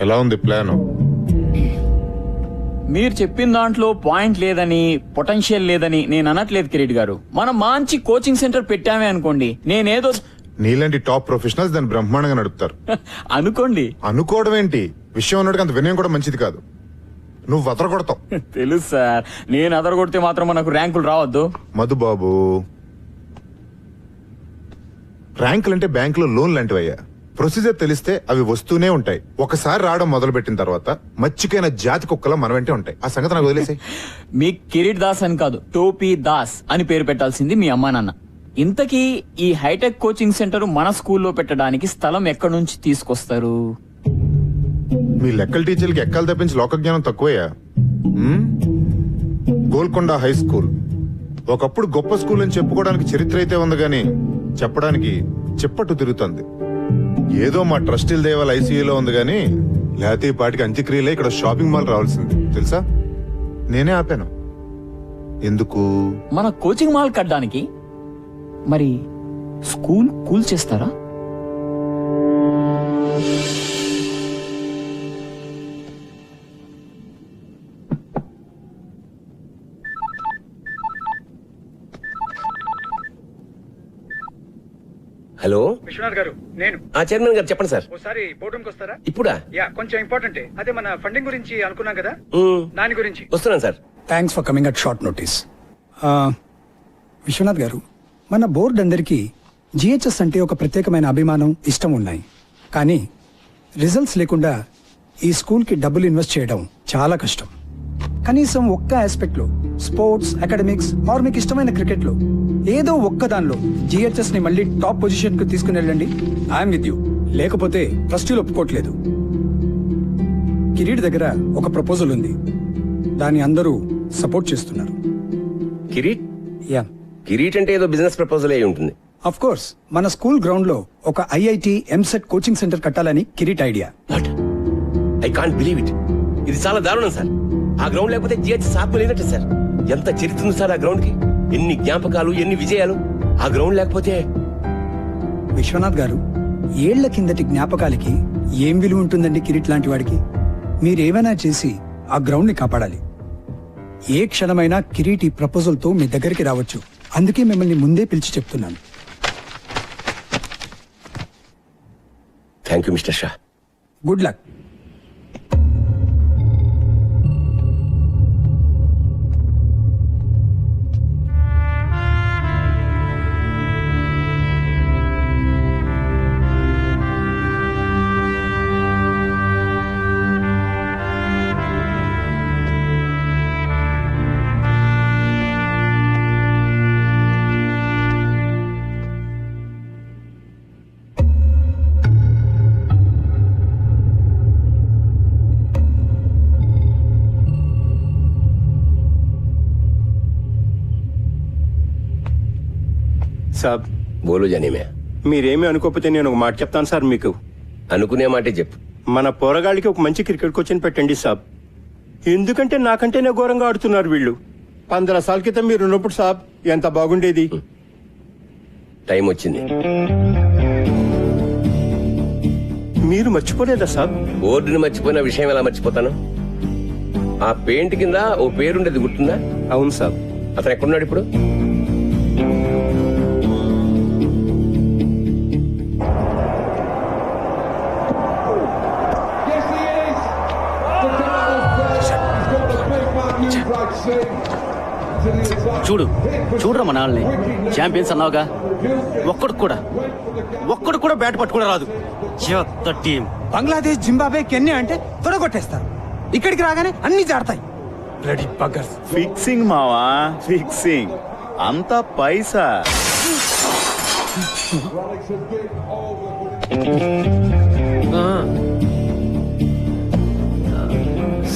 ఎలా ఉంది ప్లాన్? మీరు చెప్పిన దాంట్లో పాయింట్ లేదని, పొటెన్షియల్ లేదని నేను అనట్లేదు కిరీట్ గారు. మనం మంచి కోచింగ్ సెంటర్ పెట్టామే అనుకోండి, నేనేదో నీలాంటి టాప్ ప్రొఫెషనల్స్ దాన్ని బ్రహ్మాండంగా నడుపుతారు. అనుకోండి. అనుకోవడం ఏంటి, విషయం ఉన్నట్టుగా అంత వినయం కూడా మంచిది కాదు. నువ్వు అదరగొడతావు. తెలుసు సార్, నేను అదరగొడితే మాత్రం మనకు ర్యాంకులు రావద్దు. మధుబాబు, ర్యాంకులంటే బ్యాంకులో లోన్ లాంటివయ్యా. ప్రొసీజర్ తెలిస్తే అవి వస్తూనే ఉంటాయి. ఒకసారి రావడం మొదలు పెట్టిన తర్వాత మచ్చికైన జాతి కుక్కలా మన వెంటే ఉంటాయి. ఆ సంగతి నాకు వదిలేసాయి. మీ కిరీట్ దాస్ అని కాదు, టోపీ దాస్ అని పేరు పెట్టాల్సింది మీ అమ్మా నాన్న. ఇంతకీ ఈ హైటెక్ కోచింగ్ సెంటర్ మన స్కూల్లో పెట్టడానికి స్థలం ఎక్కడి నుంచి తీసుకొస్తారు? మీ లెక్కల టీచర్లకి ఎక్కలు తప్పించి లోక జ్ఞానం తక్కువయ్యా. గోల్కొండ హై స్కూల్ ఒకప్పుడు గొప్ప స్కూల్ అని చెప్పుకోవడానికి చరిత్ర అయితే ఉంది గాని చెప్పడానికి చిప్పట్టు తిరుగుతుంది. ఏదో మా ట్రస్టీల దేవాల ఐసీయూలో ఉంది గాని లేకపోతే ఈ పాటికి అంత్యక్రియలే ఇక్కడ షాపింగ్ మాల్ రావాల్సింది తెలుసా. నేనే ఆపాను. ఎందుకు? మన కోచింగ్ మాల్ కట్టడానికి. మరి స్కూల్ కూల్ చేస్తారా? హలో విశ్వనాథ్ గారు, నేను చైర్మన్ గారు చెప్పండి సార్. ఒకసారి బోర్డు రూమ్కి వస్తారా? ఇప్పుడా? యా, కొంచెం ఇంపార్టెంట్. అదే మన ఫండింగ్ గురించి అనుకున్నాం కదా, దాని గురించి. వస్తున్నాను sir. Thanks for coming at short notice. Viswanath గారు, మన బోర్డు అందరికీ జిహెచ్ఎస్ అంటే ఒక ప్రత్యేకమైన అభిమానం, ఇష్టం ఉన్నాయి. కానీ రిజల్ట్స్ లేకుండా ఈ స్కూల్కి డబ్బులు ఇన్వెస్ట్ చేయడం చాలా కష్టం. కనీసం ఒక్క ఆస్పెక్ట్లో, స్పోర్ట్స్, అకాడమిక్స్ ఆర్ మీకు ఇష్టమైన క్రికెట్లో ఏదో ఒక్క దానిలో జిహెచ్ఎస్ ని మళ్ళీ టాప్ పొజిషన్ కు తీసుకుని వెళ్ళండి. I'm with you. లేకపోతే ట్రస్టీలు ఒప్పుకోవట్లేదు. కిరీట్ దగ్గర ఒక ప్రపోజల్ ఉంది, దాన్ని అందరూ సపోర్ట్ చేస్తున్నారు. కిరీట్? యా, కిరీట్ అంటే ఏదో బిజినెస్ ప్రపోజల్ అయి ఉంటుంది. Of course. మన స్కూల్ గ్రౌండ్ లో ఒక ఐఐటి, ఎంసెట్ కోచింగ్ సెంటర్ కట్టాలని Kireet idea. What? I can't believe it. ఇది చాలా దారుణం సార్. ఆ గ్రౌండ్ లేకపోతే జిహెచ్ఎస్ ఆత్మ లేనట్టు సార్. ఎంత చరిత్ర ఉంది సార్ ఆ గ్రౌండ్ కి. ఎన్ని జ్ఞాపకాలు, ఎన్ని విజయాలు. ఆ గ్రౌండ్ లేకపోతే. విశ్వనాథ్ గారు, ఏళ్ల కిందటి జ్ఞాపకాలకి ఏం విలువ ఉంటుందండి కిరీట్ లాంటి వాడికి? మీరేమైనా చేసి ఆ గ్రౌండ్ ని కాపాడాలి. ఏ క్షణమైనా కిరీట్ ఈ ప్రపోజల్ తో మీ దగ్గరికి రావచ్చు. అందుకే మిమ్మల్ని ముందే పిలిచి చెప్తున్నాను. Thank you mister Shah. Good luck. సాబ్, బోలు జనీమే. మీరేమీ అనుకోకపోతే నేను ఒక మాట చెప్తాను సార్ మీకు. అనుకునే మాటే చెప్పు. మన పోరగాళ్ళకి ఒక మంచి క్రికెట్ కోచ్ని పెట్టండి సాబ్. ఎందుకంటే నాకంటేనే ఘోరంగా ఆడుతున్నారు వీళ్ళు. 15 సార్ల క్రితం మీరు ఉన్నప్పుడు సాబ్ ఎంత బాగుండేది. టైం వచ్చింది. మీరు మర్చిపోలేదా సాబ్? బోర్డుని మర్చిపోయిన విషయం ఎలా మర్చిపోతాను? ఆ పెయింట్ కింద ఓ పేరుండేది గుర్తుందా? అవును సాబ్. అతను ఎక్కడున్నాడు ఇప్పుడు? చూడరా మన వాళ్ళని. ఛాంపియన్స్ అన్నావుగా, ఒక్కడు కూడా బ్యాట్ పట్టుకోవడం రాదు. చెత్త టీం. బంగ్లాదేశ్, జింబాబే, కెన్యా అంటే తొడగొట్టేస్తారు. ఇక్కడికి రాగానే అన్ని జాడతాయి. బ్లడీ బగ్గర్స్. ఫిక్సింగ్ మావా, ఫిక్సింగ్. అంతా పైసా.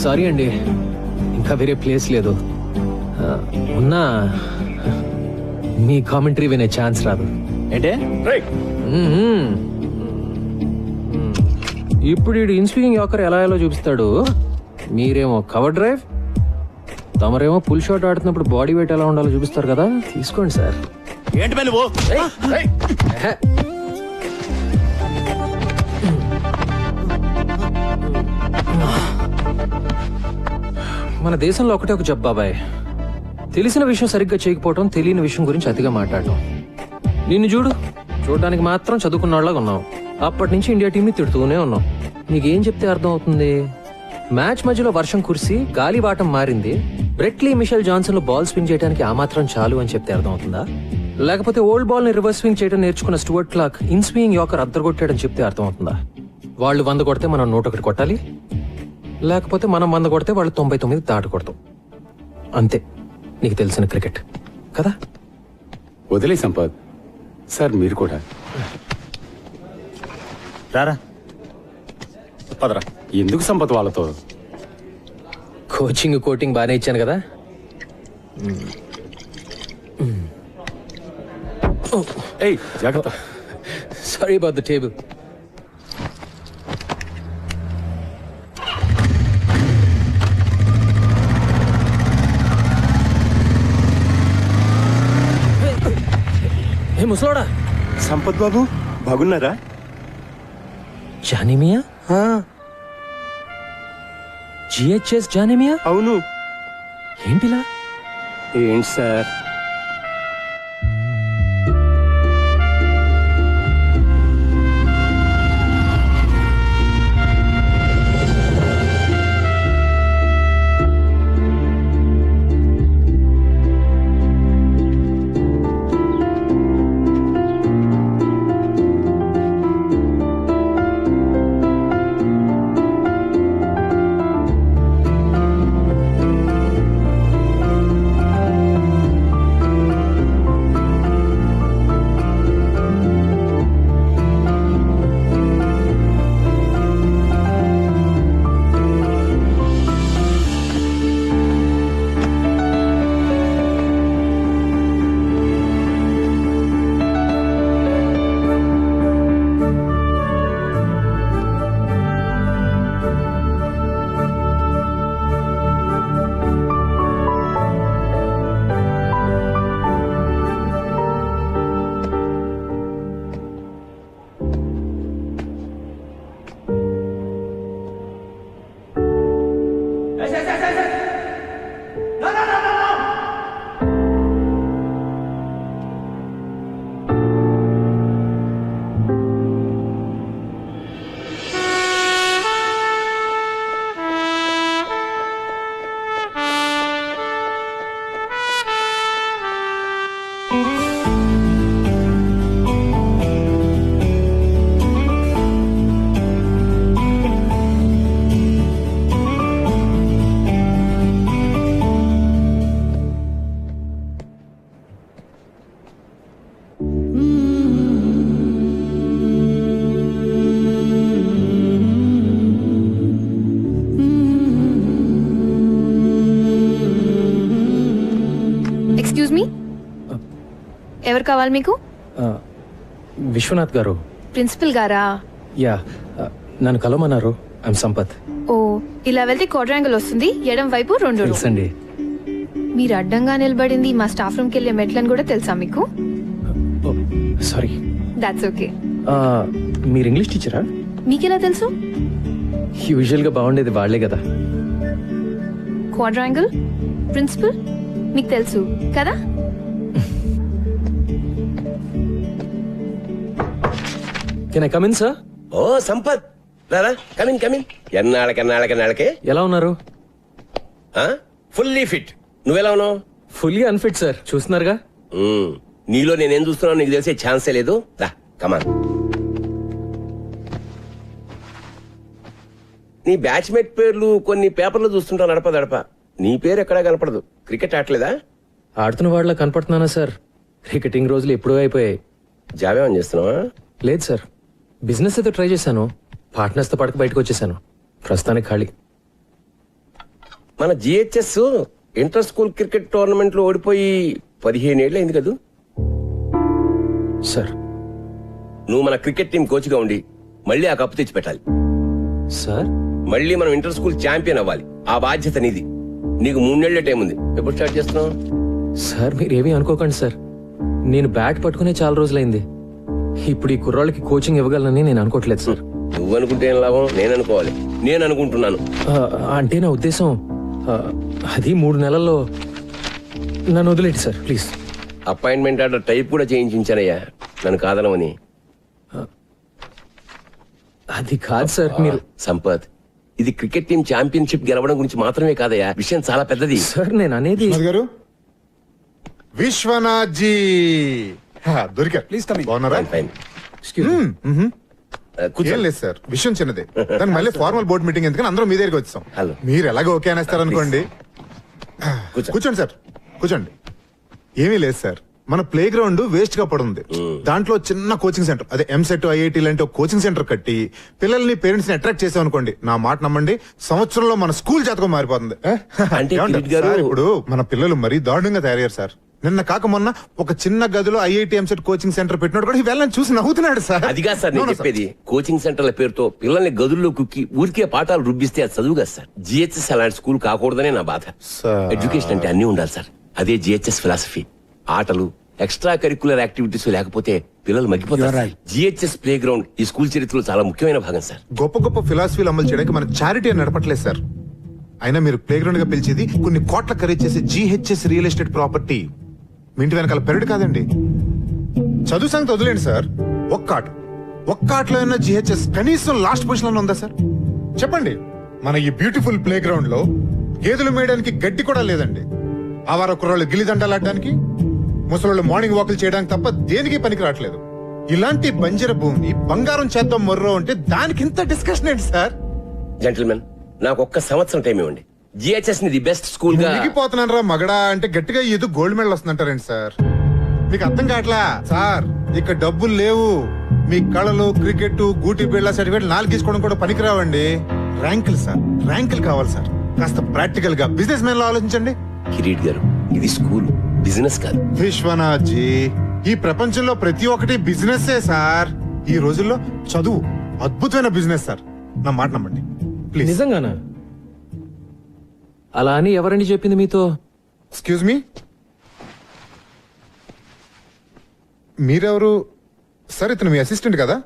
సారీ అండి, ఇంకా వేరే ప్లేస్ లేదు. ఉన్నా మీ కామెంటరీ వినే ఛాన్స్ రాదు. ఏంటే? ఇప్పుడు ఈ ఇన్స్వింగింగ్ యాకర్ ఎలా ఎలా చూపిస్తాడు. మీరేమో కవర్ డ్రైవ్, తమరేమో పుల్ షాట్ ఆడుతున్నప్పుడు బాడీ వెయిట్ ఎలా ఉండాలో చూపిస్తారు కదా. తీసుకోండి సార్. ఏంటి పని? మన దేశంలో ఒకటే ఒక జబ్బు బాబాయ్, తెలిసిన విషయం సరిగ్గా చేయకపోవటం, తెలియని విషయం గురించి అతిగా మాట్లాడటం. నిన్ను చూడడానికి మాత్రం చదువుకున్న వాళ్ళగా ఉన్నావు. అప్పటి నుంచి ఇండియా టీంని తిడుతూనే ఉన్నావు. నీకేం చెప్తే అర్థం అవుతుంది? మ్యాచ్ మధ్యలో వర్షం కురిసి గాలివాటం మారింది, Brett Lee Mitchell Johnson ball swing చేయడానికి ఆ మాత్రం చాలు అని చెప్తే అర్థం అవుతుందా? లేకపోతే ఓల్డ్ బాల్ ని రివర్స్ స్వింగ్ చేయడం నేర్చుకున్న Stuart Clark inswing yorker అద్దరగొట్టాడని చెప్తే అర్థం అవుతుందా? వాళ్ళు 100 కొడితే మనం 101 కొట్టాలి, లేకపోతే మనం 100 కొడితే వాళ్ళు 99 దాటకూడదు. అంతే నీకు తెలిసిన క్రికెట్ కదా. వదిలే సంపత్ సార్, మీరు కూడా రారా పదరా. ఎందుకు సంపత్ వాళ్ళతో? కోటింగ్ బాగానే ఇచ్చాను కదా. ఏయ్ జాగ్రత్త. Sorry about the table. ఏ ముసలోడా, సంపత్ బాబు బాగున్నారా? జానిమియా? జిహెచ్ఎస్ జానిమియా? అవును. ఏంటిలా? ఏంటి సార్? ఎక్స్క్యూజ్ మీ, ఎవరు కావాలి మీకు? విశ్వనాథ్ గారు. ప్రిన్సిపల్ గారా? యా, నన్ను కలవమన్నారు. ఐఎమ్ సంపత్. ఓ, ఇలా వెళ్తే క్వాడ్రాంగిల్ వస్తుంది, ఎడం వైపు 2 రూమ్. తెలుసండి. మీరు అడ్డంగా నిలబడింది మా స్టాఫ్ రూమ్ కి వెళ్ళే మెట్లని కూడా తెలుసా మీకు? సారీ. That's okay. మీరు ఇంగ్లీష్ టీచరా? మీకెలా తెలుసు? యూజువల్ గా బాగుండేది వాళ్ళే కదా. క్వాడ్రాంగిల్, ప్రిన్సిపల్ మీకు తెలుసు కదా? Can I come in sir? ఓ సంపత్, రారా, కమిన్. ఎన్నాళ్ళకే ఎలా ఉన్నారు? Fully fit. నువ్వెలా ఉన్నావు? ఫుల్లీ అన్ఫిట్ సార్, చూస్తున్నారుగా. నీలో నేనేం చూస్తున్నావు నీకు తెలిసే ఛాన్సే లేదు. రా కమాన్. నీ బ్యాచ్మేట్ పేర్లు కొన్ని పేపర్లు చూస్తుంటావు నడప. నీ పేరు ఎక్కడా కనపడదు. క్రికెట్ ఆడలేదా? ఆడుతున్న వాళ్ళ కనపడుతున్నానా సార్? క్రికెటింగ్ రోజులు ఎప్పుడూ అయిపోయాయి. జాబ్ ఏమని చేస్తున్నావా? లేదు సార్, బిజినెస్ అయితే ట్రై చేశాను. పార్ట్నర్స్ తో పడక బయటకు వచ్చేసాను. ప్రస్తుతానికి ఖాళీ. మన GHS inter school cricket tournament లో ఓడిపోయి 15 ఏళ్ళు అయింది కదా సార్. నువ్వు మన క్రికెట్ టీం కోచ్ గా ఉండి మళ్ళీ ఆ కప్పు తెచ్చి పెట్టాలి సార్. మళ్ళీ మనం ఇంటర్ స్కూల్ ఛాంపియన్ అవ్వాలి. ఆ బాధ్యత నీది. నీకు 3 నెలల టైం ఉంది. ఎప్పుడు స్టార్ట్ చేస్తున్నావు? సార్ మీరేమీ అనుకోకండి సార్, నేను బ్యాట్ పట్టుకునే చాలా రోజులైంది. ఇప్పుడు ఈ కుర్రాళ్ళకి కోచింగ్ ఇవ్వగలనని నేను అనుకోవట్లేదు సార్. నువ్వు అనుకుంటే ఏం లాభం? నేను అనుకోవాలి. నేను అనుకుంటున్నాను. అంటే నా ఉద్దేశం అది 3 నెలల్లో. నన్ను వదిలేండి sir please. Appointment order type కూడా చేయించానయ్యా నన్ను కాదనమని. అది కాదు సార్, మీరు సంపత్, ఇది క్రికెట్ టీం ఛాంపియన్షిప్ గెలవడం గురించి మాత్రమే కాదయ్యా, విషయం చాలా పెద్దది. సార్ నేను అనేది విశ్వనాథ్ గారు, విశ్వనాథ్ జీ దొరికారు. Please come in. బాగున్నారా? ఫైన్. ఏం లేదు సార్, విషయం చిన్నదే. దాని మళ్ళీ ఫార్మల్ బోర్డ్ మీటింగ్ ఎందుకని అందరం మీ దగ్గరికి వచ్చాం. హలో. మీరు ఎలాగో ఓకే అనేస్తారు అనుకోండి. కూర్చో. కూర్చోండి సార్, కూర్చోండి. ఏమీ లేదు సార్, మన ప్లే గ్రౌండ్ వేస్ట్ గా పడుంది. దాంట్లో చిన్న కోచింగ్ సెంటర్, అదే ఎంసెట్ ఐఐటి లాంటి ఒక కోచింగ్ సెంటర్ కట్టి పిల్లల్ని పేరెంట్స్ ని అట్రాక్ట్ చేసాం అనుకోండి, నా మాట నమ్మండి, సంవత్సరంలో మన స్కూల్ జాతకం మారిపోతుంది. అంటే ఏమంటారు? కిరీట్ గారు- సార్, ఇప్పుడు మన పిల్లలు మరీ దారుణంగా తయారయ్యారు సార్. నిన్న కాక మొన్న ఒక చిన్న గదిలో ఐఐటి ఎంసెట్ కోచింగ్ సెంటర్ పెట్టినాడు కూడా వెళ్ళని చూసి నవ్వుతున్నాడు సార్. అది కాదు సార్ నేను No, no, చెప్పేది. కోచింగ్ సెంటర్ల పేరుతో పిల్లల్ని గదుల్లో కుక్కి ఊరికే పాఠాలు రుబ్బిస్తే అది చదువు కదా సార్. జిహెచ్ఎస్ అలాంటి స్కూల్ కాకూడదనే నా బాధ. సార్. ఎడ్యుకేషన్ అంటే అన్ని ఉండాలి సార్, అదే జిహెచ్ఎస్ ఫిలాసఫీ. ఆటలు, ఎక్స్ట్రా కరిక్యులర్ యాక్టివిటీస్ లేకపోతే పిల్లలు మగ్గిపోతారు. జిహెచ్ఎస్ ప్లే గ్రౌండ్ ఈ స్కూల్ చరిత్రలో చాలా ముఖ్యమైన భాగం సార్. గొప్ప గొప్ప ఫిలాసఫీలు అమలు చేయడానికి మన చారిటీ నడపట్లేదు సార్. అయినా మీరు ప్లే గ్రౌండ్ గా పిలిచేది కొన్ని కోట్ల ఖరీదు చేసే జిహెచ్ఎస్ రియల్ ఎస్టేట్ ప్రాపర్టీ. మీ ఇంటి వెనకాల పెరడు కాదండి. చదువు సంగతి వదిలేండి సార్, ఒక్క ఆటలో అయినా జిహెచ్ఎస్ కనీసం లాస్ట్ పొజిషన్ లో ఉందా సార్? చెప్పండి. మన ఈ బ్యూటిఫుల్ ప్లే గ్రౌండ్ లో గేదెలు మేయడానికి గడ్డి కూడా లేదండి. ఆవార కుర్రాళ్ళు గిల్లిదండలాడడానికి, ముసలోళ్ళు మార్నింగ్ వాకులు చేయడానికి తప్ప దేనికి పనికి రావట్లేదు. ఇలాంటి బంజర భూమిని బంగారం చేద్దాం మొర్రో అంటే దానికి ఇంత డిస్కషన్ ఏంటి సార్? జెంటిల్మెన్, నాకు ఒక్క సంవత్సరం టైం ఇవ్వండి. జిహెచ్ఎస్ ని ది బెస్ట్ స్కూల్ గా. మునిగిపోతున్నాను రా మగడా అంటే గట్టిగా ఏదో గోల్డ్ మెడల్ వస్తుందంటారండి సార్. మీకు అర్థం కావట్లా సార్, ఇక్కడ డబ్బులు లేవు. మీ కళలు, క్రికెట్, గూటి బిళ్ళ సర్టిఫికేట్ 4 తీసుకోవడం కూడా పనికిరావండి. ర్యాంకులు సార్, ర్యాంకులు కావాలి సార్. కాస్త ప్రాక్టికల్ గా బిజినెస్ మ్యాన్ లో ఆలోచించండి. కిరీట్ గారు, ఇది స్కూల్, బిజినెస్ కాదు. విశ్వనాథ్ జీ, ఈ ప్రపంచంలో ప్రతి ఒక్కటి బిజినెస్ సార్. ఈ రోజుల్లో చదువు అద్భుతమైన బిజినెస్ సార్, నా మాట నమ్మండి ప్లీజ్. నిజంగానా? అలా అని ఎవరండి చెప్పింది మీతో? ఎక్స్క్యూజ్ మీ, మీరెవరు సార్? ఇతను మీ అసిస్టెంట్ కదా?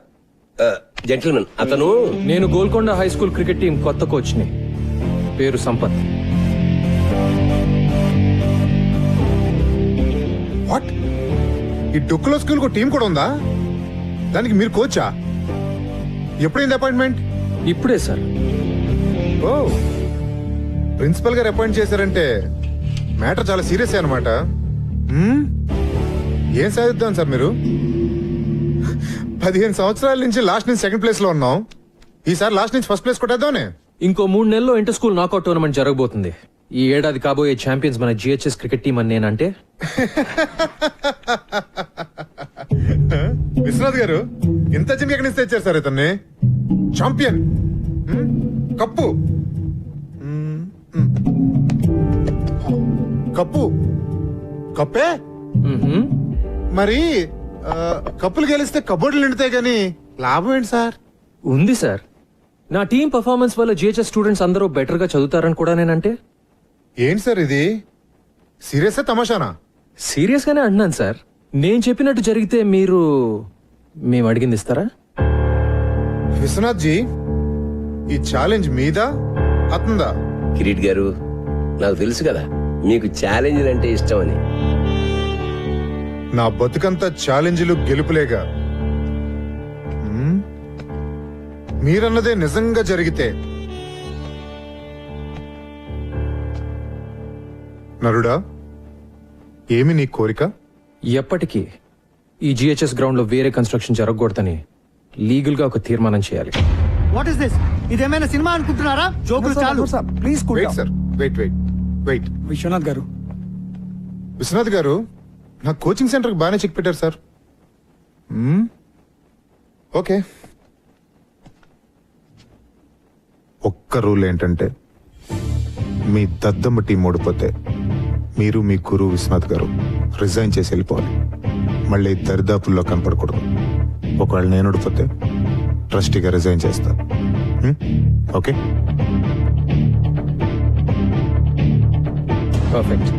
జెంటిల్మెన్, అతను నేను Golconda high school cricket team కొత్త కోచ్ని. పేరు సంపత్. వాట్? ఈ డొక్కులో స్కూల్ కు టీం కూడా ఉందా? దానికి మీరు కోచా? ఎప్పుడైంది అపాయింట్మెంట్? ఇప్పుడే సార్. ఓ, ప్రిన్సిపల్ గారు అపాయింట్ చేశారంటే మ్యాటర్ చాలా సీరియస్ అనమాట. ఏం సాధిద్దాం సార్ మీరు? 15 సంవత్సరాల నుంచి లాస్ట్ నుంచి సెకండ్ ప్లేస్ లో ఉన్నాం. ఈసారి లాస్ట్ నుంచి ఫస్ట్ ప్లేస్ కొట్టేద్దామనే. ఇంకో 3 నెలల్లో ఇంటర్ స్కూల్ నాకౌట్ టోర్నమెంట్ జరగబోతుంది. ఈ ఏడాది కాబోయే ఛాంపియన్స్ మన జిహెచ్ఎస్ క్రికెట్ టీం అని నేనంటే. విశ్వనాథ్ గారు, ఇంత చిన్న ఎక్కడి నుంచి తెచ్చారు సార్ ఇతన్ని? ఛాంపియన్, కప్పు, కప్పు, కప్పే. మరి కప్పులు గెలిస్తే కబోర్డులు నిండుతాయి గానీ లాభం ఏంటి సార్? ఉంది సార్. నా టీం పర్ఫార్మెన్స్ వల్ల జిహెచ్ఎస్ స్టూడెంట్స్ అందరూ బెటర్ గా చదువుతారని కూడా నేనంటే. ఏంటి సార్ ఇది? సీరియస్ తమాషానా? సీరియస్ గానే అంటున్నాను సార్. నేను చెప్పినట్టు జరిగితే మేము అడిగింది ఇస్తారా? విశ్వనాథ్ జీ, ఈ ఛాలెంజ్ మీదా అతందా? కిరీట్ గారు, నాకు తెలుసు కదా మీకు ఛాలెంజ్ అంటే ఇష్టం అని. నా బతుకంతా ఛాలెంజ్లు గెలుపులేగా. మీరన్నదే నిజంగా జరిగితే నరుడా, ఏమి నీ కోరిక? ఎప్పటికీ ఈ జిహెచ్ఎస్ గ్రౌండ్ లో వేరే కన్స్ట్రక్షన్ జరగకూడదని లీగల్ గా ఒక తీర్మానం చేయాలి. What is this? ఇదేమైనా సినిమా అనుకుంటున్నారా? జోకులు చాలు. Please cool wait sir, wait. Viswanath గారు, విశ్వనాథ్ గారు, నా కోచింగ్ సెంటర్కి బాగానే చెక్ పెట్టారు సార్. ఓకే, ఒక్క రూల్ ఏంటంటే మీ దద్దమ్మ టీం ఓడిపోతే మీరు మీ గురువు విశ్వనాథ్ గారు రిజైన్ చేసి వెళ్ళిపోవాలి. మళ్ళీ దరిదాపుల్లో కనపడకూడదు. ఒకవేళ నేను ఓడిపోతే ట్రస్టీగా రిజైన్ చేస్తా. ఓకే? పర్ఫెక్ట్.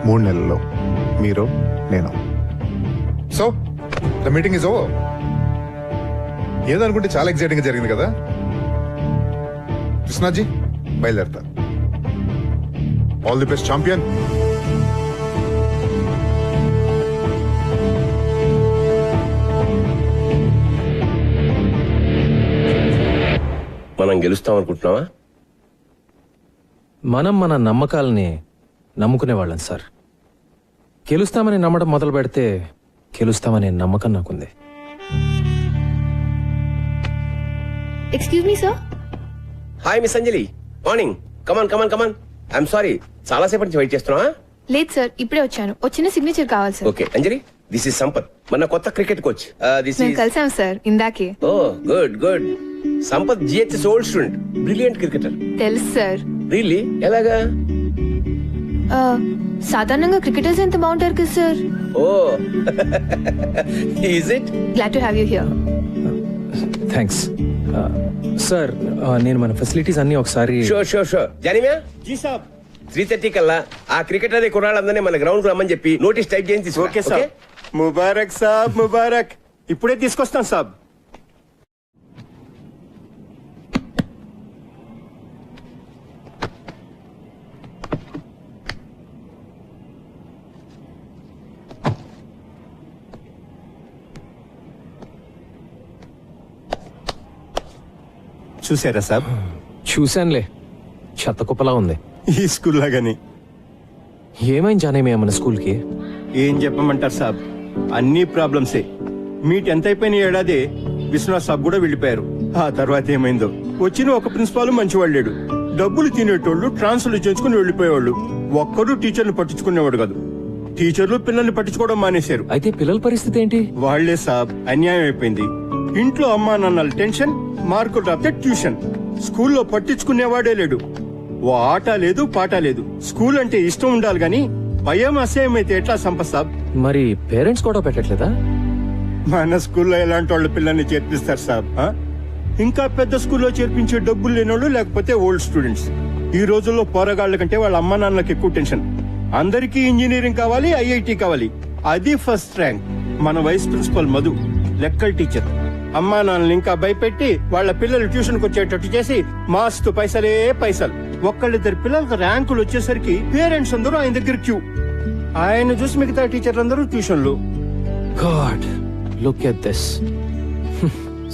3 నెలల్లో మీరు, నేను. So the meeting is over. ఏదనుకుంటే చాలా ఎక్సైటింగ్ గా జరిగింది కదా? కృష్ణాజీ బయలుదేరతా. All the best champion. మనం గెలుస్తాం అనుకుంటున్నావా? మనం మన నమ్మకాలని నమ్ముకునే వాళ్ళం సార్. గెలుస్తామని నమ్మడం మొదలు పెడితే గెలుస్తామనే నమ్మకం నాకుంది. Excuse me sir. Hi miss Anjali, morning. Come on come on come on. I'm sorry, చాలా సేపటి నుంచి వెయిట్ చేస్తున్నావా? లేదు సార్, ఇప్పుడే వచ్చాను. వచ్చిన సిగ్నేచర్ కావాలి sir. Okay Anjali, this is Sampath, మన కొత్త క్రికెట్ కోచ్. దిస్ మేము ఇస్ కలిసాం సార్ ఇందాకే. Oh good good. Sampath GHS old student, brilliant cricketer. తెలుసు సార్. రియల్లీ? ఎలాగా? సాధారణంగా క్రికెటర్స్ ఎంత బాగుంటారు కదా sir. Oh is it? Glad to have you here. Thanks sir. నేను మన ఫెసిలిటీస్ అన్ని ఒకసారి. Sure sure sure. జానివ్యా, జీ సాబ్. 3:30 కల్లా ఆ క్రికెటర్ కుర్రాళ్ళందరినీ మన గ్రౌండ్ కు రమ్మని చెప్పి నోటీస్ టైప్ చేసి తీసుకో. ఓకే సాబ్. ముబారక్ సాబ్, ముబారక్. ఇప్పుడే తీసుకొస్తాను సాబ్. చూసారా సాబ్? చూశానులే, చెత్త కుప్పలా ఉంది. ఈ స్కూల్ లాగానే. ఏమైంది జానేమియా మన స్కూల్కి? ఏం చెప్పమంటారు సాబ్, అన్ని ప్రాబ్లమ్సే. మీ 10th అయిపోయిన ఏడాది విశ్వనాథ్ సాబ్ కూడా వెళ్ళిపోయారు. ఆ తర్వాత ఏమైందో. వచ్చిన ఒక ప్రిన్సిపాల్ మంచివాడు లేడు. డబ్బులు తినేటోళ్ళు ట్రాన్స్ఫర్లు చేయించుకుని వెళ్ళిపోయేవాళ్ళు. ఒక్కరూ టీచర్లు పట్టించుకునేవాడు కాదు. టీచర్లు పిల్లల్ని పట్టించుకోవడం మానేశారు. అయితే పిల్లల పరిస్థితి ఏంటి? వాళ్లే సాబ్, అన్యాయం అయిపోయింది. ఇంట్లో అమ్మా నాన్నల టెన్షన్, మార్కులు రాస్తే ట్యూషన్. స్కూల్లో పట్టించుకునేవాడే లేడు. ఓ ఆట లేదు, పాట లేదు. స్కూల్ అంటే ఇష్టం ఉండాలి గాని భయం అసహ్యం అయితే ఎట్లా సంపత్ సాబ్? మరి పేరెంట్స్ కూడా పెట్టట్లేదా? మన స్కూల్లో ఎలాంటి వాళ్ళు పిల్లల్ని చేర్పిస్తారు సాబ్? ఇంకా పెద్ద స్కూల్లో చేర్పించే డబ్బులు లేనోళ్ళు, లేకపోతే ఓల్డ్ స్టూడెంట్స్. ఈ రోజుల్లో పోరగాళ్ల కంటే వాళ్ళ అమ్మా నాన్నలకు ఎక్కువ టెన్షన్. అందరికీ ఇంజనీరింగ్ కావాలి, ఐఐటి కావాలి. అది ఫస్ట్ ర్యాంక్. మన వైస్ ప్రిన్సిపల్ మధు లెక్కల టీచర్. అమ్మా నాన్నలు ఇంకా భయపెట్టి వాళ్ళ పిల్లలు ట్యూషన్ కు వచ్చేటట్టు చేసి మాస్తు పైసలే పైసలు. ఒక్కళ్ళిద్దరు పిల్లలకు ర్యాంకులు వచ్చేసరికి పేరెంట్స్ అందరూ ఆయన దగ్గర క్యూ. ఆయన చూసి మిగతా టీచర్లందరూ ట్యూషన్లు. God, look at this.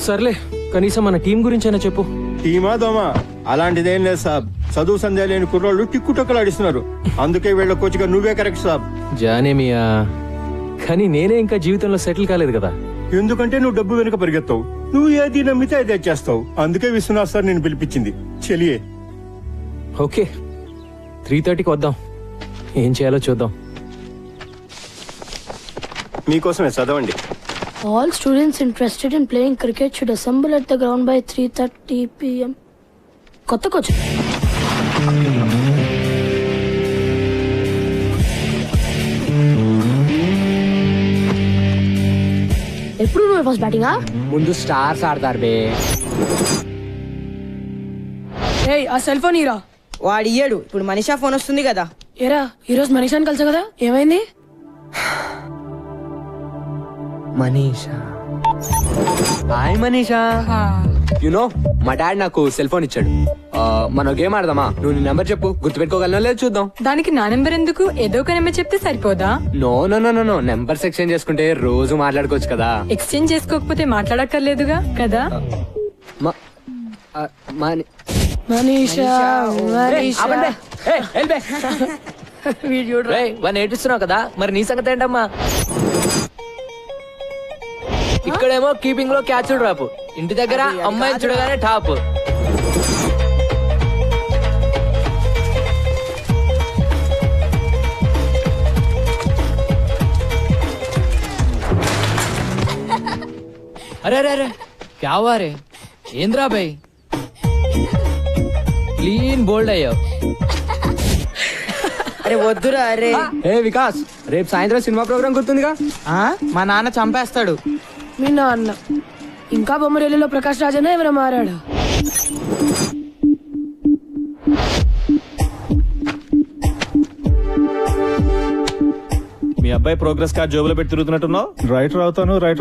సర్లే, కనీసం మన టీం గురించైనా చెప్పు. టీమా దోమా అలాంటిదేం లేదు సాబ్. చదువు సందేహ లేని కుర్రోళ్ళు టిక్కుటొక్కలాడిస్తున్నారు. అందుకే వీళ్ళ కోచ్గా నువ్వే కరెక్ట్ సాబ్. జానేమియా, కానీ నేనే ఇంకా జీవితంలో సెటిల్ కాలేదు కదా. ఎందుకంటే నువ్వు డబ్బు వెనుక పరిగెత్తావు. నువ్వు ఏది నమ్మితే అదే చేస్తావు. అందుకే విశ్వనాథ్ సార్ నేను పిలిపించింది. చెలియే. ఓకే, 3:30కి వద్దాం. ఏం చేయాలో చూద్దాం. మీకోసమే చదవండి. All students interested in playing cricket should assemble at the ground by 3:30 p.m. కొత్త కోచ్. ఎప్పుడు నువ్వు ఫస్ట్ బ్యాటింగా? ముందు స్టార్స్ ఆడతారు బే. ఏయ్, ఆ సెల్ ఫోన్ ఇరా. వాడు ఇయ్యడు. ఇప్పుడు మనీషా ఫోన్ వస్తుంది కదా. ఏరా, ఈరోజు మనీషాని కలిసా కదా, ఏమైంది? మనీషా. హాయ్ మనీషా. యునో మా డాడ్ నాకు సెల్ ఫోన్ ఇచ్చాడు. మనం గేమ్ ఆడదామా? నువ్వు నీ నెంబర్ చెప్పు, గుర్తుపెట్టుకోగలనో లేదు చూద్దాం. దానికి నా నెంబర్ ఎందుకు? ఏదో ఒక నెంబర్ చెప్తే సరిపోదా? No no no no, numbers exchange చేసుకుంటే రోజు మాట్లాడుకోవచ్చు కదా. ఎక్స్చేంజ్ చేసుకోకపోతే మాట్లాడక్కర్లేదుగా కదా. మనీషా, ఏడుస్తున్నావు కదా, మరి నీ సంగతి ఏంటమ్మా? ఇక్కడేమో కీపింగ్ లో క్యాచ్ డ్రాప్, ఇంటి దగ్గర అమ్మాయిని చూడగానే టాప్. అరే అరే అరే, క్యా హువా రే? ఏంద్రా భాయ్, క్లీన్ బోల్డ్ అయ్యావు. అరే వద్దురా. అరే ఏ వికాస్, రేపు సాయంత్రం సినిమా ప్రోగ్రామ్ గుర్తుందిగా? మా నాన్న చంపేస్తాడు. మీ నాన్న ఇంకా బొమ్మరేలిలో ప్రకాష్ రాజనే ఎవరైనా మారాడా? మీ అబ్బాయి ప్రోగ్రెస్ కార్డ్ జోబులో పెట్టి తిరుగుతున్నట్టున్నావు. రైటర్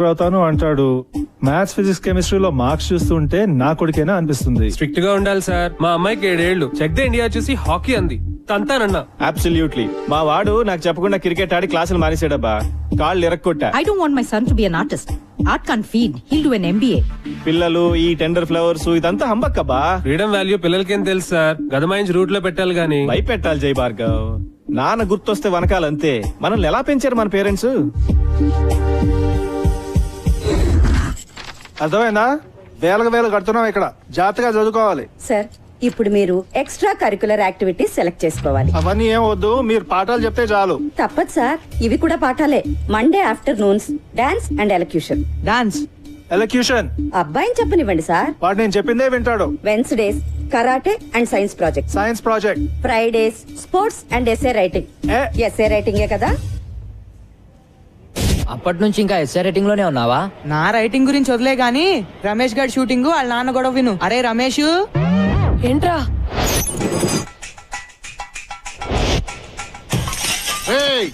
అవుతాను అంటాడు. మ్యాథ్స్ ఫిజిక్స్ కెమిస్ట్రీలో మార్క్స్ చూస్తుంటే నా కొడుకేనా అనిపిస్తుంది. స్ట్రిక్ట్ గా ఉండాలి సార్. మా అమ్మాయికి 7 ఏళ్ళు. చెక్ ద ఇండియా చూసి హాకీ అంది. తంతానన్నా. అబ్సల్యూట్లీ. మా వాడు నాకు చెప్పకుండా క్రికెట్ ఆడి క్లాసులు మానేసాడబ్బా. కాళ్ళు ఇరక్కొట్టా. I don't want my son to be an artist. Art can't feed. He'll do an MBA. పిల్లలు ఈ టెండర్ ఫ్లవర్స్ ఇదంతా హంబక్కబ్బా. ఫ్రీడమ్ వాల్యూ పిల్లలకేం తెలుసు సార్. గదమాయించి రూట్ లో పెట్టాలి గానీ. భయపెట్టాలి జై భార్గవ్. నాన్న గుర్తొస్తే వనకాలంతే. మనల్ని ఎలా పెంచారు మన పేరెంట్స్? అర్థమైందా? వేలకు కడుతున్నాం ఇక్కడ. జాగ్రత్తగా చదువుకోవాలి. సార్, ఇప్పుడు మీరు ఎక్స్ట్రా కరికులర్ యాక్టివిటీస్ సెలెక్ట్ చేసుకోవాలి. అవన్నీ ఏం వద్దు, మీరు పాఠాలు చెప్తే చాలు. తప్పదు సార్, ఇవి కూడా పాఠాలే. Monday afternoons dance and elocution. Dance, elocution అబ్బాయిని చెప్పనివ్వండి సార్. వాడు నేను చెప్పిందే వింటాడు. Wednesdays karate and science project. Science project. Fridays sports and SA writing. SA రైటింగే కదా? అప్పటి నుంచి ఇంకా ఎస్ఆర్ రేటింగ్ లోనే ఉన్నావా? నా రైటింగ్ గురించి వదిలే గాని రమేష్ గారి షూటింగ్ వాళ్ళ నాన్న గొడవ విను. అరే రమేష్, ఏంట్రా?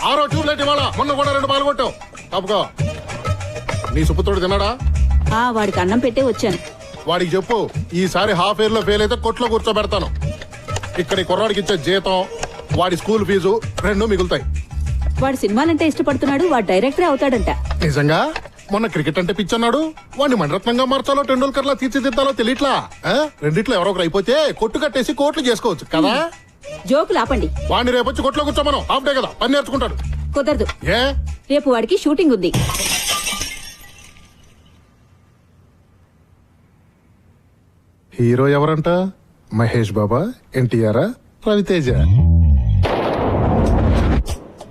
ఆరో ట్యూబ్లైట్ ఇవాళ మొన్న కూడా 2 పాలు కొట్టావు. తప్పుకో. నీ సుపుత్రుడు తిన్నాడా? వాడికి అన్నం పెట్టే వచ్చాను. వాడికి చెప్పు, ఈసారి హాఫ్ ఇయర్ లో ఫెయిల్ అయితే కొట్లో కూర్చోబెడతాను. ఇక్కడ ఈ కుర్రాడికి ఇచ్చే జీతం, వాడి స్కూల్ ఫీజు 2 మిగులుతాయి. వాడు సినిమాలంటే ఇష్టపడుతున్నాడు. వాడు డైరెక్టరే అవుతాడంట. నిజంగా? మొన్న క్రికెట్ అంటే పిచ్చన్నాడు. వాడిని మణరత్నంగా మార్చాలో టెండూల్కర్ లా తీర్చిదిద్దాలో తెలియట్లా. రెండిట్లో ఎవరో ఒకరు అయిపోతే కొట్టు కట్టేసి కోట్లు చేసుకోవచ్చు కదా. జోకులు ఆపండి. వాడిని రేపొచ్చి కొట్లో కూర్చోమను. హాఫ్ డే కదా, పని నేర్చుకుంటాడు. కుదరదు. ఏ? రేపు వాడికి షూటింగ్ ఉంది. హీరో ఎవరంట? మహేష్ బాబా, ఎన్టీఆర్, రవితేజ?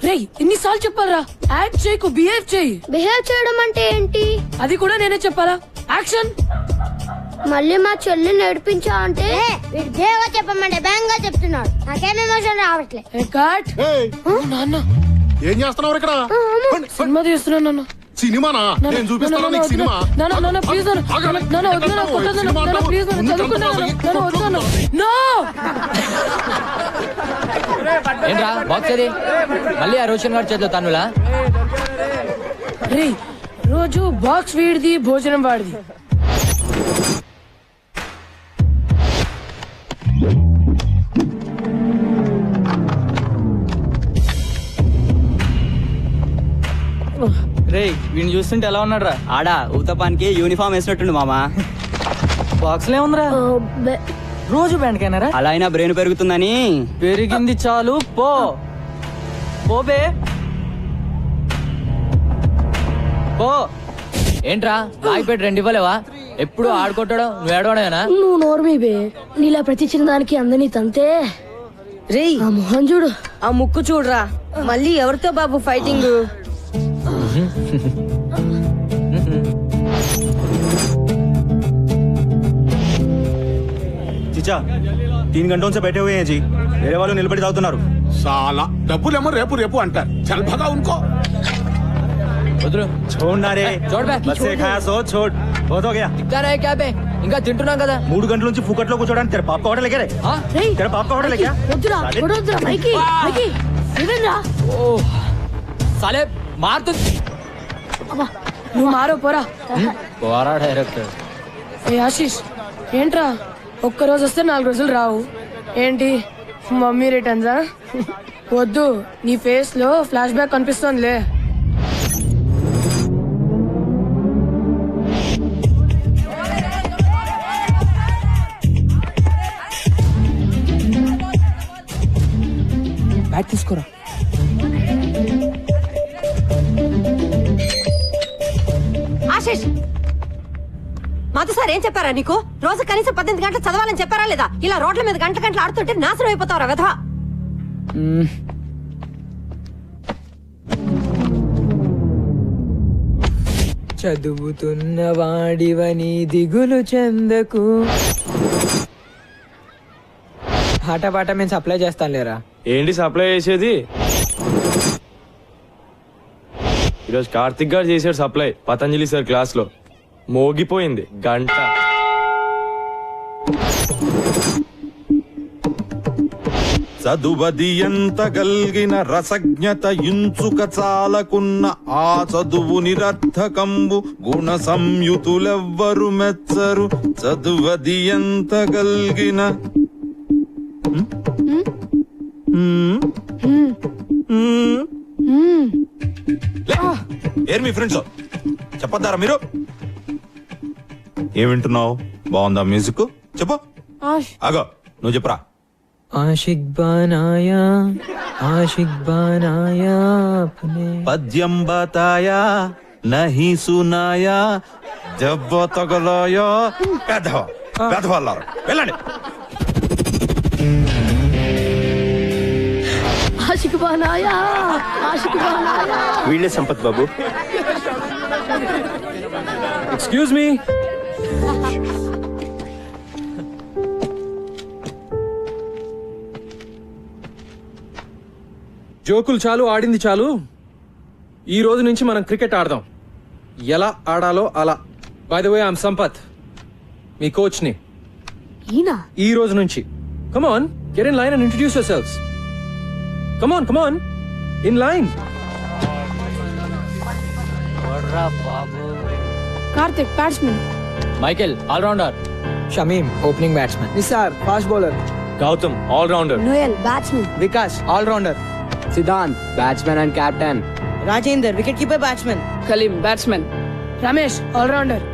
రేయ్, ఎన్నిసార్లు చెప్పాలరా? యాక్ట్ చేయకు, బిహేవ్ చేయి. బిహేవ్ చేయడం అంటే ఏంటి? అది కూడా నేనే చెప్పాలా? యాక్షన్. మళ్ళీ మా చెల్లి నడిపించా అంటే దేవా చెప్పమంటే బ్యాంగా చెప్తున్నాడు. నాకేం ఎమోషన్ రావట్లే. నాన్న, ఏం చేస్తున్నావు ఇక్కడ? సినిమా తీస్తున్నాను నాన్న. సినిమానా? నేను చూపిస్తాను నీకు సినిమా. నాన్న ప్లీజ్ నాన్న వద్దు నాన్న కొట్టదు నాన్న ప్లీజ్ నాన్న చదువుకున్నాను నాన్న వద్దు నాన్న. నో. ఏంట్రా బాక్స్ అది? మళ్ళీ ఆ రోషన్ గారి చేతిలో తన్నులా? రేయ్, రోజు బాక్స్ వీడిది, భోజనం వాడిది. రే వీడిని చూస్తుంటే ఎలా ఉన్నాడు రా? ఆడా ఊతపానికి యూనిఫామ్ వేసినట్టుండు మామా. బాక్స్ లో ఉందిరా. రోజు బ్యాండ్కైనారా? అలా అయినా బ్రెయిన్ పెరుగుతుందని. పెరిగింది చాలు, పో పోబే పో. ఏంట్రా రాయిపేట 2 ఇవ్వలేవా? ఎప్పుడు ఆడుకుంటాడు, నువ్వు ఏడవడమేనా? నువ్వు నోర్మీ బే. నీలా ప్రతి చిన్న దానికి అందని తంతే. రేయ్, ఆ మొహం చూడు, ఆ ముక్కు చూడరా. మళ్ళీ ఎవరితో బాబు ఫైటింగ్? చిచా 3 घंटों से बैठे हुए हैं जी. मेरे वालों నిలబడి తాగుతున్నారు. సాలా డబ్బులేమో రేపు రేపు అంటారు. చల్ భగా ఉన్కో. వదులు. छोड़ना रे. छोड़ बे. बस से खाया सो छोड़. बहुत हो गया. దిక్కా రే క్యా బే? ఇంకా తింటున్నాం కదా. 3 గంటల నుంచి ఫుకట్లో కూర్చోడానికి तेरे बाप का होटल है क्या रे? हाँ? तेरे बाप का होटल है क्या? వద్దురా వద్దురా మైకి మైకి ఇదేనా? ఓ సాలే మారుతు. అబ్బా, నువ్వు మారో పోరా. పోరా డైరెక్టర్. ఏ ఆశీష్, ఏంట్రా ఒక్కరోజు వస్తే 4 రోజులు రావు ఏంటి? మమ్మీ రిటర్న్సా? వద్దు, నీ ఫేస్ లో ఫ్లాష్ బ్యాక్ కనిపిస్తోందిలే. బ్యాట్ తీసుకోరా. ఆశీష్, మాతో సార్ ఏం చెప్పారా నీకు? రోజు కనీసం 18 గంటలు చదవాలని చెప్పారా లేదా? ఇలా రోడ్ల మీద గంటలు ఆడుతుంటే నాశనం అయిపోతావురా వెధవా. చదువుతున్న వాడివని దిగులు చెందకు. పాట పాట మేము సప్లై చేస్తాను లేరా. ఏంటి సప్లై చేసేది? ఈరోజు కార్తిక్ గారు చేశాడు సప్లై పతంజలి సార్ క్లాస్ లో. మోగిపోయింది గంట. చదువది ఎంత గల్గిన రసజ్ఞత ఇంచుక చాలకున్న ఆ చదువు నిరర్థకంబు గుణ సంయుతులెవ్వరు మెచ్చరు చదువది ఎంత గల్గిన ఏర్ మీ ఫ్రెండ్స్ చెప్పొద్దారా మీరు? ఏం వింటున్నావు? బాగుందా మ్యూజిక్? చెప్పు. ఆగో నువ్వు చెప్పరా. ఆషిక్ బనాయా పద్యం బతాయా నహి సునాయా దెబ్బ తగలాయా పెద్దవాళ్ళారు. వెళ్ళండి. ఆషిక్ బనాయా ఆషిక్ బనాయా. వీళ్ళే సంపత్ బాబు. Excuse me. జోకులు చాలు, ఆడింది చాలు. ఈ రోజు నుంచి మనం క్రికెట్ ఆడదాం. ఎలా ఆడాలో అలా. By the way I'm Sampath, మీ కోచ్ ని. ఈ రోజు నుంచి come on, get in line and introduce yourselves. Come on in line. Karthik batsmen. Michael allrounder. Shamim opening batsmen. Nisar fast bowler. Gautam allrounder. Noel batsmen. Vikas allrounder. Siddhant batsmen and captain. Rajender wicket keeper batsmen. Kaleem batsmen. Ramesh allrounder.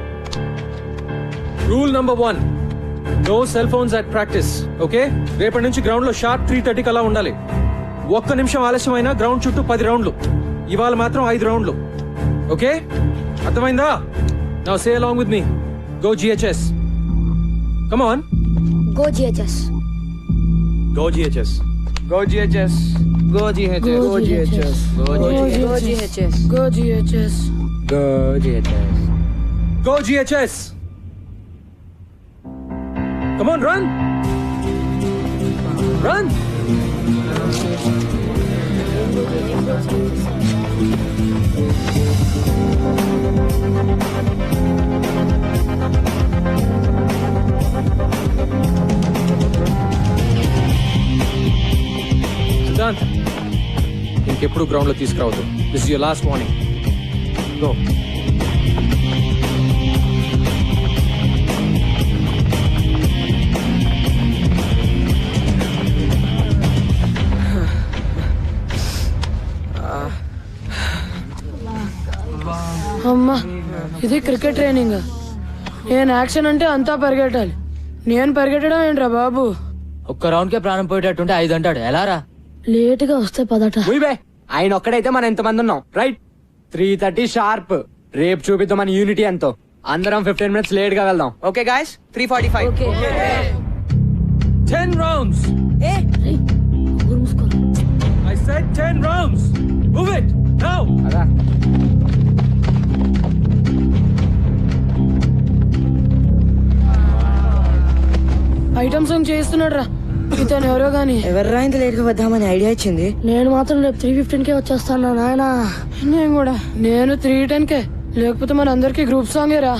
Rule number 1, no cell phones at practice. Okay, రేపటి నుంచి ground లో sharp 3:30 అలా ఉండాలి. ఒక్క నిమిషం ఆలస్యమైనా ground చుట్టూ 10 రౌండ్లు. ఇవాళ మాత్రం 5 రౌండ్లు. ఓకే, అర్థమైందా? Now say along with me. Go GHS. Come on. Go GHS. Go GHS. Go GHS. Go GHS. Go GHS. Go GHS. Go GHS. Go GHS. Go GHS. Come on, run. Run. Siddhant, ఇంకెప్పుడు ground లో తీసుకురావద్దు. This is your last warning. Go. అమ్మా, ఇది cricket training. నేను action అంటే అంతా పరిగెట్టాలి. నేను పరిగెట్టడం ఏంట్రా బాబు? ఒక్క రౌండ్ కే ప్రాణం పోయేటట్టుంటే 5 అంటాడు. ఎలా రా? లేట్ గా వస్తే పదట. ఆయన ఒక్కడైతే మనం ఎంతమంది ఉన్నాం, రైట్? 3:30 షార్ప్. రేపు చూపిద్దాం మన యూనిటీ ఎంతో. అందరం 15 minutes లేట్ గా వెళ్దాం. Okay guys, 3:45. 10 rounds. I said 10 rounds. Move it now. అదా ఐటమ్ సాంగ్ చేస్తున్నాడు రా ఇతను. ఎవరో గాని ఎవర్రా ఇంత లేట్ గా వద్దామని ఐడియా ఇచ్చింది? నేను మాత్రం రేపు 3:15కే వచ్చేస్తాను నాయన. నేను కూడా. నేను 3:10కే. లేకపోతే మన అందరికి గ్రూప్ సాంగే రా.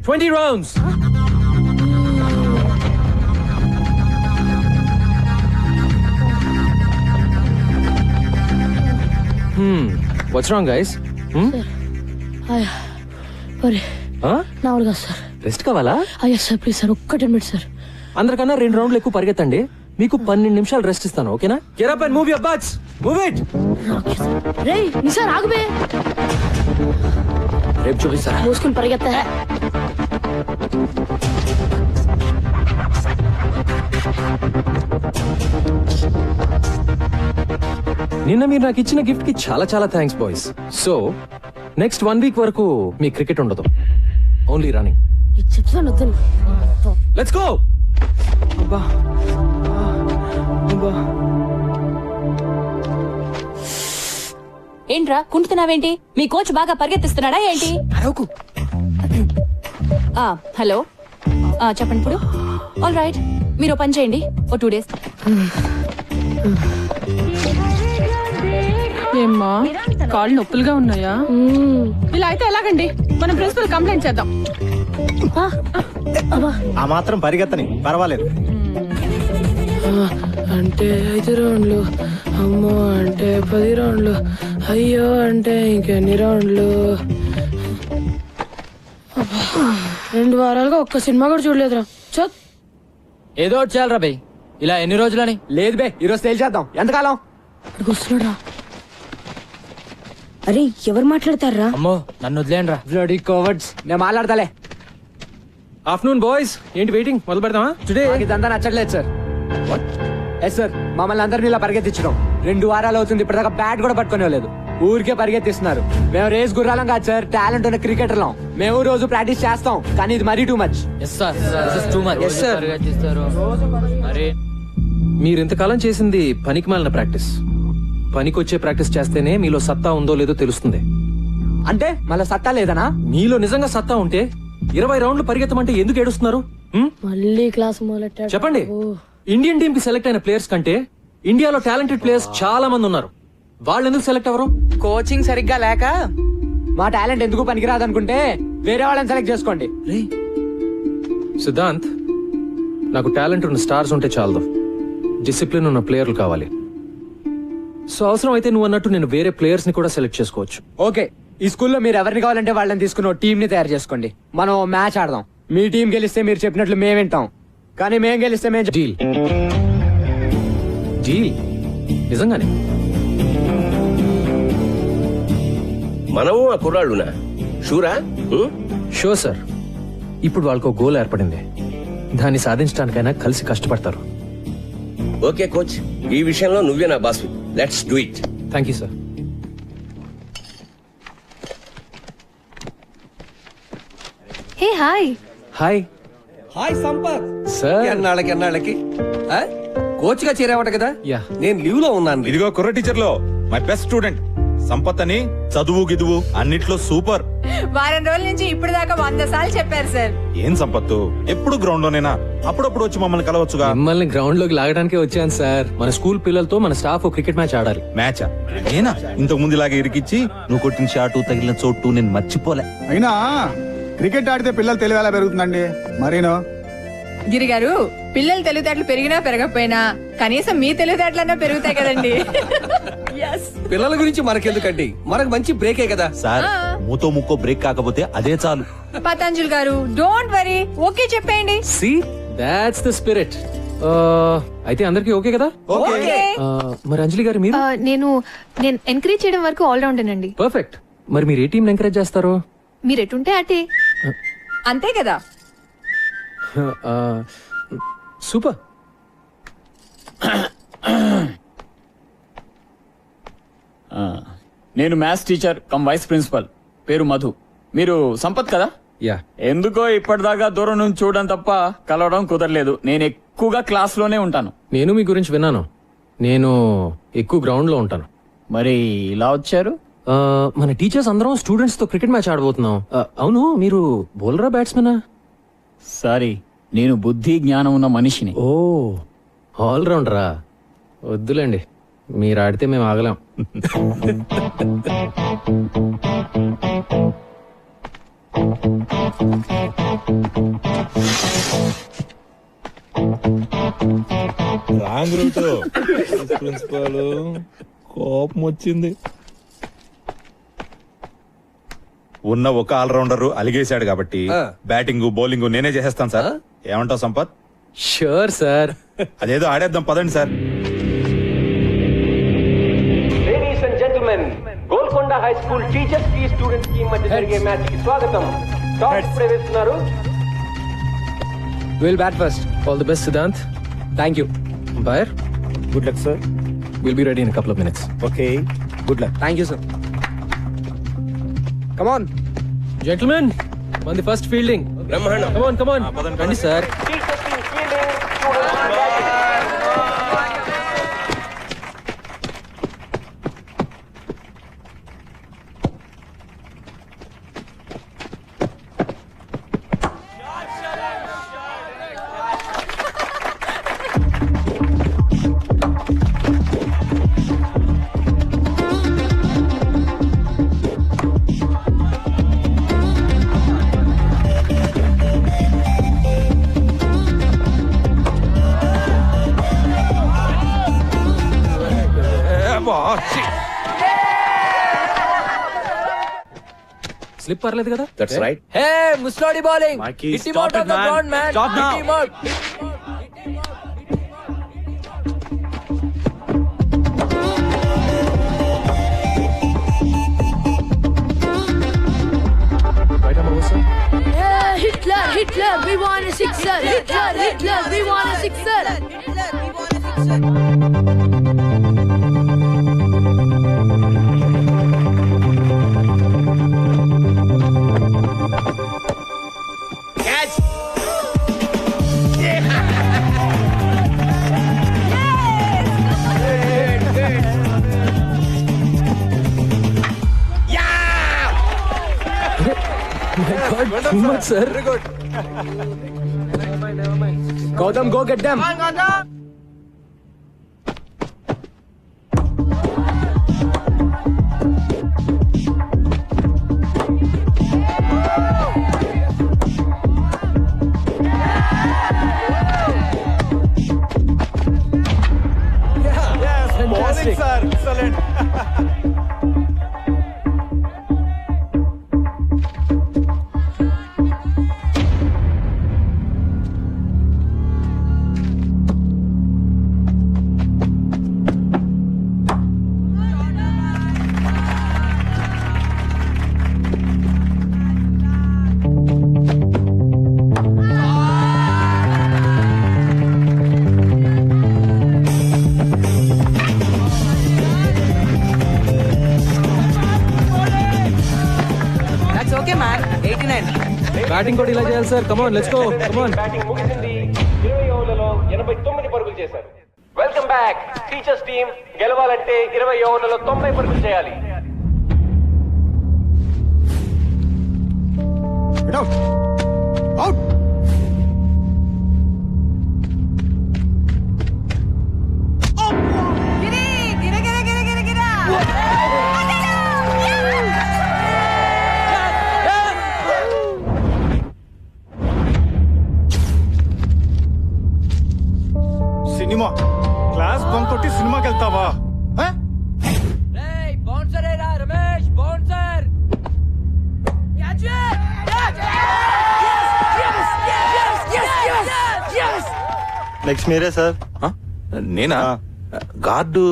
Twenty rounds. What's wrong, guys? నా వల్ల కాదు సార్. రెస్ట్ కావాలా? అయ్యా సార్, ప్లీజ్ సార్, ఒక్క 10 minutes సార్. అందరికన్నా 2 రౌండ్లు ఎక్కువ పరిగెత్తండి. మీకు 12 నిమిషాలు రెస్ట్ ఇస్తాను, ఓకేనా? Get up and move your butts. Move it. రేయ్ నిసార్ ఆగుబే. రేపు చూపిస్తారా? మూసుకుని పరిగెత్తా. నిన్న మీరు నాకు ఇచ్చిన గిఫ్ట్ కి చాలా చాలా thanks boys. So next 1 week వరకు మీ క్రికెట్ ఉండదు, ఓన్లీ రన్నింగ్. చెప్తాను వద్దని. Let's go. ఏంట్రా కుంటున్నావేంటి? మీ కోచ్ బాగా పరిగెత్తిస్తున్నాడా ఏంటి? హలో, చెప్పండి ఇప్పుడు. ఆల్ రైట్, మీరు పని చేయండి, ఓ 2 days. ఏమ్మా కాళ్ళు నొప్పులుగా ఉన్నాయా? ఇలా అయితే ఎలాగండి? మనం ప్రిన్సిపల్ కంప్లైంట్ చేద్దాం. ఆ మాత్రం పరిగెత్తని పర్వాలేదు. అంటే 5 రౌండ్లు, అమ్మో అంటే 10 రౌండ్లు, అయ్యో అంటే ఇంకెన్ని రౌండ్లు. 2 వారాలుగా ఒక్క సినిమా కూడా చూడలేదురా. చత్ ఏదో ఒకటి చేయాలరా బై. ఇలా ఎన్ని రోజులని? లేదు బే, ఈరోజు తేల్చేద్దాం. ఎంతకాలం? వస్తున్నాడా? అరే ఎవరు మాట్లాడతారా? అమ్మో నన్ను వదిలేండి రా. Bloody cowards. నేను మాట్లాడతాలే. ఆఫ్టర్నూన్ బాయ్స్, ఏంటి వెయిటింగ్? మొదలు పెడదామా? టుడే ఇదంతా నచ్చట్లేదు సార్. ఎస్ సార్, మమ్మల్ని అందరినీ ఇలా పరిగెత్తించడం 2 వారాలు అవుతుంది. ఇప్పటిదాకా బ్యాట్ కూడా పట్టుకునేలేదు. ఊరికే పరిగెత్తిస్తున్నారు. మేము రేస్ గుర్రాలం కాదు సార్, టాలెంట్ ఉన్న క్రికెటర్లం. మేము రోజు ప్రాక్టీస్ చేస్తాం, కానీ ఇది మరీ టూ మచ్. మీరు ఇంతకాలం చేసింది పనికి మాలిన ప్రాక్టీస్. పనికొచ్చే ప్రాక్టీస్ చేస్తేనే మీలో సత్తా ఉందో లేదో తెలుస్తుంది. అంటే మళ్ళీ సత్తా లేదనా? మీలో నిజంగా సత్తా ఉంటే 20 రౌండ్లు పరిగెత్తమంటే ఎందుకు ఏడుస్తున్నారు? మళ్ళీ క్లాస్ మొదలెట్టాడు. చెప్పండి. ఇండియన్ టీమ్ కి సెలెక్ట్ అయిన ప్లేయర్స్ కంటే ఇండియాలో టాలెంటెడ్ ప్లేయర్స్ చాలా మంది ఉన్నారు. వాళ్ళు ఎందుకు సెలెక్ట్ అవ్వరు? కోచింగ్ సరిగ్గా లేక. మా టాలెంట్ ఎందుకు పనికిరాదు అనుకుంటే వేరే వాళ్ళని సెలెక్ట్ చేసుకోండి. సిద్ధాంత్, నాకు టాలెంట్ ఉన్న స్టార్స్ ఉంటే చాలదు, డిసిప్లిన్ ఉన్న ప్లేయర్లు కావాలి. సో అవసరం అయితే నువ్వు అన్నట్టు నేను వేరే ప్లేయర్స్ ని కూడా సెలెక్ట్ చేసుకోవచ్చు. ఓకే, ఈ స్కూల్లో మీరు ఎవరిని కావాలంటే వాళ్ళని తీసుకుని టీం ని తయారు చేసుకోండి. మనం మ్యాచ్ ఆడదాం. మీ టీం గెలిస్తే మీరు చెప్పినట్లు మేము వింటాం, కానీ మేము గెలిస్తే మేము డీల్. డీల్ నిజంగానే? మనము ఆ కుర్రాళ్ళునా? షూరా? Sure sir. ఇప్పుడు వాళ్ళకు గోల్ ఏర్పడింది. దాన్ని సాధించడానికైనా కలిసి కష్టపడతారు. ఓకే కోచ్, ఈ విషయంలో నువ్వే నా boss. Let's do it. Thank you sir. Hey hi. Hi. Hi Sampath. Sir ఎన్నాళ్ళకి కోచ్ గా చేరావట కదా? యా. నేను లీవ్ లో ఉన్నాను. ఇదిగో కుర్ర టీచర్ లో మై బెస్ట్ స్టూడెంట్ సంపత్ అని. చదువు గిదువు అన్నిట్లో సూపర్. వారం రోజుల నుంచి ఇప్పుడు దాకా 100 సార్లు చెప్పారు సార్. ఏం సంపత్తు, ఎప్పుడు గ్రౌండ్ లోనేనా? అప్పుడప్పుడు వచ్చి మమ్మల్ని కలవచ్చుగా. మిమ్మల్ని గ్రౌండ్ లోకి లాగడానికే వచ్చాను సార్. మన స్కూల్ పిల్లలతో మన స్టాఫ్ క్రికెట్ మ్యాచ్ ఆడాలి. మ్యాచా? నేనా? ఇంతకు ముందు ఇలాగే ఇరికిచ్చి నువ్వు కొట్టిన షాటు తగిలిన చోటు నేను మర్చిపోలే. అయినా క్రికెట్ ఆడితే పిల్లలు తెలివి ఎలా పెరుగుతుందండి? మరేనో గిరి గారు, పిల్లలు తెలివితేటలు పెరిగినా పెరగకపోయినా కనీసం మీ తెలివితేటలన్నా పెరుగుతాయి కదండి. పిల్లల గురించి మనకెందుకండి, మనకు మంచి బ్రేకే కదా సార్. మూతో ముక్కో బ్రేక్ కాకపోతే అదే చాలు. పతంజలి గారు, డోంట్ వరీ, ఓకే చెప్పేయండి. See that's the spirit. అయితే అందరికి ఓకే కదా? మరి అంజలి గారు మీరు? నేను ఎంకరేజ్ చేయడం వరకు ఆల్ రౌండేనండి. పర్ఫెక్ట్. మరి మీరు ఏ టీం ఎంకరేజ్ చేస్తారు? మీరు ఎటుంటే అటే. అంతే కదా. సూపర్. నేను maths teacher cum vice principal. పేరు మధు. మీరు సంపత్ కదా? యా. ఎందుకో ఇప్పటిదాకా దూరం నుంచి చూడడం తప్ప కలవడం కుదరలేదు. నేను ఎక్కువగా క్లాస్ లోనే ఉంటాను. నేను మీ గురించి విన్నాను. నేను ఎక్కువ గ్రౌండ్ లో ఉంటాను. మరి ఇలా వచ్చారు? మన టీచర్స్ అందరం స్టూడెంట్స్ తో క్రికెట్ మ్యాచ్ ఆడబోతున్నాం. అవును, మీరు బౌలరా బ్యాట్స్మెనా? సారీ, నేను బుద్ధి జ్ఞానం ఉన్న మనిషిని. ఓ, ఆల్ రౌండరా? వద్దులేండి, మీరు ఆడితే మేము ఆగలేం. Wrong route. ప్రిన్సిపల్ కోపం వచ్చింది. ఉన్న ఒక ఆల్రౌండర్ అలిగేశాడు కాబట్టి బ్యాటింగ్ బౌలింగ్ నేనే చేసేస్తాను సార్. ఏమంటావు సంపత్? Sure sir. అదేదో ఆడేద్దాం పదండి sir. Ladies and gentlemen, Golconda high school teachers కి స్టూడెంట్స్ కి మధ్య జరిగే మ్యాచ్ కి స్వాగతం. టాస్ ప్రవేశిస్తున్నారు. Will bat first. All the best Siddhant. Thank you. Umpire, good luck sir. Will be ready in couple of minutes. Okay, good luck. Thank you sir. Come on gentlemen, మన the first fielding. బ్రహ్మాండం. Come on రండి sir. Slip పర్లేదు కదా? That's right. Hey ముస్లోడి bowling Mikey, hit him stop out it, of the man. Ground man Stop now. Hit him out Yeah, Hitler, Hitler, we want a sixer. Hitler, Hitler, we want a sixer. Catch. Sir Gautam go get them Bowling, sir. Excellent. That's okay man 89. Batting కూడా ఇలా చేయాలి sir. Come on let's go come on. Batting ముగిసింది. 20 ఓవర్లలో 89 పరుగులు చేశారు. Welcome back. Teachers team గెలవాలంటే 20 ఓవర్లలో 90 పరుగులు చేయాలి. అవుట్. సినిమా క్లాస్ బంక్ కొట్టి సినిమాకి వెళ్తావా? బౌన్సర్ ఏరా రమేష్ బౌన్సర్ నెక్స్ట్ మీరే సార్. నేనా guard?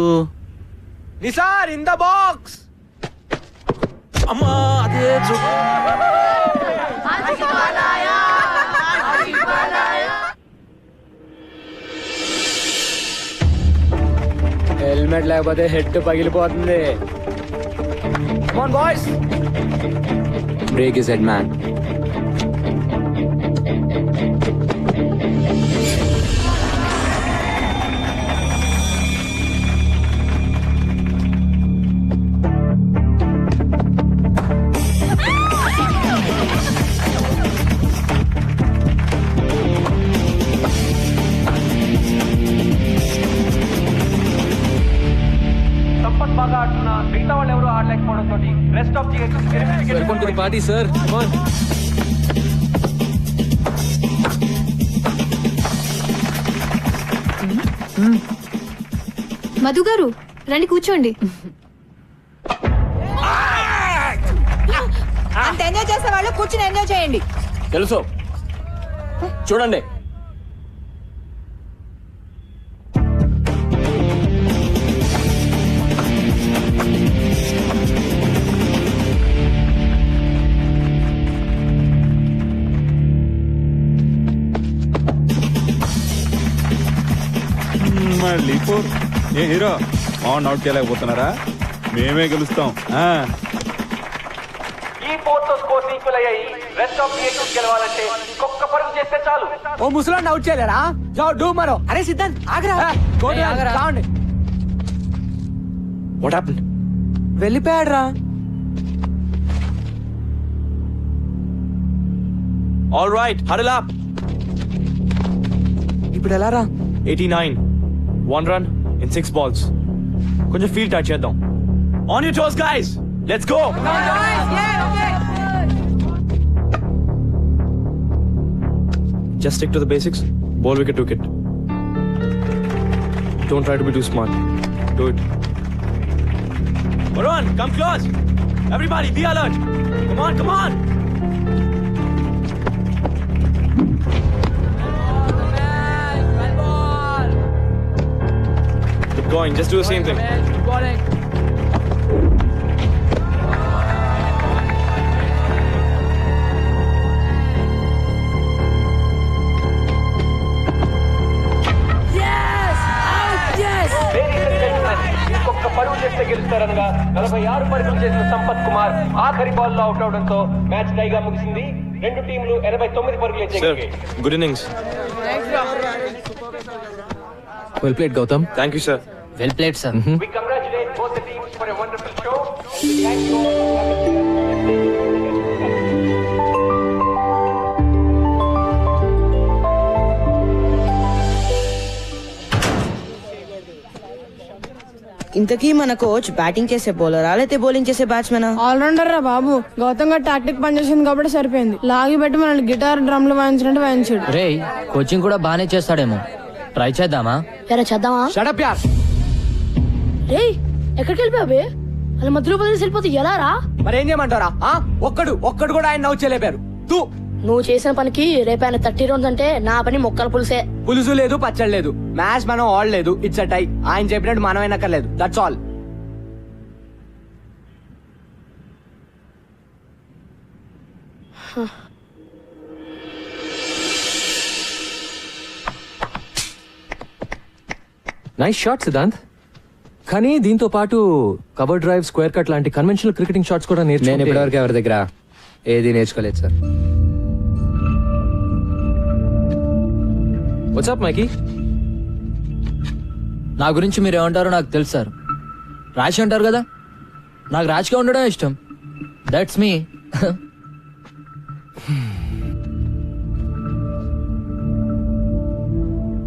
Nisar in the box అమ్మా అదే హెల్మెట్ లేకపోతే హెడ్ పగిలిపోతుంది. Come on boys break is head man. Sampath బాగా ఆడుతున్నా మిగతా వాళ్ళు ఎవరు ఆడలేకపోవడంతో rest of welcome to the party sir. Come on. Madhu garu రండి కూర్చోండి. అంత ఎంజాయ్ చేసే వాళ్ళు కూర్చుని ఎంజాయ్ చేయండి. తెలుసు చూడండి. మళ్ళీ ఫోర్. ఏ హీరో అవుట్ చేయలేకపోతున్నారా? మేమే గెలుస్తాం. ఈ ఫోర్తో స్కోర్స్ ఈక్వల్ అయ్యాయి. రెస్ట్ ఆఫ్ గెలవాలంటే ఇంకొక పరుగు చేస్తే చాలు. ఓ ముసలాన్ని అవుట్ చేయలేరా? జావ్ డూ మరో. అరే సిద్ధాంత్ ఆగరా. రావండి. What happened? వెళ్ళిపోయాడు రా. All right huddle up. ఇప్పుడు ఎలా రా? 89 1 run in 6 balls. కొంచెం ఫీల్డ్ టచ్ చేద్దాం. On your toes guys, let's go. Just stick to the basics. Ball wicket to wicket. Don't try to be too smart. Do it. Varun, come close. Everybody, be alert. Come on, come on. Keep going. Just do the same thing. ఇంకొక పరుగు చేస్తే గెలుస్తారనగా 46 పరుగులు చేసిన సంపత్ కుమార్ ఆఖరి ball లో out అవడంతో match టైగా ముగిసింది. రెండు టీంలు 89 పరుగులు చేశాయి. Good innings. Well played, Gautam. Thank you, sir. Well played sir. We congratulate both the teams for a wonderful show. Thank you. ఇంతకీ మన కోచ్ బ్యాటింగ్ చేసే బౌలరా లేకపోతే బౌలింగ్ చేసే బ్యాట్స్మెనా? ఆల్రౌండర్ రా బాబు. గౌతమ్ గారు టాక్టిక్ పనిచేసింది కాబట్టి సరిపోయింది. లాగి పెట్టి మనల్ని గిటార్ డ్రమ్లు వాయించినట్టు వాయించాడు. రే కోచింగ్ కూడా బానే చేస్తాడేమో. ట్రై చేద్దామా? ఎరా చేద్దామా? షడప్ యార్. రే ఎక్కడికి వెళ్ళిపోయావే? అలా మధ్యలో వదిలేసి వెళ్ళిపోతే ఎలా రా? మరేం చేయమంటారా? ఒక్కడు కూడా ఆయన నవ్వు చేయలేపారు. తూ నువ్వు చేసిన పనికి రేపు 30 రౌండ్స్ అంటే నా పని మొక్కల పులుసే. పులుసు లేదు, పచ్చడి లేదు, మ్యాచ్ మనం ఆడలేదు. It's a tie. ఆయన చెప్పినట్టు మనం అయినక్కర్లేదు. That's all. Nice shot Siddhant. కానీ దీంతో పాటు కవర్ డ్రైవ్, స్క్వేర్ కట్ లాంటి కన్వెన్షనల్ క్రికెటింగ్ షాట్స్ కూడా నేను ఇప్పటివరకు ఎవరి దగ్గర ఏది నేర్చుకోలేదు సార్. వాట్సాప్ మైకీ? నా గురించి మీరు ఏమంటారో నాకు తెలుసు సార్. రాశి అంటారు కదా, నాకు రాశిగా ఉండడం ఇష్టం. That's me.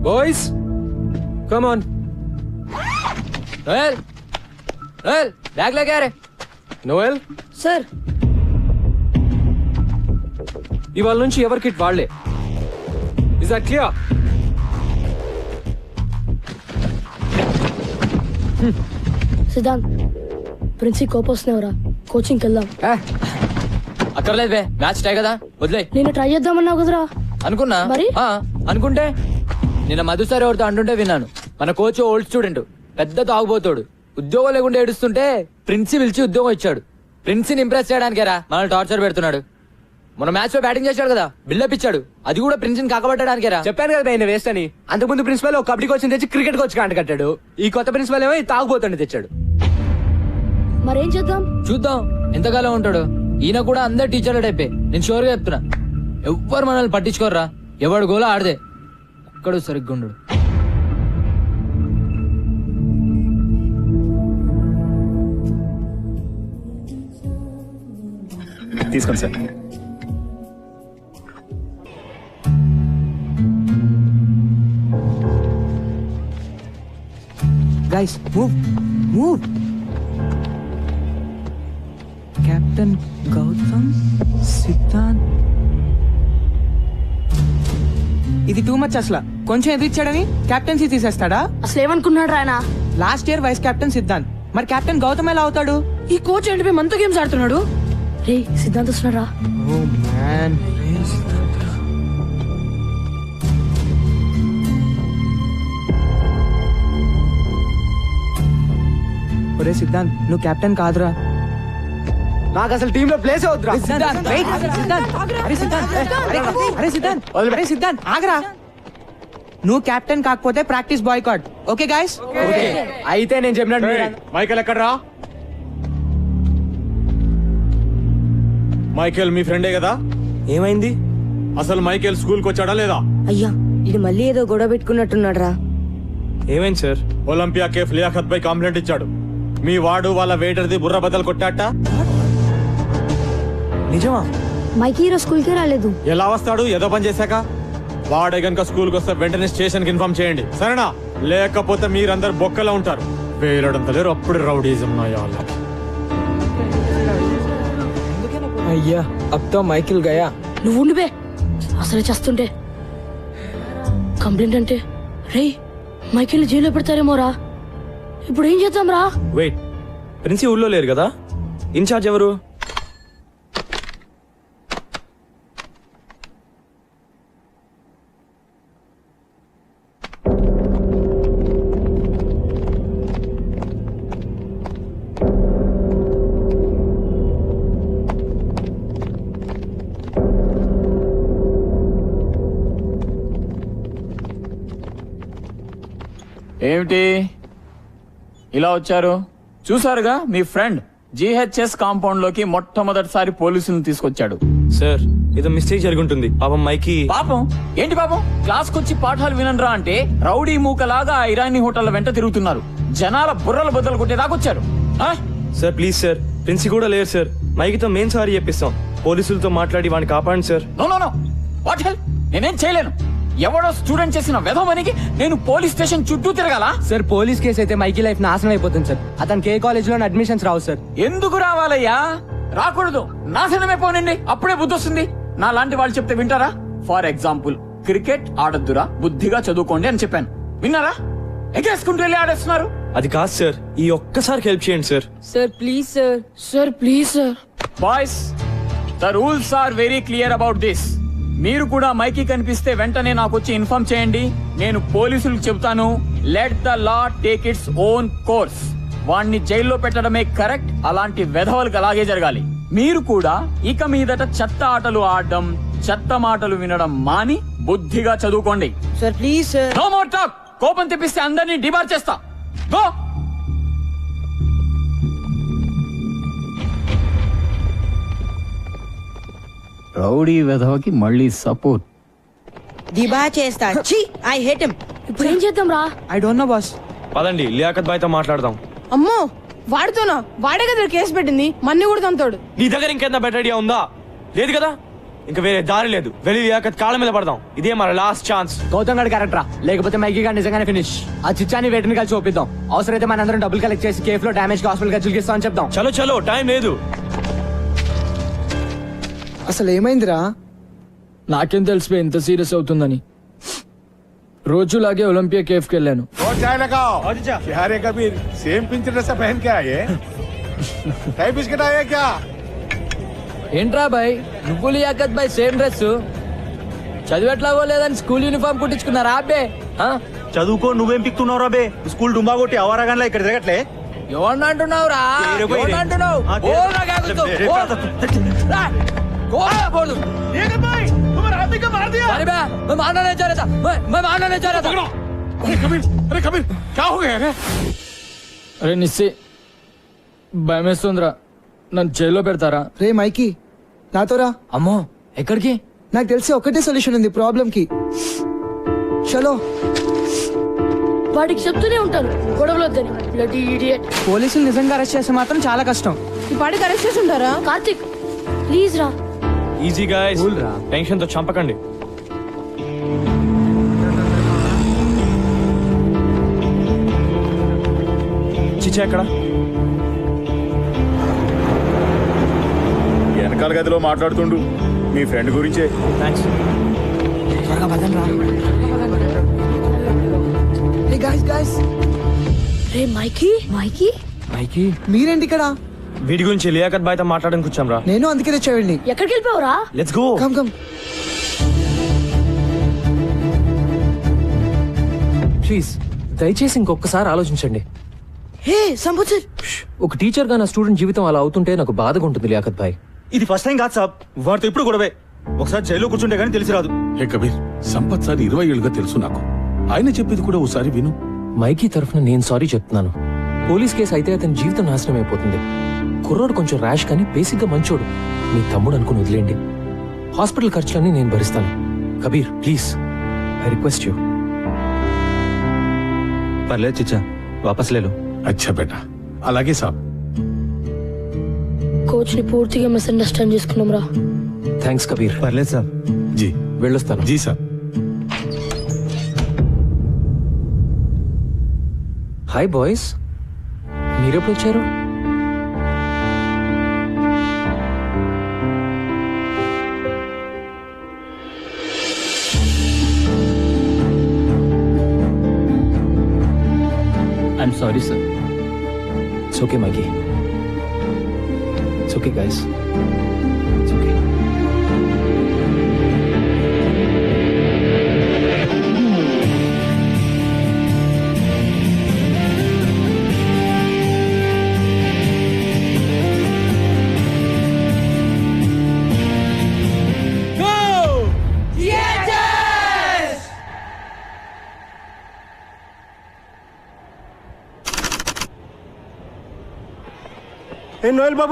Boys come on. Noel Noel bag లేకే రే. నోయల్ సార్ ఇవాళ నుంచి ఎవరి కిట్ వాళ్లే. Is that clear? సిద్ధాంత్ ప్రిన్సి కోపం వస్తున్నావురా, కోచింగ్కి వెళ్దాం. అక్కర్లేదు బే, మ్యాచ్ టై కదా, వదిలే. నేను ట్రై చేద్దామన్నావు కదరా. అనుకున్నా మరి? అనుకుంటే నిన్న మధు సార్ ఎవరితో అంటుంటే విన్నాను. మన కోచ్ ఓల్డ్ స్టూడెంట్, పెద్ద తాగుబోతాడు. ఉద్యోగం లేకుండా ఏడుస్తుంటే ప్రిన్సి పిలిచి ఉద్యోగం ఇచ్చాడు. ప్రిన్సిని ఇంప్రెస్ చేయడానికేరా మనల్ని టార్చర్ పెడుతున్నాడు. మన మ్యాచ్ లో బ్యాటింగ్ చేశాడు కదా, బిల్డప్ ఇచ్చాడు. అది కూడా ప్రిన్సిని కాకబట్టడానికేరా. చెప్పాను కదా ఆయన వేస్ట్ అని. అంతకుముందు ప్రిన్సిపల్ ఒక కబడ్డీ కోచ్ తెచ్చి క్రికెట్ కోచ్ కాంట కట్టాడు. ఈ కొత్త ప్రిన్సిపల్ ఏమో తాగుబోతుండే తెచ్చాడు. మరేం చేద్దాం? చూద్దాం ఎంతకాలం ఉంటాడు. ఈయన కూడా అందరు టీచర్ల టైపే. నేను షూర్ గా చెప్తున్నా, ఎవ్వరు మనల్ని పట్టించుకోర్రా. ఎవడు గోలా ఆడదే, ఒక్కడు సరిగ్గా ఉండడు. తీసుకోండి sir. Guys move. Captain Gautam Siddhant. ఇది టూ మచ్ అసలు. కొంచెం ఎదిరిచ్చాడని కెప్టెన్సీ తీసేస్తాడా? అసలు ఏమనుకున్నాడు ఆయన? Last year vice captain Siddhant, మరి కెప్టెన్ గౌతమ్ ఎలా అవుతాడు? ఈ కోచ్ ఏంటి మనతో గేమ్స్ ఆడుతున్నాడు? రే సిద్ధాంత్ వస్తున్నారా? Oh man. ఒరే సిద్ధాంత్, నువ్వు కెప్టెన్ కాదురా. నాకు అసలు టీమ్ లో ప్లేస్ అవుతురా. సిద్ధాంత్ ఆగరా. నువ్వు కెప్టెన్ కాకపోతే ప్రాక్టీస్ బాయ్కాట్. Okay guys? అయితే నేను చెప్పినట్టు మైకేల్ ఎక్కడ్రా? మైకేల్ మీ ఫ్రెండే కదా? ఏమైంది? అసలు మైకేల్ స్కూల్ కి వచ్చాడా లేదా? అయ్యా ఇది మళ్ళీ ఏదో గొడవ పెట్టుకున్నట్టున్నాడు రా. ఏమైంది సార్? ఒలింపియా కేఫ్ లియాఖత్ పై కంప్లైంట్ ఇచ్చాడు. మీ వాడు వాళ్ళ వెయిటర్ది బుర్ర బద్దలు కొట్టాట. నిజమా? మైకి ఈరోజు స్కూల్కి రాలేదు. ఎలా వస్తాడు? ఏదో పని చేశాక. వాడే గనుక స్కూల్ కి వస్తే వెంటనే స్టేషన్ కి ఇన్ఫార్మ్ చేయండి, సరేనా? లేకపోతే మీరందరు బొక్కలా ఉంటారు. వేయడంత లేరు, అప్పుడు రౌడీజం నాయాలకి. అయ్యా అబ్తో మైకిల్ గయా. నువ్వు ఉండిపే, అసలే చేస్తుంటే కంప్లైంట్ అంటే. రే మైకిల్ జైల్లో పెడతారేమోరా. ఇప్పుడు ఏం చేద్దాం రా? వెయిట్, ప్రిన్సి ఊళ్ళో లేరు కదా? ఇన్ఛార్జ్ ఎవరు? ఏమిటి ఇలా వచ్చారు? చూసారుగా మీ ఫ్రెండ్ జిహెచ్ఎస్ కాంపౌండ్ లోకి మొట్టమొదటిసారి పోలీసులను తీసుకొచ్చాడు. సార్ ఏదో మిస్టేక్ జరిగి ఉంటుంది. పాపం మైకి. పాపం ఏంటి పాపం? క్లాస్ కొచ్చి పాఠాలు వినరా అంటే రౌడీ మూకలాగా ఆ ఇరానీ హోటల్ వెంట తిరుగుతున్నారు. జనాల బుర్రలు బద్దలు కొట్టేదాకొచ్చారు. సార్ ప్లీజ్ సార్, ప్రిన్సి కూడా లేరు సార్. మైకితో మేం సారీ చెప్పిస్తాం. పోలీసులతో మాట్లాడి వాడిని కాపాడండి sir. No no no, what hell? నేనేం చేయలేను. ఎవడో స్టూడెంట్ చేసిన వెధవనికి నేను పోలీస్ స్టేషన్ చుట్టూ తిరగాల? సార్ పోలీస్ కేసు అయితే మైకి లైఫ్ నాశనం అయిపోతుంది సార్. అతనికి ఏ కాలేజ్ లో అడ్మిషన్స్ రావు సార్. ఎందుకు రావాలయ్యా? రాకూడదు, నాశనమే పోనండి. అప్పుడే బుద్ధి వస్తుంది. నా లాంటి వాళ్ళు చెప్తే వింటారా? ఫర్ ఎగ్జాంపుల్, క్రికెట్ ఆడద్దురా, బుద్ధిగా చదువుకోండి అని చెప్పాను. విన్నారా? ఎగేసుకుంటూ వెళ్ళి ఆడేస్తున్నారు. అది కాదు సార్, ఈ ఒక్కసారి హెల్ప్ చేయండి sir. Sir please sir. Sir please sir. Boys, the rules are very clear about this. మీరు కూడా మైకి కనిపిస్తే వెంటనే నాకు వచ్చి ఇన్ఫార్మ్ చేయండి. నేను పోలీసులకు చెబుతాను. Let the law take its own course. వాణ్ణి జైల్లో పెట్టడమే కరెక్ట్. అలాంటి వెధవలకు అలాగే జరగాలి. మీరు కూడా ఇక మీదట చెత్త ఆటలు ఆడడం, చెత్త మాటలు వినడం మాని బుద్ధిగా చదువుకోండి. Sir please sir. No more talk. కోపం తెప్పిస్తే అందరినీ డిబార్ చేస్తా. గో. రౌడీ వెధవకి మళ్ళీ సపోర్ట్. దిబా చేస్తా. ఛీ, ఐ హేట్ హిమ్. ఇప్పుడు ఏం చేద్దాం రా? I don't know boss. పదండి లియాకత్ బాయ్తో మాట్లాడదాం. అమ్మో, వాడితోనా? వాడే కదా కేసు పెట్టింది. మన్ని కూడా తంతాడు. నీ దగ్గర ఇంకేంత బెటర్ ఐడియా ఉందా? లేదు కదా? ఇంకా వేరే దారి లేదు. వెళ్ళి లియాకత్ కాళ్ళ మీద పడదాం. ఇదే మన లాస్ట్ ఛాన్స్. గౌతమ్ గడ్ క్యారెక్టరా, లేకపోతే మైకి గారు నిజంగానే ఫినిష్. ఆ చిచ్చాని వేటిని కలిసి ఒప్పిద్దాం. అవసరమైతే మనందరం డబ్బులు కలెక్ట్ చేసి కేఫ్ లో డామేజ్ హాస్పిటల్ ఖర్చులు ఇస్తామని చెప్దాం. చలో చలో, టైం లేదు. అసలు ఏమైందిరా? నాకేం తెలిసిపోయి ఇంత సీరియస్ అవుతుందని. రోజులాగే ఒలింపియా కేఫ్ కి వెళ్ళాను. సేమ్ పింక్ డ్రెస్ పहन के आए टाइप बिस्किट आया क्या? ఏంట్రా బాయ్, నువ్వు లియాకత్ బాయ్ సేమ్ డ్రెస్? చదివేట్లాగో లేదని స్కూల్ యూనిఫామ్ కుట్టించుకున్నారా అబ్బే? చదువుకో, నువ్వేం పిక్తున్నావు రా బే? స్కూల్ డుంబా కొట్టి అవరాగానే ఇక్కడ తిరగట్లే. ఎవరిని అంటున్నావు రా? ఎవరిని అంటున్నావు? అరే నిస్సి, భయమేస్తుందిరా. నన్ను జైల్లో పెడతారా? రే మైకి, నాతో రా. అమ్మో, ఎక్కడికి? నాకు తెలిసి ఒకటే సొల్యూషన్ ఉంది ప్రాబ్లం కి. చలో. వాడికి చెప్తూనే ఉంటాను గొడవలు వద్దని. Bloody idiot. పోలీసులు నిజంగా అరెస్ట్ చేస్తే మాత్రం చాలా కష్టం. ఈ పాడికి అరెస్ట్ చేసి ఉంటారా? కార్తిక్ ప్లీజ్ రా. ఈజీ గాయ్స్, టెన్షన్ తో చంపకండి. చిచ్చా ఎక్కడ? వెనకాల గదిలో మాట్లాడుతుండు మీ ఫ్రెండ్ గురించే. థ్యాంక్స్. త్వరగా పదండి రా. Hey guys guys. రే మైకి. మైకి మైకి, మీరేంటి ఇక్కడ? వీడి గురించి లియాకత్ బాయ్తో మాట్లాడడానికి వచ్చాం రా. నేను అందుకే తెచ్చేవాడిని. ఎక్కడికి వెళ్ళిపోవరా? Let's go. Come come. Please దయచేసి ఇంకొకసారి ఆలోచించండి. హే సంబుచర్, ఒక టీచర్ గా నా స్టూడెంట్ జీవితం అలా అవుతుంటే నాకు బాధగా ఉంటుంది లియాకత్ భాయ్. ఇది ఫస్ట్ టైం కాదు సాబ్, వాడితో ఇప్పుడు గొడవే. ఒకసారి జైల్లో కూర్చుంటే గానీ తెలిసి రాదు. హే కబీర్, సంపత్ సార్ 20 ఏళ్ళుగా తెలుసు నాకు. ఆయన చెప్పేది కూడా ఒకసారి విను. మైకి తరఫున నేను సారీ చెప్తున్నాను. పోలీస్ కేసు అయితే అతని జీవితం నాశనం అయిపోతుంది. కుర్రోడు కొంచెం ర్యాష్ కానీ బేసిక్ గా మంచోడు. మీ తమ్ముడు అనుకుని వదిలేండి. హాస్పిటల్ ఖర్చులన్నీ నేను భరిస్తాను. Kabir please, I request you. పర్లేదు చిచ్చా, వాపస్ లేలో. అచ్చా బేటా, అలాగే సాబ్. కోచ్ ని పూర్తిగా మిస్అండర్స్టాండ్ చేసుకున్నాం రా. థ్యాంక్స్ కబీర్. పర్లేదు సాబ్. జీ వెళ్ళొస్తాను. జీ సాబ్. హాయ్ బాయ్స్, మీరెప్పుడు వచ్చారు? I'm sorry sir. It's okay Mikey. It's okay guys.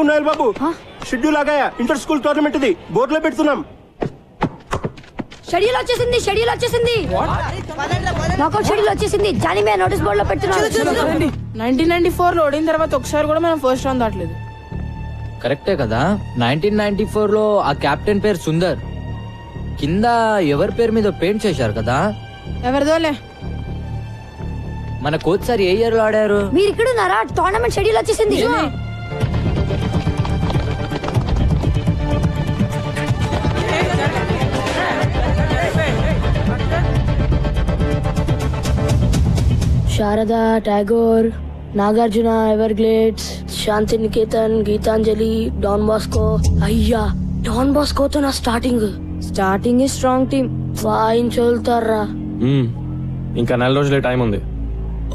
Noel బాబు షెడ్యూల్ ఆగాయా? ఇంటర్ స్కూల్ టోర్నమెంట్ ఇది బోర్డులో పెడుతున్నాం. షెడ్యూల్ వచ్చేసింది నాకౌట్ షెడ్యూల్ వచ్చేసింది. జానీ మే నోటీస్ బోర్డు లో పెడుతున్నాను. 1994 లో ఓడిన తర్వాత ఒకసారి కూడా మనం ఫస్ట్ రౌండ్ దాటలేదు. కరెక్టే కదా. 1994 లో ఆ కెప్టెన్ పేరు సుందర్. కింద ఎవరి పేరు మీద పెయింట్ చేశారు కదా. ఎవరిదోలే. మన కోచ్ సార్ ఏ ఇయర్ లో ఆడారు? మీరు ఇక్కడ ఉన్నారా? టోర్నమెంట్ షెడ్యూల్ వచ్చేసింది. శారదా, టాగోర్, నాగార్జున, ఎవర్గ్లేడ్స్, శాంతి నికేతన్, గీతాంజలి, డాన్ బాస్కో. అయ్యా, డాన్ బాస్కోతో నా స్టార్టింగ్ స్ట్రాంగ్ టీమ్ వాయించోల్తారా. ఇంకా 4 రోజులే టైం ఉంది.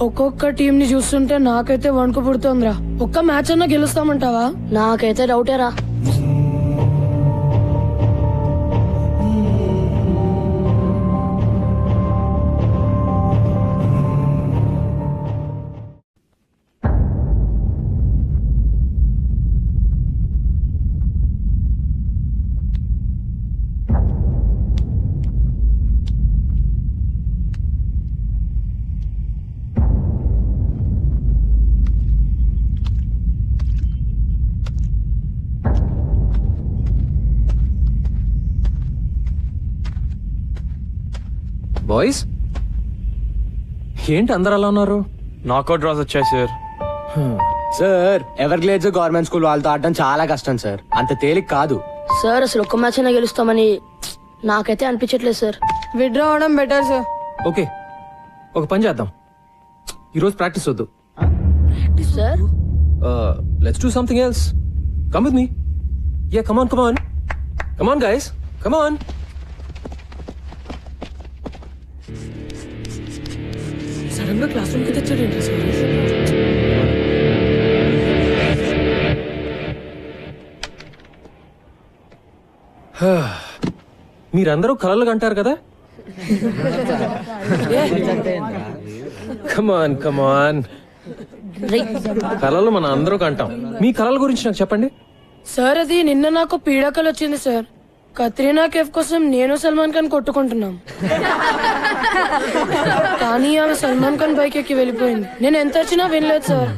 ఒక్కొక్క టీం ని చూస్తుంటే నాకైతే వణుకు పుడుతోందిరా. ఒక్క మ్యాచ్ అన్నా గెలుస్తామంటావా? నాకైతే డౌటేరా. బాయ్స్, ఏంటి అందరు అలా ఉన్నారు? నాకౌట్ డ్రాస్ వచ్చాయి sir. Sir, Everglades government school వాళ్ళతో ఆడటం చాలా కష్టం సార్. అంత తేలిక కాదు సార్. అసలు ఒక్క మ్యాచ్ అయినా గెలుస్తామని నాకైతే అనిపించట్లేదు సార్. విత్డ్రా అవడం బెటర్ సార్. ఓకే, ఒక పని చేద్దాం. ఈరోజు ప్రాక్టీస్ వద్దు sir. Let's do something else. Come with me. Yeah, come on guys, come on. Sudden గా క్లాస్ రూమ్ కి తెచ్చాడు సార్. మీరందరూ కలలు కంటారు కదా. కమాన్ కలలు మన అందరూ కంటాం. మీ కలల గురించి నాకు చెప్పండి. సార్, అది నిన్న నాకు పీడకలు వచ్చింది సార్. కత్రీనా కేఫ్ కోసం నేను సల్మాన్ ఖాన్ కొట్టుకుంటున్నాం. కానీ ఆమె సల్మాన్ ఖాన్ బైక్ ఎక్కి వెళ్ళిపోయింది. నేను ఎంత వచ్చినా వినలేదు సార్.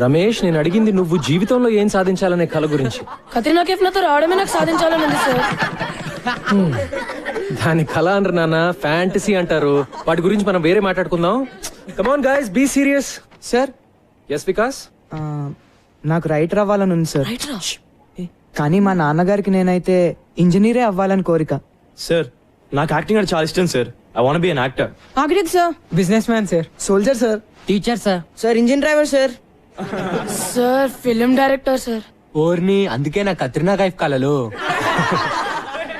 రమేష్, నేను అడిగింది నువ్వు జీవితంలో ఏం సాధించాలనే కల గురించి. కత్రీనా కేఫ్ నాతో రావడమే నాకు సాధించాలని ఉంది సార్. దాని కళ అనరు నాన్న, ఫ్యాంటసీ అంటారు. వాటి గురించి మనం వేరే మాట్లాడుకుందాం. Come on guys, be serious. Sir. Yes Vikas. నాకు రైటర్ అవ్వాలని ఉంది సార్. కానీ మా నాన్నగారికి నేనైతే ఇంజనీరే అవ్వాలని కోరిక. సార్, నాకు యాక్టింగ్ అంటే చాలా ఇష్టం sir. I want be an actor. Architect sir. Business man sir. Soldier sir. Teacher sir. Sir, engine driver sir. Sir, film director sir. ఓర్ని, అందుకే నా కత్రినా కైఫ్ కలలు.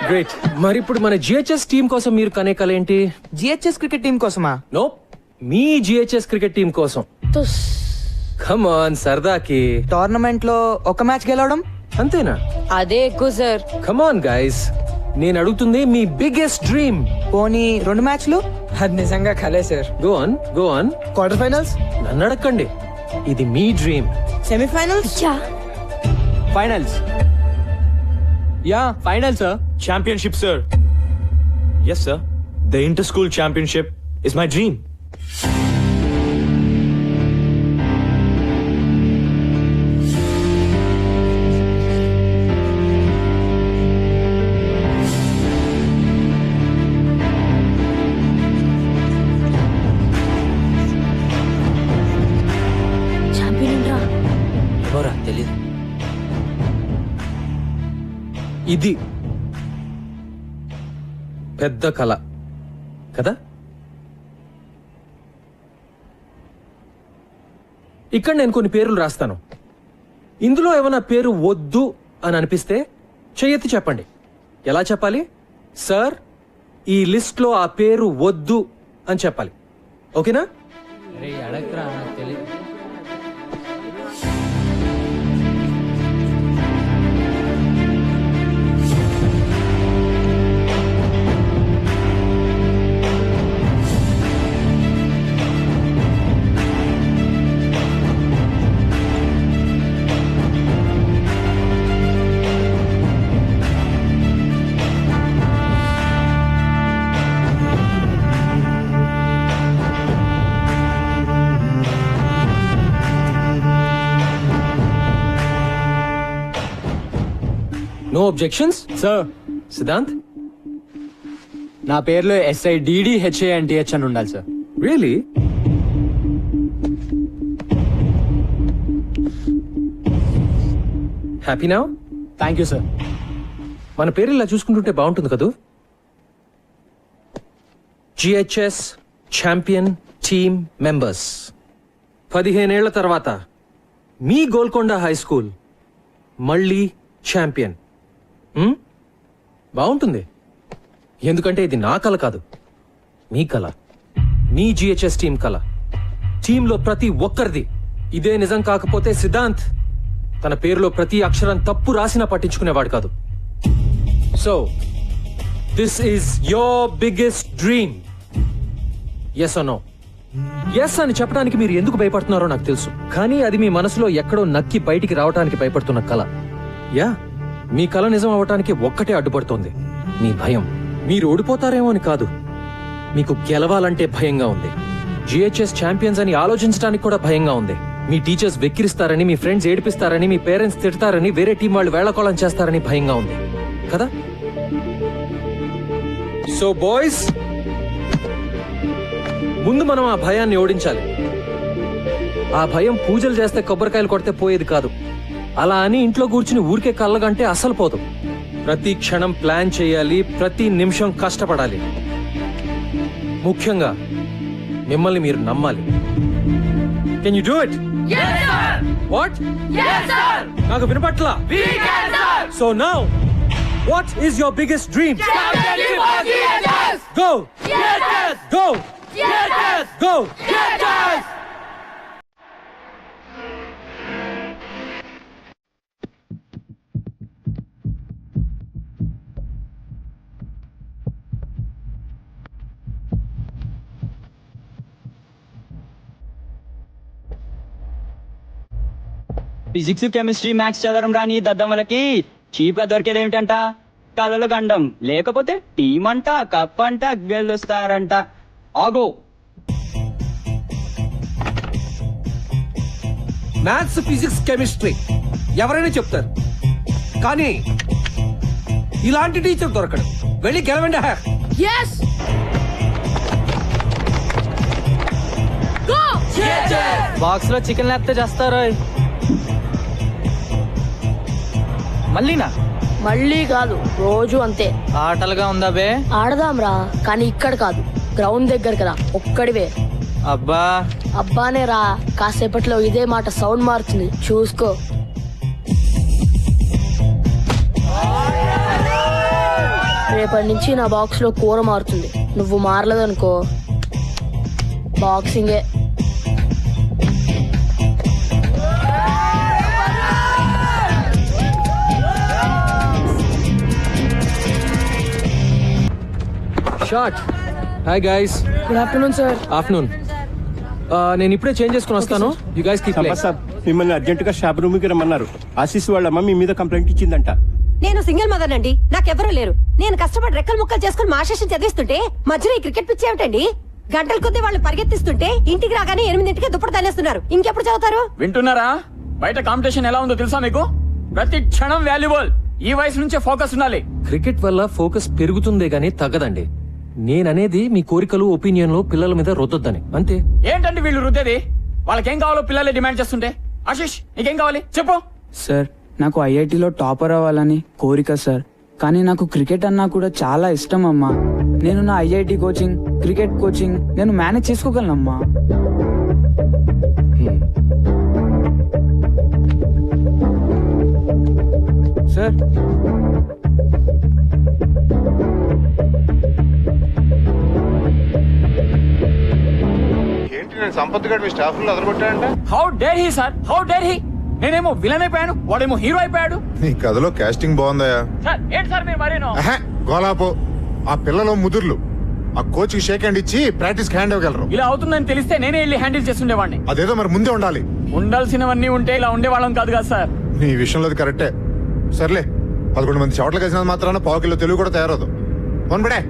గ్రేట్. మరి ఇప్పుడు మన జిహెచ్ఎస్ టీం కోసం మీరు కనే కల ఏంటి? జిహెచ్ఎస్ క్రికెట్ టీం కోసమా? నో, మీ జిహెచ్ఎస్ క్రికెట్ టీం కోసం. కమ్ ఆన్, సరదాకి. టోర్నమెంట్ లో ఒక మ్యాచ్ గెలవడం అంతేనా? అదే ఎక్కువ సార్. కమ్ ఆన్ గైస్, నేను అడుగుతుంది మీ బిగ్గెస్ట్ డ్రీమ్. పోనీ 2 మ్యాచ్లు? అది నిజంగా కలే సార్. Go on. Quarter finals? నన్ను అడగండి, ఇది మీ dream. Semifinals? Finals. Ya, final sir. Championship, sir. Yes, sir. The inter-school championship is my dream. తెలీదు. ఇది పెద్ద కళ కదా. ఇక్కడ నేను కొన్ని పేర్లు రాస్తాను. ఇందులో ఏమైనా పేరు వద్దు అని అనిపిస్తే చెయ్యెత్తి చెప్పండి. ఎలా చెప్పాలి? సార్, ఈ లిస్ట్ లో ఆ పేరు వద్దు అని చెప్పాలి. ఓకేనా? No objections sir. సిద్ధాంత్, నా పేరులో SIDDHANTH అని ఉండాలి sir. Really? Happy now? Thank you sir. మన పేరు ఇలా చూసుకుంటుంటే బాగుంటుంది కదూ. GHS champion team members. 15 ఏళ్ల తర్వాత మీ గోల్కొండ హై స్కూల్ మళ్ళీ ఛాంపియన్. బాగుంటుంది. ఎందుకంటే ఇది నా కల కాదు, మీ కల, మీ GHS టీం కల. టీంలో ప్రతి ఒక్కరిది. ఇదే నిజం కాకపోతే సిద్ధాంత్ తన పేరులో ప్రతి అక్షరం తప్పు రాసినా పట్టించుకునేవాడు కాదు. So this is your biggest dream. Yes or no? Yes అని చెప్పడానికి మీరు ఎందుకు భయపడుతున్నారో నాకు తెలుసు, కానీ అది మీ మనసులో ఎక్కడో నక్కి బయటికి రావడానికి భయపడుతున్న కల. యా, మీ కల నిజం అవటానికి ఒక్కటే అడ్డుపడుతోంది, మీ భయం. మీరు ఓడిపోతారేమో అని కాదు, మీకు గెలవాలంటే భయంగా ఉంది. GHS ఛాంపియన్స్ అని ఆలోచించడానికి కూడా భయంగా ఉంది. మీ టీచర్స్ వెక్కిరిస్తారని, మీ ఫ్రెండ్స్ ఏడిపిస్తారని, మీ పేరెంట్స్ తిడతారని, వేరే టీం వాళ్ళు వేళకోళం చేస్తారని భయంగా ఉంది కదా. సో బాయ్స్, ముందు మనం ఆ భయాన్ని ఓడించాలి. ఆ భయం పూజలు చేస్తే కొబ్బరికాయలు కొడితే పోయేది కాదు. అలా అని ఇంట్లో కూర్చుని ఊరికే కళ్ళగంటే అసలు పోదు. ప్రతి క్షణం ప్లాన్ చేయాలి, ప్రతి నిమిషం కష్టపడాలి. ముఖ్యంగా మిమ్మల్ని మీరు నమ్మాలి. Can you do it? What? నాకు వినపట్లా. So now what is your biggest dream? Go go go. Physics, chemistry, maths చదవడం రాని దద్దమ్మలకి చీప్ గా దొరికేది ఏమిటంట? కలలు గండం, లేకపోతే టీం అంట, కప్ అంట, గెలుస్తారంట. ఆగో, మ్యాథ్స్, ఫిజిక్స్, కెమిస్ట్రీ ఎవరైనా చెప్తారు, కానీ ఇలాంటి టీచర్ దొరకడు. వెళ్ళి గెలవండి. బాక్స్ లో చికెన్ లేకపోతే చేస్తారు. మళ్ళీనా? మళ్ళీ కాదు, రోజు అంతే. ఆటలుగా ఉందా బే? ఆడదాంరా, కానీ ఇక్కడ కాదు, గ్రౌండ్ దగ్గర కదా, ఒక్కడివే. అబ్బా అబ్బానే రా, కాసేపట్లో ఇదే మాట సౌండ్ మారుతుంది, చూసుకో. రేపటి నుంచి నా బాక్స్ లో కూర మారుతుంది. నువ్వు మారలేదనుకో బాక్సింగే. Shot. Hi guys. Good afternoon sir. Afternoon. నేను ఇప్పుడే చేంజ్ చేసుకుని వస్తాను. You guys keep playing. Sir, మిమ్మల్ని అర్జెంట్ గా షాప్ రూమ్ కి రమ్మన్నారు. ఆశీస్ వాళ్ళ అమ్మ మీ మీద కంప్లైంట్ ఇచ్చిందంట. నేను సింగిల్ మదర్ అండి, నాకెవరూ లేరు. నేను కష్టపడి రెక్కలు ముక్కలు చేసుకుని మా శేషం చదివిస్తుంటే మధ్యలో ఈ క్రికెట్ పిచ్చి ఏమిటండి? గంటల కొద్దీ వాళ్ళు పరిగెత్తిస్తుంటే ఇంటికి రాగానే 8ంటికే దుప్పటి తనేస్తున్నారు. ఇంకెప్పుడు చదువుతారు? వింటున్నారా? బయట కాంపిటీషన్ ఎలా ఉందో తెలుసా మీకు? ప్రతి క్షణం వాల్యుబుల్. ఈ వయసు నుంచే ఫోకస్ ఉండాలి. క్రికెట్ వల్ల ఫోకస్ పెరుగుతుందే గానీ తగ్గదండి. నేననేది మీ కోరికలు, ఒపీనియన్లు పిల్లల మీద రుద్దొద్దని, అంతే. ఏంటంటే వీళ్ళు రుద్దేది? వాళ్ళకేం కావాలో పిల్లలే డిమాండ్ చేస్తుంటే. ఆశీష్, నీకేం కావాలి చెప్పు. సార్, నాకు IITలో టాపర్ అవ్వాలని కోరిక సార్, కానీ నాకు క్రికెట్ అన్నా కూడా చాలా ఇష్టం అమ్మా. నేను నా IIT కోచింగ్, క్రికెట్ కోచింగ్ నేను మేనేజ్ చేసుకోగలనమ్మా. సార్ ఏంటి నేను సంపత్ గారు మీ స్టాఫ్ లో అదరగొట్టాడంట? How dare he sir, how dare he. నేనేమో విలన్ అయిపోయాను, వాడేమో హీరో అయిపోయాడు. నీ కథలో కాస్టింగ్ బాగుందయా. సార్ ఏంటి సార్ మీరు మరేనో గోలాపో. ఆ పిల్లలు ముదుర్లు ఆ కోచ్ కి షేక్ హ్యాండ్ ఇచ్చి ప్రాక్టీస్ హ్యాండ్ ఇవ్వగలరు. ఇలా అవుతుందని తెలిస్తే నేనే వెళ్ళి హ్యాండిల్ చేస్తుండేవాడిని. అదేదో మరి ముందే ఉండాలి. ఉండాల్సినవన్నీ ఉంటే ఇలా ఉండేవాళ్ళం కాదు కదా సార్. నీ విషయంలో అది కరెక్టే. సర్లే, 11 మంది చోట్ల కలిసినంత మాత్రాన పావు కిలో తెలుగు కూడా తయారదు. వన్బడే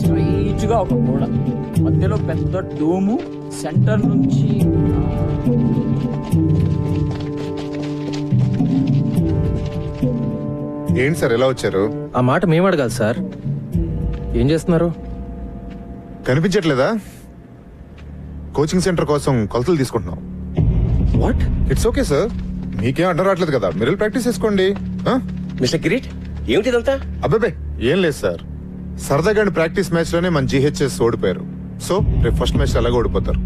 స్ట్రైట్ గా ఒక గోడ, మధ్యలో పెద్ద డోము, సెంటర్ నుంచి ఏంటి సార్ ఎలా వచ్చారు? ఆ మాట మేము అడగాలి సార్. ఏం చేస్తున్నారు? కనిపించట్లేదా? కోచింగ్ సెంటర్ కోసం కొలతలు తీసుకుంటున్నాం. వాట్? ఇట్స్ ఓకే సార్, మీకేం అడ్డం రావట్లేదు కదా, మీరు ప్రాక్టీస్ చేసుకోండి. మిస్టర్ కిరీట్ ఏమిటిదంతా? అబ్బాబే ఏం లేదు సార్, సరదాగా ప్రాక్టీస్ మ్యాచ్ లోనే మన GHS ఓడిపోయారు. సో రేపు ఫస్ట్ మ్యాచ్ అలాగే ఓడిపోతారు.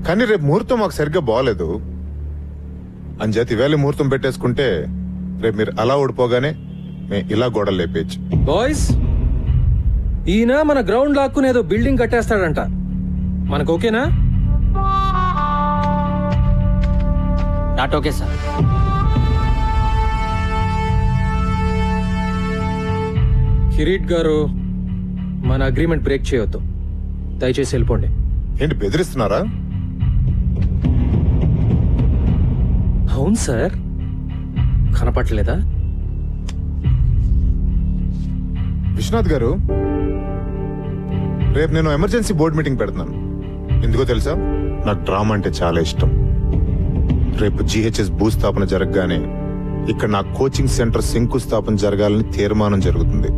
కానీ రేపు ముహూర్తం మాకు సరిగ్గా బాగలేదు. అంచేత ఇవాళ ముహూర్తం పెట్టేసుకుంటే రేపు మీరు అలా ఓడిపోగానే మేము ఇలా గోడలు లేపేయచ్చు. బాయ్స్, ఈయన మన గ్రౌండ్ లాక్కుని ఏదో బిల్డింగ్ కట్టేస్తాడంట. మనకు ఓకేనా? Not okay sir. కిరీట్ గారు, మన అగ్రిమెంట్ బ్రేక్ చేయొద్దు. దయచేసి వెళ్ళిపోండి. ఏంటి బెదిరిస్తున్నారా? అవును సార్, కనపట్లేదా? విశ్వనాథ్ గారు, రేపు నేను ఎమర్జెన్సీ బోర్డు మీటింగ్ పెడుతున్నాను. ఎందుకో తెలుసా? నాకు డ్రామా అంటే చాలా ఇష్టం. రేపు GHS భూస్థాపన జరగగానే ఇక్కడ నా కోచింగ్ సెంటర్ శంకుస్థాపన జరగాలని తీర్మానం జరుగుతుంది.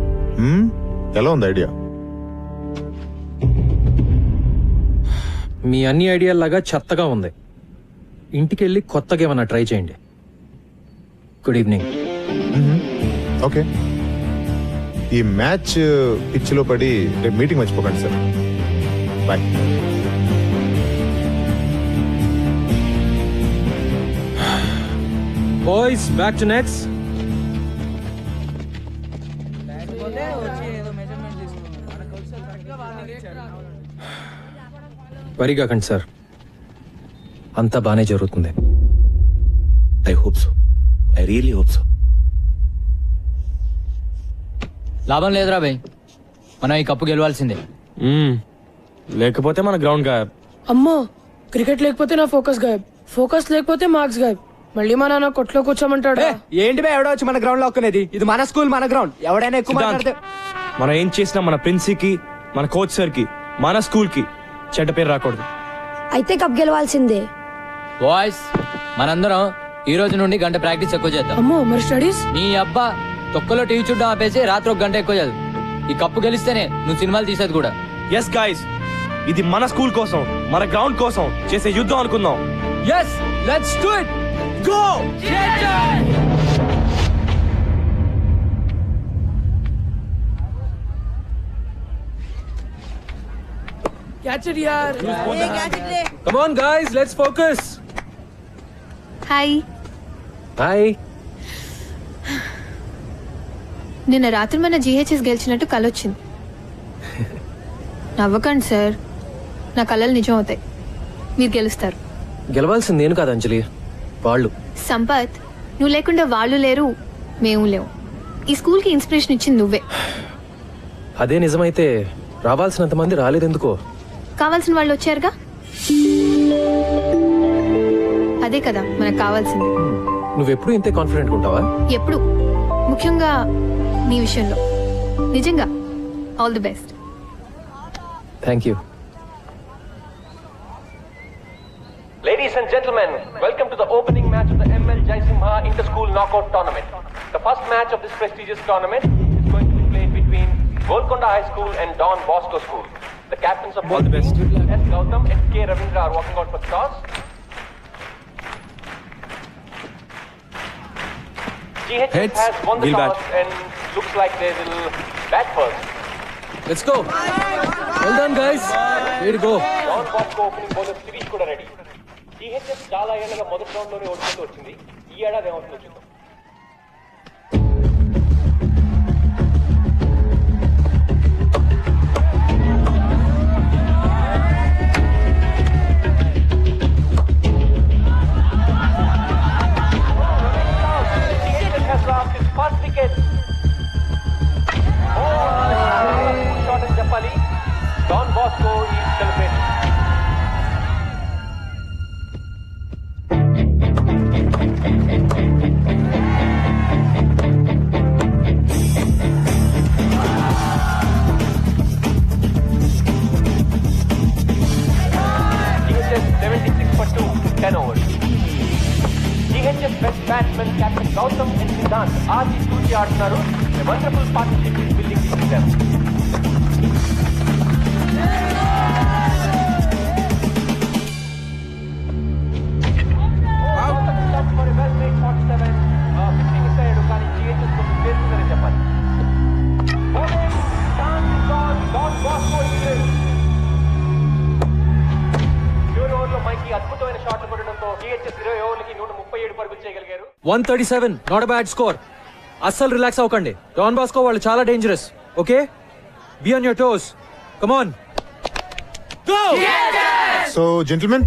ఎలా ఉంది ఐడియా? మీ అన్ని ఐడియాలాగా చెత్తగా ఉంది. ఇంటికెళ్ళి కొత్తగా ఏమన్నా ట్రై చేయండి. Good evening. ఓకే, ఈ మ్యాచ్ పిచ్ లో పడి రేపు మీటింగ్ మర్చిపోకండి sir. Boy. Boys, back to nets. Worry కాకండి సార్, అంతా బానే జరుగుతుంది. I hope so, I really hope so. లాభం లేదురా భయ్, మనం ఈ కప్పు గెలవాల్సిందే. లేకపోతే మన గ్రౌండ్ గాయబ్. అమ్మో, క్రికెట్ లేకపోతే నా ఫోకస్ గాయబ్, ఫోకస్ లేకపోతే మార్క్స్ గాయబ్. మళ్ళీ మా నాన్న కొట్లో కూర్చోమంటాడు. ఏంటి బే ఎవడో వచ్చి మన గ్రౌండ్ లో ఒక్కనేది? ఇది మన స్కూల్, మన గ్రౌండ్. ఎవడైనా ఎక్కువ మాట్లాడితే మనం ఏం చేసినా మన ప్రిన్సికి, మన కోచ్ సార్ కి, మన స్కూల్ కి చెడ్డ పేరు రాకూడదు. అయితే కప్ గెలవాల్సిందే. బాయ్స్, మనందరం ఈ రోజు నుండి గంట ప్రాక్టీస్ ఎక్కువ చేద్దాం. అమ్మో, మరి స్టడీస్? నీ అబ్బా, తొక్కలో టీవీ చూడడం ఆపేసి రాత్రి 1 గంట ఎక్కువ చదువు. ఈ కప్పు గెలిస్తేనే నువ్వు సినిమాలు తీసేది కూడా. ఎస్ గైస్, ఇది మన స్కూల్ కోసం, మన గ్రౌండ్ కోసం చేసే యుద్ధం అనుకుందాం. Yes, let's do it. Go! Catch it యార్. Come on guys, let's focus. Hi. Hi. నిన్న రాత్రి మన GHS గెలిచినట్టు కలొచ్చింది. నవ్వకండి సార్, నా కలలు నిజం అవుతాయి. మీరు గెలుస్తారు. గెలవాల్సింది నేను కాదు అంజలి, వాళ్ళు. సంపత్, నువ్వు లేకుండా వాళ్ళు లేరు, మేము లేవు. ఈ స్కూల్ కి ఇన్స్పిరేషన్ ఇచ్చింది నువ్వే. అదే నిజమైతే రావాల్సినంత మంది రాలేదెందుకో? కావాల్సిన వాళ్ళు వచ్చారుగా, అదే కదా మనకు కావాల్సింది. నువ్వెప్పుడు ఇంతే కాన్ఫిడెంట్ ఉంటావా? ఎప్పుడు, ముఖ్యంగా నీ విషయంలో. నిజంగా all the best. Thank you. Ladies and gentlemen, welcome to the opening match of the ML Jaisimha Inter-School Knockout Tournament. The first match of this prestigious tournament is going to be played between Golconda High School and Don Bosco School. The captains of both teams, S. Gautam and K. Ravindra, are walking out for the toss. GHS Heads. has won the We'll toss bat. and looks like they will bat first. Let's go well done guys where go Don Bosco opening bowler Sirish కూడా రెడీ. GHS చాలా ఏళ్ళగా మొదటి round లోనే ఓడిపోతూ వచ్చింది. ఈ ఏడాది ఏమవుతుందో చూద్దాం. GHS has lost its first wicket. Shot అని చెప్పాలి. Don Bosco is celebrating. GHS 76 for 2, 10 overs. GHS best batsman Captain Gautam and Siddhant आज इस टूर की आడుతున్నారు. A wonderful partnership is building between them. For a well-made 47, 50 miss అయ్యాడు కానీ GHS కోసం చేస్తుందని చెప్పాలి. Bowling, chance is on, Don Bosco is in. చివరి ఓవర్లో మైకి అద్భుతమైన షాట్లు కొట్టడంతో GHS 20 ఓవర్లకి 137 పరుగులు చేయగలిగారు. 137 నాట్ అ బ్యాడ్ స్కోర్. అస్సలు రిలాక్స్ అవ్వకండి. డాన్ బాస్కో వాళ్ళు చాలా dangerous. Okay be on your toes. Come on go. So gentlemen,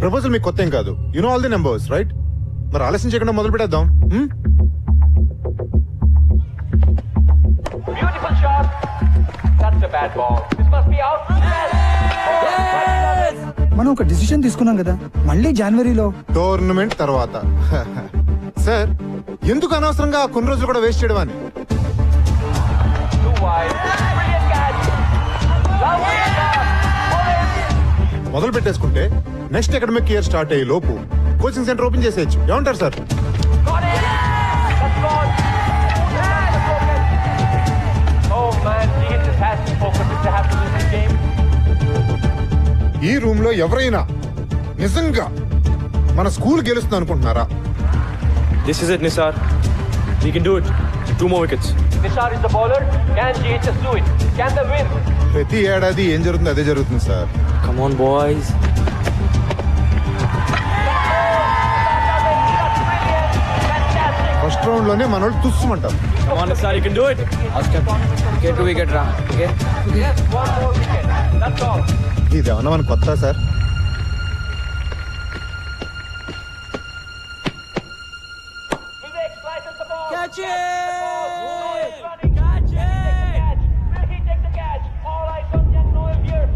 proposal మీకు కొత్త ఏం కాదు. You know all the numbers right? మరి ఆలస్యం చేయకుండా మొదలు పెట్టేద్దాం. Beautiful shot. That's a bad ball. This must be out. మనం ఒక డిసిషన్ తీసుకున్నాం కదా, మళ్ళీ జనవరిలో టోర్నమెంట్ తర్వాత. సార్, ఎందుకు అనవసరంగా కొన్ని రోజులు కూడా వేస్ట్ చేయడం అని? Too wide. Brilliant catch. Lovely shot. మొదలు పెట్టేసుకుంటే నెక్స్ట్ అకాడమిక్ ఇయర్ స్టార్ట్ అయ్యే లోపు కోచింగ్ సెంటర్ ఓపెన్ చేసేయచ్చు. ఏమంటారు sir? Got it. That's gone. Oh man, GHS has to focus if they have to win this game. ఈ room లో ఎవరైనా నిజంగా మన స్కూల్ గెలుస్తుంది అనుకుంటున్నారా? This is it Nisar, we can do it. 2 more wickets. Nishar is the bowler. Can GHS do it? Can they win? ప్రతి ఏడాది ఏం జరుగుతుంది అదే జరుగుతుంది sir. Come on boys. First round లోనే మన వాళ్ళు తుస్సుమంటారు. Come on Nisar, you can do it. Wicket wicket రా. Yes, one more wicket. That's all. ఇది ఏమన్నా మన కొత్త sir? Vivek slices the ball. Catch it! Catch it! Will he take the catch? All eyes on Jan Noel here.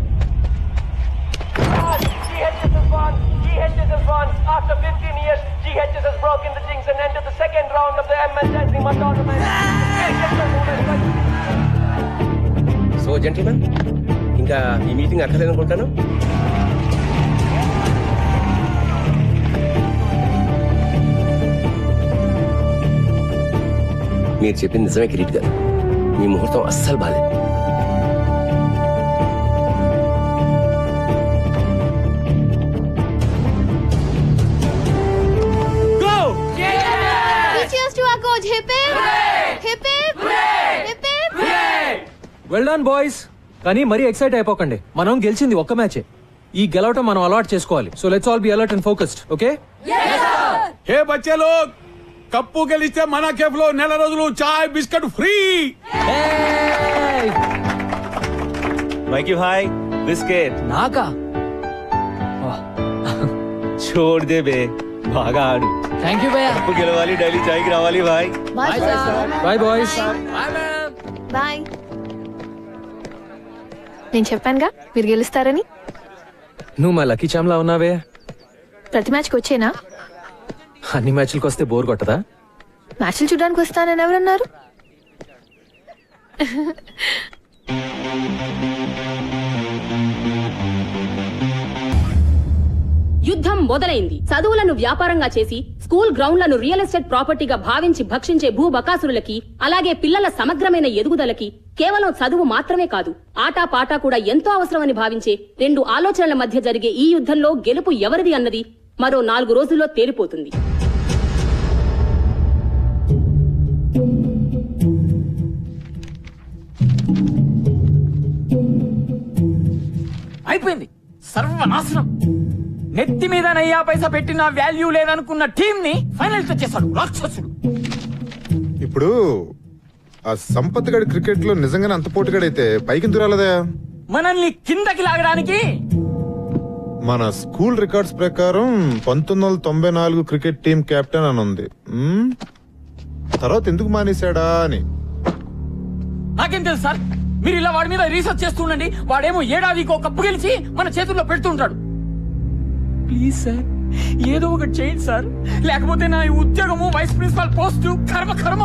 GHS has won. GHS has won. After 15 years, GHS has broken the jinx and entered the second round of the ML Jaisim Bha tournament. So gentlemen, ఇంకా ఈ meeting అక్కర్లేదనుకుంటాను. మీరు చెప్పింది నిజమే కిరీట్ గారు. మీ ముహూర్తం అస్సలు బాలేదు. Cheers to our coach. Hip hip. Hip hip. Hip hip. Well done boys. కానీ మరీ ఎక్సైట్ అయిపోకండి. మనం గెలిచింది ఒక్క మ్యాచే. ఈ గెలవటం మనం అలవాటు చేసుకోవాలి. So let's all be alert and focused. Okay? Hey బచ్చే లోగ్, కప్పు గెలిస్తే మన కేఫ్ లో నెల రోజులు చాయ్ బిస్కెట్ ఫ్రీ. మైకి భాయ్, బిస్కెట్ నాకా? छोड़ दे बे, బాగా ఆడు. థ్యాంక్ యూ భయ్యా. కప్పు గెలవాలి, డైలీ చాయ్ కి రావాలి భాయ్. Bye sir. Bye boys. Bye. నేను చెప్పానుగా మీరు గెలుస్తారని. నువ్వు మా లక్కీ చామ్లా ఉన్నావే. ప్రతి మ్యాచ్కి వచ్చేనా? అన్ని మ్యాచ్లకు వస్తే బోర్ కొట్టదా? మ్యాచ్లు చూడడానికి వస్తానని ఎవరన్నారు? యుద్ధం మొదలైంది. చదువులను వ్యాపారంగా చేసి స్కూల్ గ్రౌండ్లను రియల్ ఎస్టేట్ ప్రాపర్టీగా భావించి భక్షించే భూబకాసురులకి, అలాగే పిల్లల సమగ్రమైన ఎదుగుదలకి కేవలం చదువు మాత్రమే కాదు, ఆటా పాటా కూడా ఎంతో అవసరమని భావించే రెండు ఆలోచనల మధ్య జరిగే ఈ యుద్ధంలో గెలుపు ఎవరిది అన్నది మరో 4 రోజుల్లో తేలిపోతుంది. అయిపోయింది, సర్వనాశనం. నెత్తి మీద నయ్యా పైసా పెట్టిన వాల్యూ లేదనుకున్న టీం ని ఫైనల్ తెచ్చేశాడు రాక్షసుడు. ఇప్పుడు ఆ సంపత్ గడి క్రికెట్ లో నిజంగానే అంత పోటుగాడైతే పైకి ఎందుకు రాలేదా? మనల్ని కిందకి లాగడానికి. మన స్కూల్ రికార్డ్స్ ప్రకారం 1994 క్రికెట్ టీం కెప్టెన్ అని ఉంది. తర్వాత ఎందుకు మానేశాడా అని. నాకేం తెలుసు సార్, మీరు ఇలా వాడి మీద రీసెర్చ్ చేస్తుండండి. వాడేమో ఏడాదికి ఒక కప్పు గెలిచి మన చేతుల్లో పెడుతుంటాడు. ప్లీజ్ సార్, ఏదో ఒకటి చేయండి సార్, లేకపోతే నా ఈ ఉద్యోగము వైస్ ప్రిన్సిపాల్ పోస్ట్ కర్మ కర్మ.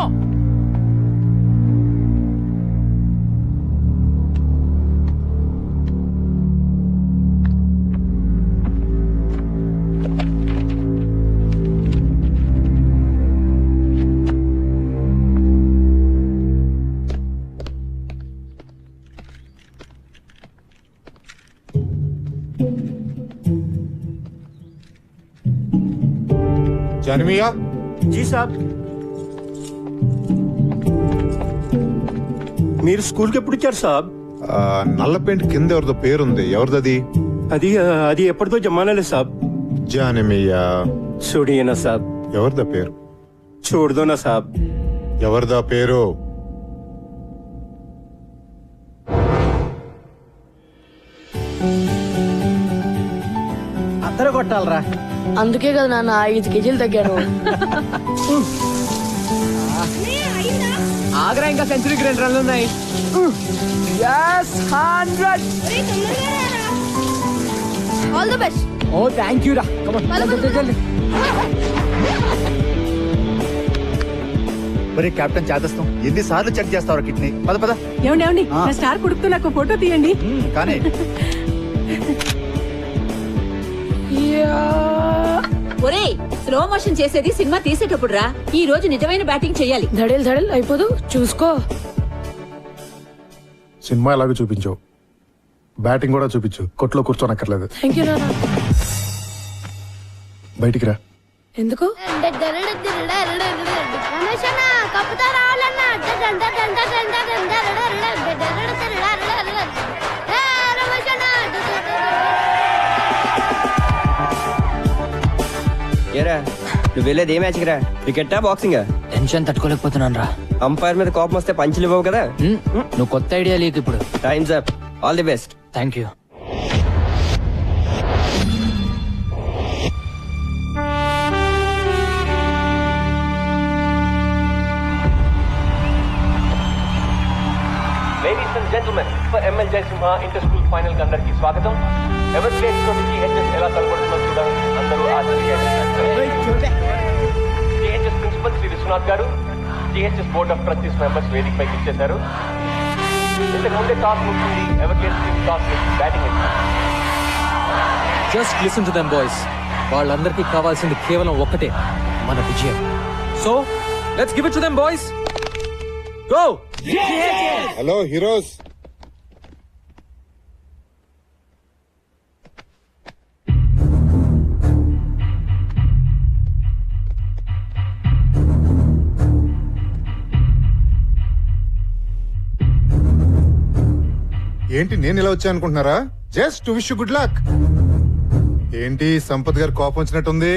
జానమియా జీ సాబ్. మీరు స్కూల్కి ఎప్పుడు వచ్చారు సాబ్? నల్ల పెయింట్ కింద ఎవరిదో పేరుంది, ఎవరిదది? అది ఎప్పటిదో జమానాలే సాబ్. జానమియా చూడియేనా సాబ్. ఎవరిదా పేరు? చూడదోనా సాబ్. ఎవరిదా పేరు? అందరూ కొట్టాలరా. అందుకే కదా నాన్న 5 కేజీలు తగ్గాను. ఆగ్రా, ఇంకా సెంచరీకి 2 రన్లు ఉన్నాయి. Yes, 100. All the best. Oh thank you రా. మరి కెప్టెన్ చేతస్తాం ఎన్నిసార్లు చెక్ చేస్తావు కిడ్నీ? పద పద. ఏమండి నా స్టార్ కొడుకుతో నాకు ఫోటో తీయండి. కానీ ఒరేయ్, స్లో మోషన్ చేసేది సినిమా తీసేటప్పుడు రా. ఈ రోజు నిజమైన బ్యాటింగ్ చెయ్యాలి. ధడేల్ అయిపోదు, చూసుకో. సినిమా ఎలాగో చూపించావు, బ్యాటింగ్ కూడా చూపించు. కొట్లో కూర్చోనక్కర్లేదు. థ్యాంక్ యూ నాన్న. బయటికి రా. ఎందుకు? ఏరా, నువ్వు వెళ్ళేది ఏ మ్యాచ్ రా? క్రికెటా బాక్సింగ్? టెన్షన్ తట్టుకోలేకపోతున్నాను రా. అంపైర్ మీద కోపం వస్తే పంచులు ఇవ్వవు కదా. నువ్వు కొత్త ఐడియా లేకు ఇప్పుడు. Times up. All the best. Thank you. Ladies and gentlemen, for ML Jaisimha inter-school final కి అందరికీ స్వాగతం. ఎవర్ ప్లేస్ తోటి GHS ఎలా కలబడుతుందో చూడాలని అందరూ ఆసక్తిగా GHS principal Shri Vishwanath garu, GHS board of trustees members వేదిక పైకి ఇచ్చేశారు. ఇంతకు ముందే టాస్ ముగిసింది. ఎవర్ ప్లేస్ టీమ్ టాస్ బ్యాటింగ్ ఇస్తారు. Just listen to them boys. వాళ్ళందరికీ కావాల్సింది కేవలం ఒక్కటే, మన విజయం. So let's give it to them boys. Go! Hello heroes. ఏంటి నేను ఇలా వచ్చా అనుకుంటున్నారా? Just to wish you good luck. ఏంటి సంపత్ గారు కోపం వచ్చినట్టుంది?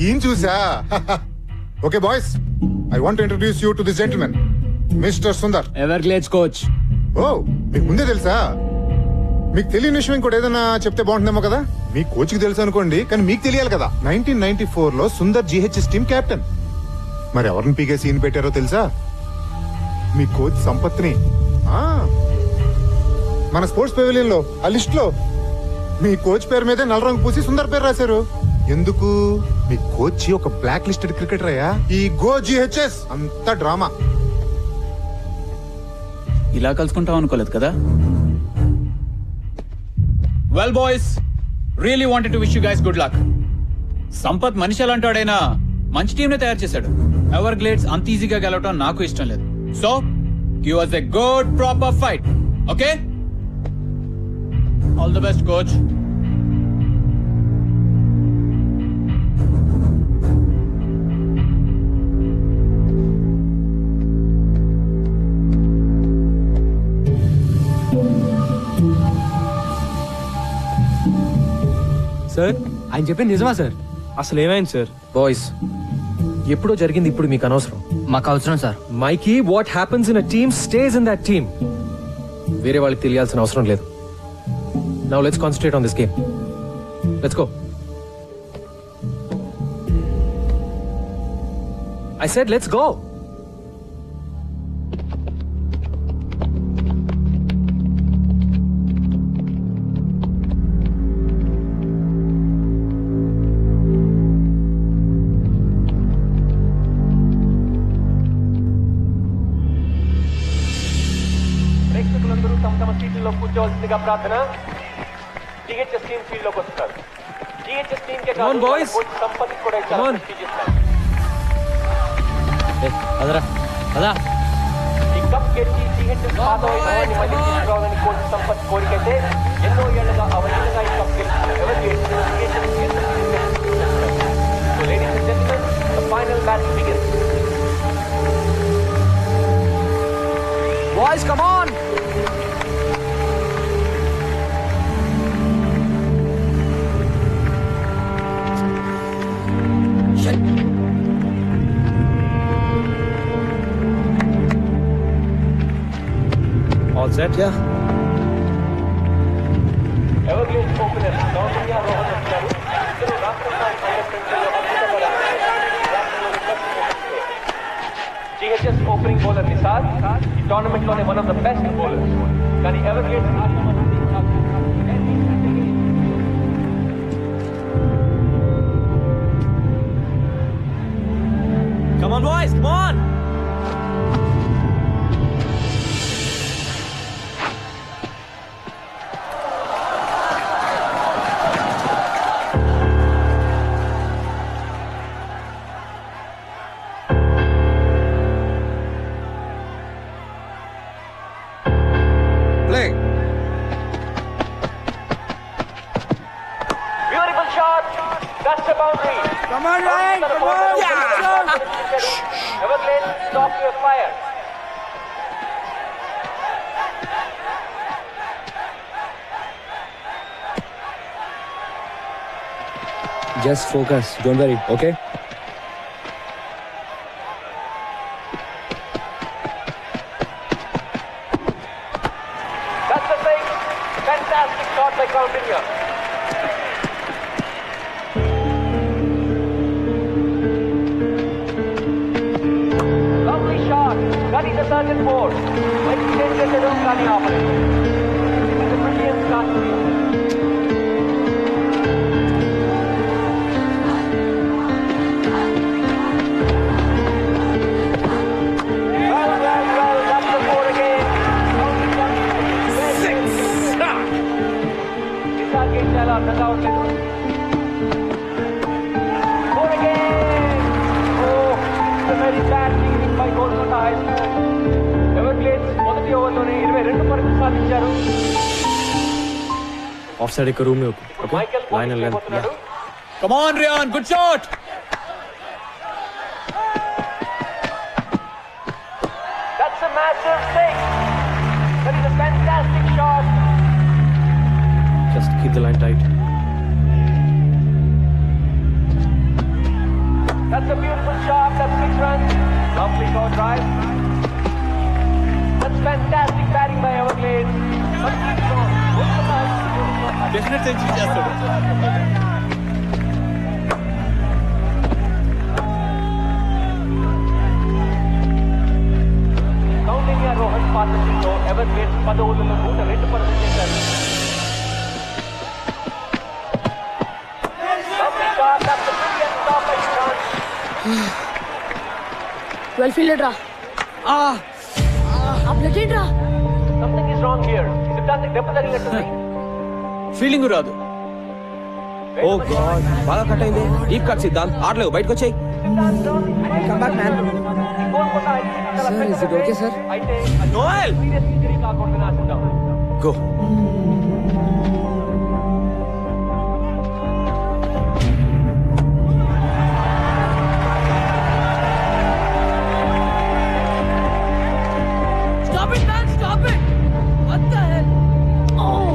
ఈయన చూసా. Okay boys, I want to introduce you to this gentlemen, mister Sundar. Everglades coach. ఓ, మీకు ముందే తెలుసా? మీకు తెలియని విషయం ఇంకోటి ఏదైనా చెప్తే బాగుంటుందేమో కదా. మీ కోచ్ కి తెలుసు అనుకోండి, కానీ మీకు తెలియాలి కదా. 1994 లో సుందర్ GHS టీమ్ కెప్టెన్. మరి ఎవరిని పీకే సీన్ పెట్టారో తెలుసా? మీ కోచ్ సంపత్ని. మన స్పోర్ట్స్ పెవిలియన్ లో ఆ లిస్ట్ లో మీ కోచ్ పేరు మీదే నల్ల రంగు పూసి సుందర్ పేరు రాశారు. ఎందుకు? మీ కోచ్ ఒక బ్లాక్ లిస్టెడ్ క్రికెటర్ అయ్యా. ఈ గో GHS అంత డ్రామా. ఇలా కలుసుకుంటాం అనుకోలేదు కదా. Well boys, really wanted to wish you guys good luck. Sampath మనిషి అలాంటాడైనా మంచి టీం నే తయారు చేశాడు. ఎవర్ గ్లేడ్స్ అంత ఈజీగా గెలవటం నాకు ఇష్టం లేదు. So give us a good proper fight. Okay? All the best, coach. Sir ఆయన చెప్పింది నిజమా సార్? అసలు ఏమైంది సార్? బాయ్స్, ఎప్పుడో జరిగింది, ఇప్పుడు మీకు అనవసరం. మాకు అవసరం sir. Mikey, what happens in a team stays in that team. వేరే వాళ్ళకి తెలియాల్సిన అవసరం లేదు. Now let's concentrate on this game. Let's go. I said let's go. ప్రేక్షకులందరూ తమ తమ సీట్లలో కూర్చోవలసిందిగా ప్రార్థన. జిహెచ్ఎస్ టీం ఫీల్డ్ లోకి వస్తారు. GHS team K Come on, boys. Sampath కూడా Come చాలా on. ప్రెస్టీజియస్. అదరా అదా. ఈ కప్ గెలిచి జిహెచ్ఎస్ పాతవైన మళ్ళీ తీసుకురావాలని కోచ్ సంపత్ కోరికైతే ఎన్నో ఏళ్లుగా అవలీలగా ఈ కప్ గెలిచిన ఎవరు So ladies and gentlemen, the final battle begins. Boys, come on! All set? Yeah. Everglades opener Soumya Rohan వచ్చారు. ఇద్దరు రాష్ట్ర స్థాయి కంటెస్టెంట్లలో అద్భుతమైన జిహెచ్ఎస్ ఓపెనింగ్ బౌలర్ నిసార్ ఈ టోర్నమెంట్ లోనే one of the best bowlers. కానీ Everglades Come on, boys, come on! Play. Beautiful shot. That's the boundary. Come on, Ryan, come on. Everglades, stop your fire. Just focus. Don't worry, okay? That's the thing. Fantastic shot by Kautilya. Lovely shot. That is a certain force. When he takes it, they don't run off it. It's a brilliant start. Well, that's the four again. Nisar చాలా అర్థం కావట్లేదు. Four again. Oh, it's a very bad leading by Golconda High School. Everglades మొదటి ఓవర్లోనే 22 పరుగులు సాధించారు. Off side एक room में okay? Michael Line and length. పోతున్నాడు. Come on, Ryan, good shot. That's a massive six. That is a fantastic shot. Just keep the line tight. That's a beautiful shot. That's 6 runs. Lovely shot drive. That's fantastic batting by Everglades. But keep it on. Definite century చేస్తాడు. Kaundinya Rohan partnership లో Everglades 10 ఓవర్లలో 102 పరుగులు చేశారు. Lovely shot. That's a brilliant stop by Shan. Well fielded రా. Blood రా. Something is wrong here. ఇది దానికి దెబ్బ తగిలినట్టుంది. ఫీలింగ్ రాదు. ఓ గాడ్, బాగా కట్ అయింది. డీప్ కట్ సిద్ధాంత్, ఆడలేవు, బయటకు వచ్చాయి. Come back, man. Sir, is it okay, sir? అయితే నోయల్ సీరియస్ ఇంజరీ కాకుండా ఆశిద్దాం. Go. Stop it, man! Stop it! What the hell? Oh!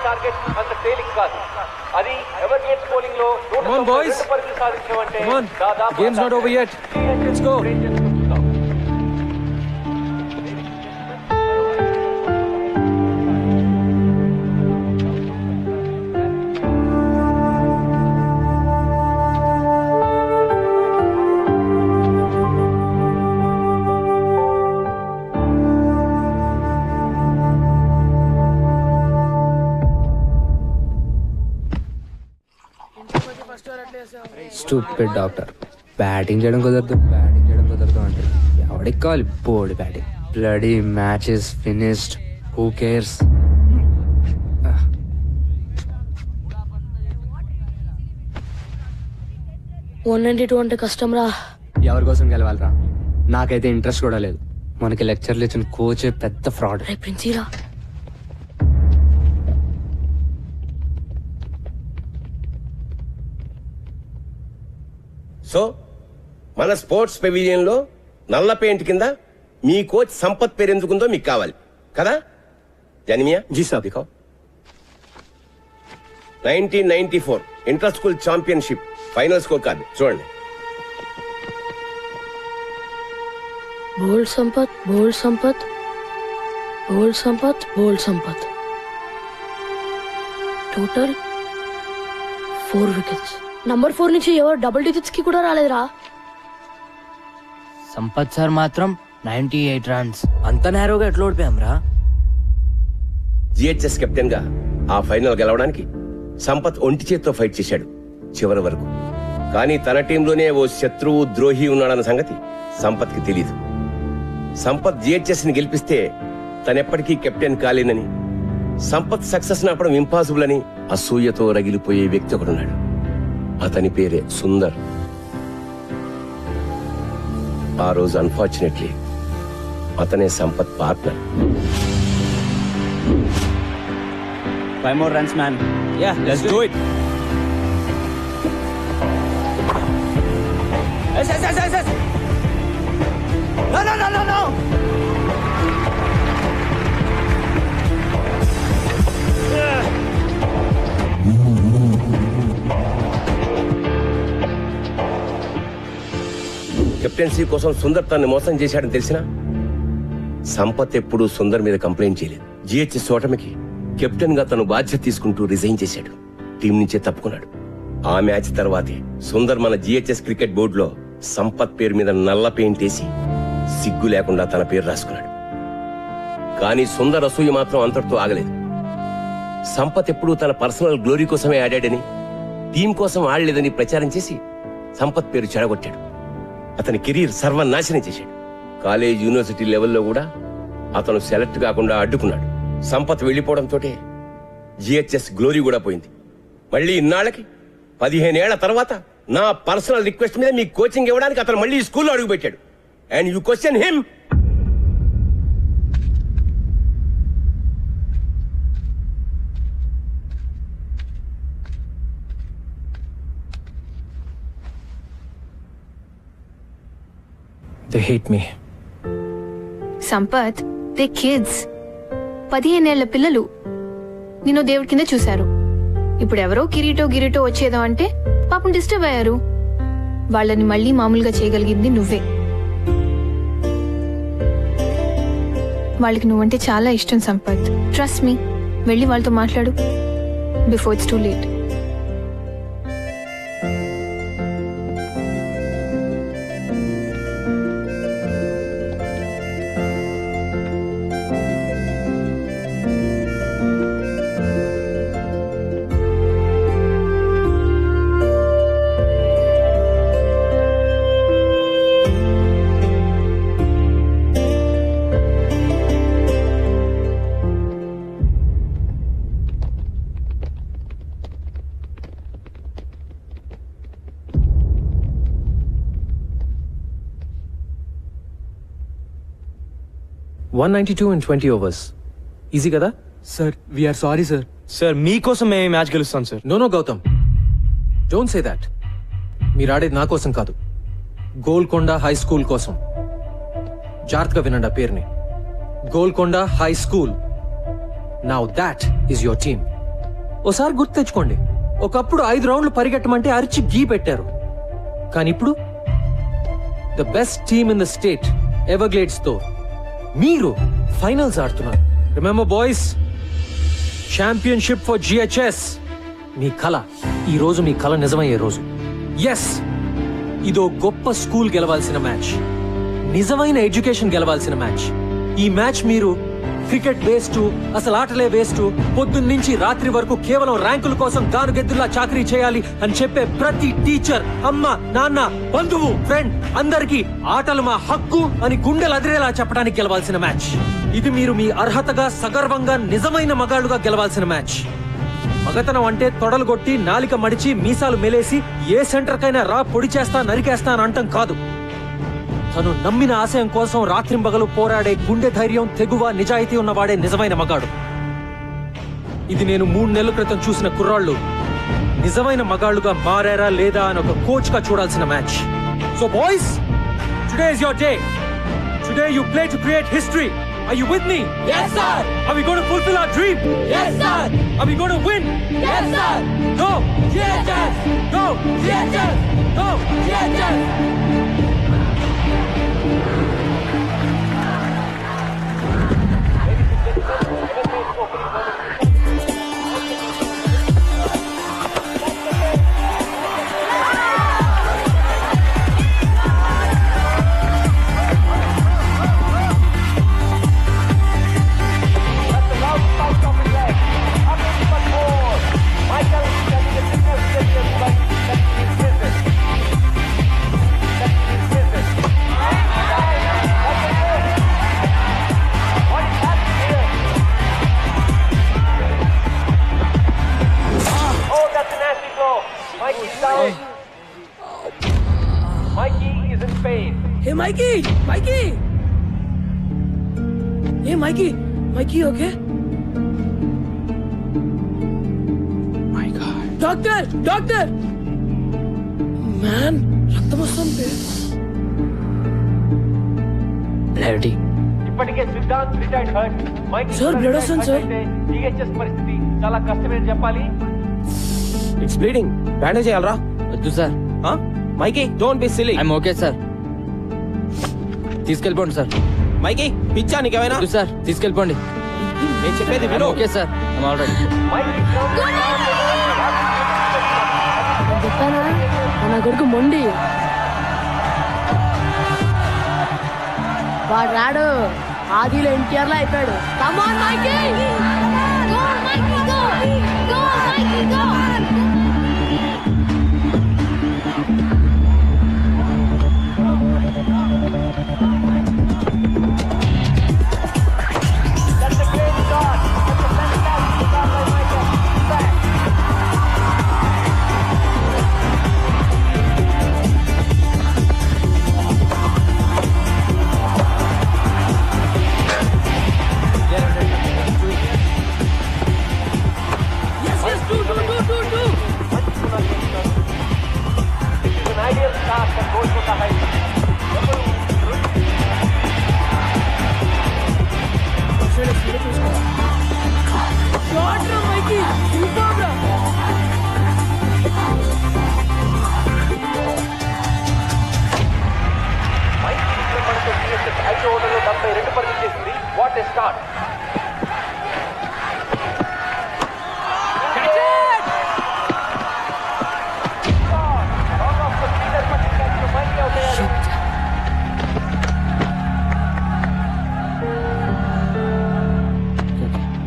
Target అంత తేలిక కాదు. అది ఎవర్ గేట్స్ పోలింగ్ లో 192 పరిధి సాధించమంటే దాదాపు games not over yet. Let's go. Stupid doctor. Batting చేయడం కుదరదు అంటే ఎవడికి కావాలి board batting. Bloody matches finished. Who cares? అంటే కష్టం రా. ఎవరి కోసం గెలవాలరా? నాకైతే ఇంట్రెస్ట్ కూడా లేదు. మనకి లెక్చర్లు ఇచ్చిన కోచే పెద్ద ఫ్రాడ్. ప్రిన్సీరా సో మన స్పోర్ట్స్ పెవిలియన్ లో నల్ల పెయింట్ కింద మీ కోచ్ సంపత్ పేరు ఎందుకుందో మీకు కావాలి కదా? జానిమియా జీ సాబ్ దిఖాओ. 1994 inter school championship final score card చూడండి. Bold Sampath, bold Sampath, bold Sampath, bold Sampath. Total 4 wickets. Number 4 నుంచి ఎవరు డబుల్ డిజిట్స్ కి కూడా రాలేదురా. సంపత్ సార్ మాత్రం 98 రన్స్. అంత నేరోగా ఎట్లా ఓడిపోయాం రా? జిహెచ్ఎస్ కెప్టెన్ గా ఆ ఫైనల్ గెలవడానికి సంపత్ ఒంటి చేత్తో ఫైట్ చేశాడు చివరి వరకు. కానీ తన టీంలోనే ఓ శత్రువు ద్రోహి ఉన్నాడన్న సంగతి సంపత్ కి తెలీదు. సంపత్ జిహెచ్ఎస్ ని గెలిపిస్తే తనెప్పటికీ కెప్టెన్ కాలేనని, సంపత్ సక్సెస్ నాపడం ఇంపాసిబుల్ అని అసూయతో రగిలిపోయే వ్యక్తి ఒకడున్నాడు. అతని పేరే సుందర్. ఆ రోజు అన్ఫార్చునేట్లీ అతనే Sampath partner. 5 more runs, man. Yeah, let's do it. Yes. No. Captaincy కోసం సుందర్ తనని మోసం చేశాడని తెలిసినా సంపత్ ఎప్పుడూ సుందర్ మీద కంప్లైంట్ చేయలేదు. జిహెచ్ఎస్ ఓటమికి కెప్టెన్ గా తను బాధ్యత తీసుకుంటూ రిజైన్ చేశాడు. టీం నుంచే తప్పుకున్నాడు. ఆ మ్యాచ్ తర్వాతే సుందర్ మన జిహెచ్ఎస్ క్రికెట్ బోర్డులో సంపత్ పేరు మీద నల్ల పెయింట్ వేసి సిగ్గు లేకుండా తన పేరు రాసుకున్నాడు. కానీ సుందర్ అసూయ మాత్రం అంతటితో ఆగలేదు. సంపత్ ఎప్పుడూ తన పర్సనల్ గ్లోరీ కోసమే ఆడాడని, టీం కోసం ఆడలేదని ప్రచారం చేసి సంపత్ పేరు చెడగొట్టాడు. అతని కెరీర్ సర్వనాశనం చేశాడు. కాలేజ్ యూనివర్సిటీ లెవెల్లో కూడా అతను సెలెక్ట్ కాకుండా అడ్డుకున్నాడు. సంపత్ వెళ్లిపోవడంతో జిహెచ్ఎస్ గ్లోరీ కూడా పోయింది. మళ్ళీ ఇన్నాళ్ళకి 15 ఏళ్ల తర్వాత నా పర్సనల్ రిక్వెస్ట్ మీద మీ కోచింగ్ ఇవ్వడానికి అతను మళ్ళీ స్కూల్లో అడుగుపెట్టాడు. And you question him. They hate me. Sampath, they kids. 15 ఏళ్ల పిల్లలు నిన్ను దేవుడి కింద చూశారు. ఇప్పుడు ఎవరో కిరీటో వచ్చేదో అంటే పాపం డిస్టర్బ్ అయ్యారు. వాళ్ళని మళ్ళీ మామూలుగా చేయగలిగింది నువ్వే. వాళ్ళకి నువ్వంటే చాలా ఇష్టం సంపత్. Trust me. వెళ్ళి వాళ్ళతో మాట్లాడు before it's too late. $192 in 20 overs. Easy కదా సార్? We're sorry sir. సార్ మీకోసం మేము ఈ మ్యాచ్ గెలుస్తాం sir. No Gautam, don't say that. మీరు ఆడేది నా కోసం కాదు, గోల్కొండ హై స్కూల్ కోసం. జాగ్రత్తగా వినండి ఆ పేరుని, Golconda high school. Now that is your team. ఓసారి గుర్తు తెచ్చుకోండి, ఒకప్పుడు 5 రౌండ్లు పరిగెట్టమంటే అరిచి గీ పెట్టారు. కానీ ఇప్పుడు the best team in the state Everglades తో మీరు ఫైనల్స్ ఆడుతున్నారు. Remember boys, championship for GHS. మీ కళ, ఈ రోజు మీ కళ నిజమయ్యే రోజు. ఎస్, ఇదో గొప్ప స్కూల్ గెలవాల్సిన మ్యాచ్, నిజమైన ఎడ్యుకేషన్ గెలవాల్సిన మ్యాచ్. ఈ మ్యాచ్ మీరు క్రికెట్ వేస్ట్, అసలు ఆటలే వేస్ట్, పొద్దున్నుంచి రాత్రి వరకు కేవలం ర్యాంకుల కోసం గానుగెద్దులా చాకరీ చేయాలి అని చెప్పే ప్రతి టీచర్, అమ్మ, నాన్న, బంధువు, ఫ్రెండ్ అందరికీ ఆటలు మా హక్కు అని గుండెలు అదిరేలా చెప్పడానికి గెలవాల్సిన మ్యాచ్. ఇది మీరు మీ అర్హతగా సగర్వంగా నిజమైన మగాళ్ళుగా గెలవాల్సిన మ్యాచ్. మగతనం అంటే తొడలు కొట్టి నాలిక మడిచి మీసాలు మెలేసి ఏ సెంటర్ కైనా రా పొడి చేస్తా నరికేస్తా అని అంటం కాదు. తను నమ్మిన ఆశయం కోసం రాత్రింబగలు పోరాడే గుండె ధైర్యం, తెగువ, నిజాయితీ ఉన్నవాడే నిజమైన మగాడు. ఇది నేను 3 నెలల క్రితం చూసిన కుర్రాళ్ళు నిజమైన మగాళ్ళుగా మారారా లేదా అని ఒక కోచ్ గా చూడాల్సిన match. So boys, today is your day. Today you play to create history. Are you with me? Yes, sir. Are we going to fulfill our dream? Yes, sir. Are we going to win? Yes, sir. Go! GHS. Go! GHS. Go! GHS. Mikey is in pain. Hey, Mikey! Mikey! Hey, Mikey! Mikey, okay? My God. Doctor! Doctor! Man, రక్తం వస్తుంది. Clarity. ఇప్పటికే Siddhant retired hurt. Mikey Sir, blood వస్తుంది, sir. GHS పరిస్థితి చాలా కష్టమని చెప్పాలి. It's bleeding. Bandage చేయాలరా? వద్దు sir. Mikey, don't be silly. I'm okay sir. తీసుకెళ్ళిపోండి సార్. మైకీ, పిచ్చా నీకేమైనా? వద్దు సార్, తీసుకెళ్ళిపోండి. నేను చెప్పేది విను. Okay sir, I'm already. చెప్పానా నా కొడుకు మొండి. వాడు రాడు, ఆదిలో ఎన్టీఆర్ లో అయిపోయాడు. Come on, Mikey! Go, Mikey, go! Go, Mikey, go! What a start!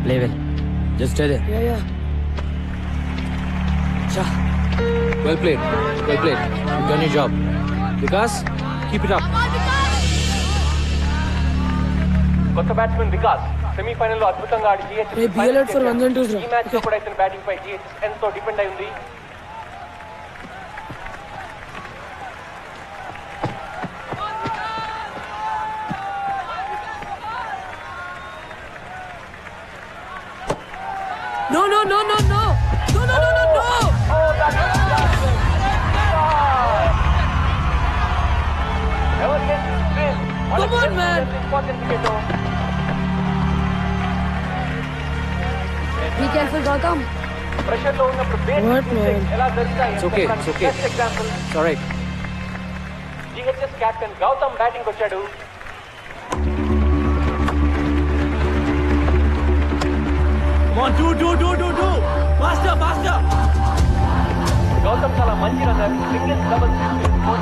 Play well. Just stay there. Yeah. Well played. Well played. You've done your job. Vikas, keep it up. కొత్త బ్యాట్స్మెన్ వికాస్ సెమీఫైనల్ లో అద్భుతంగా ఆడి GH Hey, be alert for 1 and 2, sir. ఈ match లో కూడా ఇతని batting పై GH ఎంతో డిపెండ్ అయి ఉంది. No, no, no, no, no! No, no, no, no, no! Oh, that was Come on, man! important wicket. Be careful, Gautam. Pressure లో ఉన్నప్పుడు What, man? ఎలా జరుగుతాయి It's okay, it's okay. Example It's all right. GHS captain Gautam batting వచ్చాడు. గౌతమ్ చాలా మంచి runner, singles doubles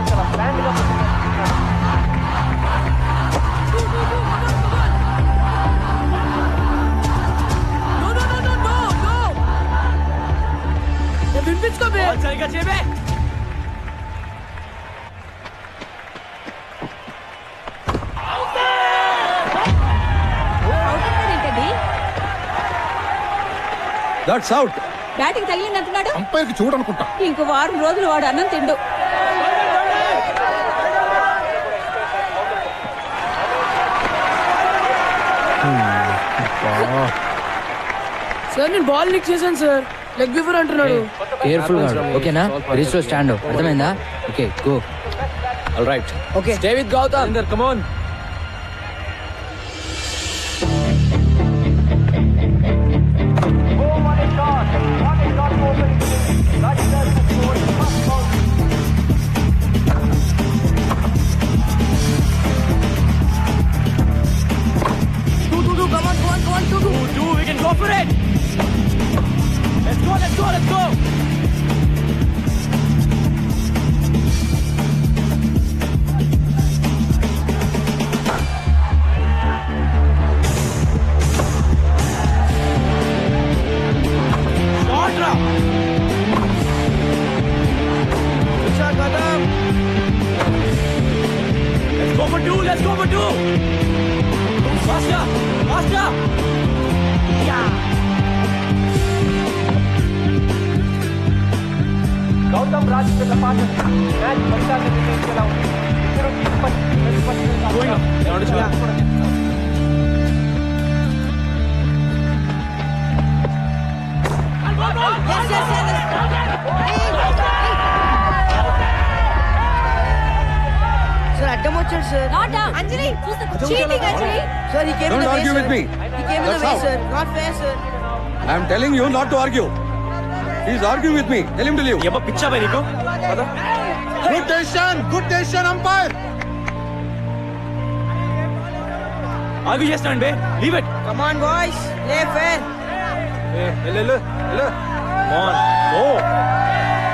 చాలా plan గా వినిపించుకోబే దట్స్ అవుట్. బ్యాటింగ్ తగిలిందంటున్నాడు. అంపైర్కి చూడనుకుంటా. ఇంకో వారం రోజులు వాడు అన్నం తిండు. సార్ నేను బాల్ లిక్ చేశాను సార్. లెగ్ బిఫోర్ అంటున్నాడు. కేర్ఫుల్ గా ఓకేనా? రీచ్ లో స్టాండ్ అర్థమైందా? Okay go. All right. Okay stay with Gautam. Surinder, come on. We can go for it. Let's go. Let's go for two. Faster. Gautam Rajendra పాఠం match ఫలితాన్ని నిర్ణయించేలా ఉంది. సార్ అడ్డం వచ్చాడు sir. Anjali cheating Anjali. Sir ఈ game Don't argue with me. ఈ game That's out. Sir not fair sir. I am telling you not to argue. He is arguing with me. Tell him to leave. ఎప్ప పిచ్చా by నీకు? Good decision umpire. Argue చేస్తాను బే. Leave it. Come on boys play fair. వెళ్ళు. Come on. Go.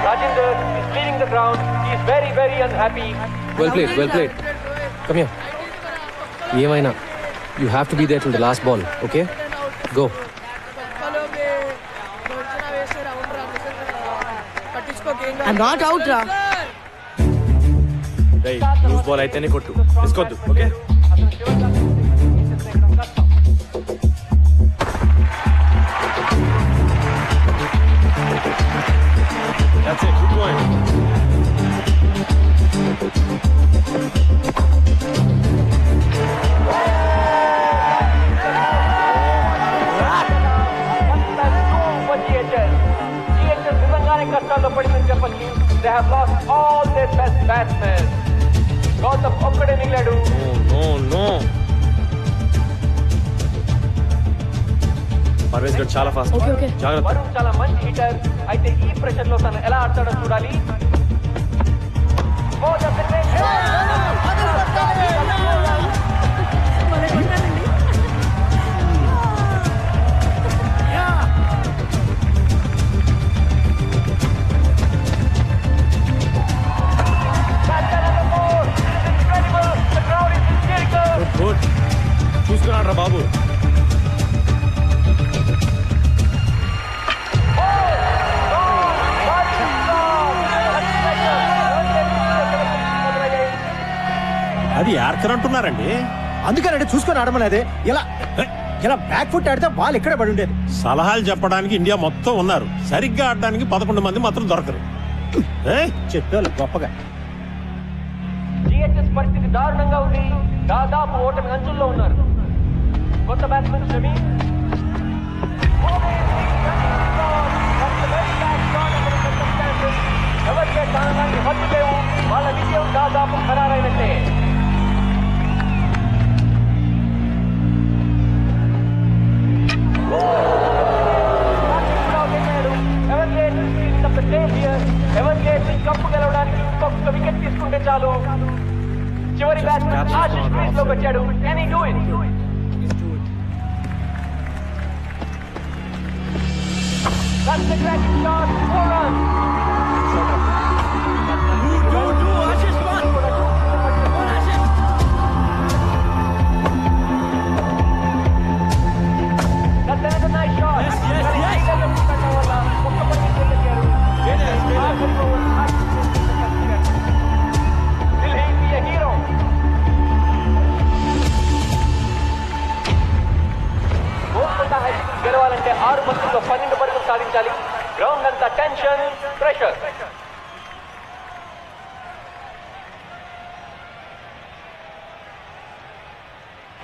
Rajinder is leading the ground. He is very, very unhappy. Well played. Come here. ఏమైనా you have to be there till the last ball, okay? Go. I'm not out రా. రేయ్ loose ball అయితేనే కొట్టు. తీసుకోవద్దు, okay? That's it. Good going. నిజంగానే కష్టాల్లో పడిందని చెప్పచ్చు. They have lost all their best batsmen. Gautam ఒక్కడే మిగిలాడు. No. పర్వేజ్ గడ్ చాలా ఫాస్ట్. జాగ్రత్త. వరుణ్ చాలా మంచి హిటర్. అయితే ఈ ప్రెషర్ లో తను ఎలా ఆడతాడో చూడాలి. గుడ్. చూసుకున్నాడు రా బాబు. అది యార్కర్ అంటున్నారండి. అందుకనంటే చూసుకొని ఆడమనేదే. ఇలా బ్యాక్ ఫుట్ ఆడితే బాల్ ఇక్కడే పడి ఉండేది. సలహాలు చెప్పడానికి ఇండియా మొత్తం ఉన్నారు. సరిగ్గా ఆడడానికి 11 మంది మాత్రం దొరకరు. చెప్పారు గొప్పగా. జిహెచ్ఎస్ పరిస్థితి దారుణంగా ఉంది. దాదాపు ఓటమి అంచుల్లో ఉన్నారు. కొత్త బ్యాట్స్మెన్ షమి ఎవరికే స్థానాన్ని హద్దు లేవు. వాళ్ళ విజయం దాదాపు ఖరారైనట్టే. చివరి బ్యాట్స్మెన్ ఆశిష్ క్రీజ్ లోకి వచ్చాడు. Can he do it? That's the cracking shot. 4 runs. Ashish, one. Ashish. That's another nice shot. Yes. Will he be a hero? Golconda high school గెలవాలంటే 6 బంతుల్లో 12 పరుగులు సాధించాలి. గ్రౌండ్ అంతా టెన్షన్, ప్రెషర్.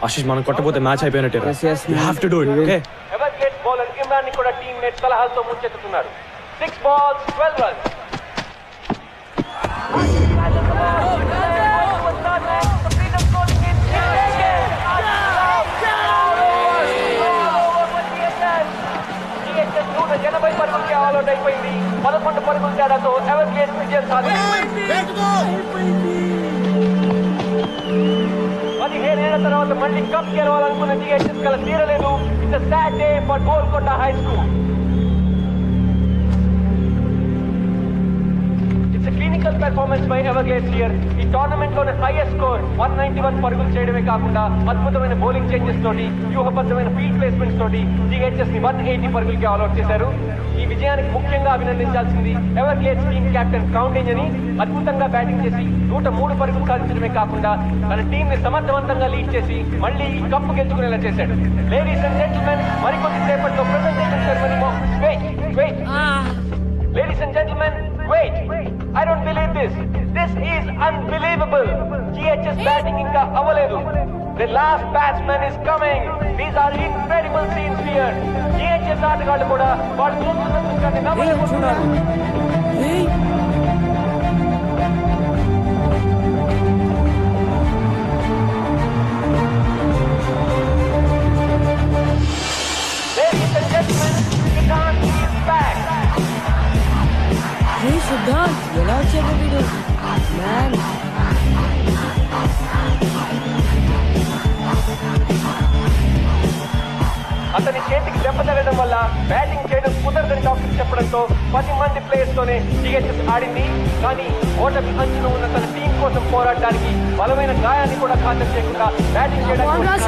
ఆశిష్ మనం కొట్టపోతే మ్యాచ్ అయిపోయినట్టే. You have to do it. Okay. Everglades bowler Imran ని కూడా టీమ్మేట్ సలహాలతో ముంచెత్తుతున్నారు. 6 balls 12 runs. పరుగులకి ఆల్అౌట్ అయిపోయింది. 11 పరుగుల తేడాతో ఎవర్గేట్ విజయం సాధించింది. 17 ఏళ్ల తర్వాత మళ్ళీ కప్ గెలవాలనుకున్న జిహెచ్ఎస్ కల తీరలేదు. It's sad day for Golconda high school. It's clinical performance by Everglades here. ఈ టోర్నమెంట్ లోనే హైయెస్ట్ స్కోర్ 191 పరుగులు చేయడమే కాకుండా అద్భుతమైన బౌలింగ్ చేంజెస్ తోటి, వ్యూహబద్ధమైన ఫీల్డ్ ప్లేస్మెంట్స్ తోటి జిహెచ్ఎస్ ని 180 పరుగులకి ఆల్అౌట్ చేశారు. ఈ విజయానికి ముఖ్యంగా అభినందించాల్సింది ఎవర్గ్లేడ్స్ టీమ్ కెప్టెన్ క్రౌండేజ్ అని. అద్భుతంగా బ్యాటింగ్ చేసి 103 పరుగులు సాధించడమే కాకుండా తన టీం ని సమర్థవంతంగా లీడ్ చేసి మళ్ళీ ఈ కప్పు గెలుచుకునేలా చేశాడు. లేడీస్ అండ్ జెంటిల్మెన్, మరికొద్ది సేపట్లో presentation ceremony. Wait. Ladies and gentlemen, wait. I don't believe this. This is unbelievable. GHS batting inka avaledu. The last batsman is coming. These are incredible scenes here. GHS ఆటగాళ్ళు కూడా వాళ్ళు చూస్తున్న దృశ్యాన్ని నమ్మలేకపోతున్నారు. Ladies and gentlemen, Siddharth is back. Hey Siddharth, ఎలా వచ్చాడు వీడు? Man, అతని చేతికి దెబ్బ తగలడం వల్ల బ్యాటింగ్ చేయడం కుదరదని డాక్టర్ చెప్పడంతో 10 మంది ప్లేయర్స్ తోనే జిహెచ్ఎస్ ఆడింది. కానీ ఓటమి అంచున ఉన్న తన టీం కోసం పోరాడడానికి బలమైన గాయాన్ని కూడా ఖాతరు చేయకుండా బ్యాటింగ్ చేయడానికి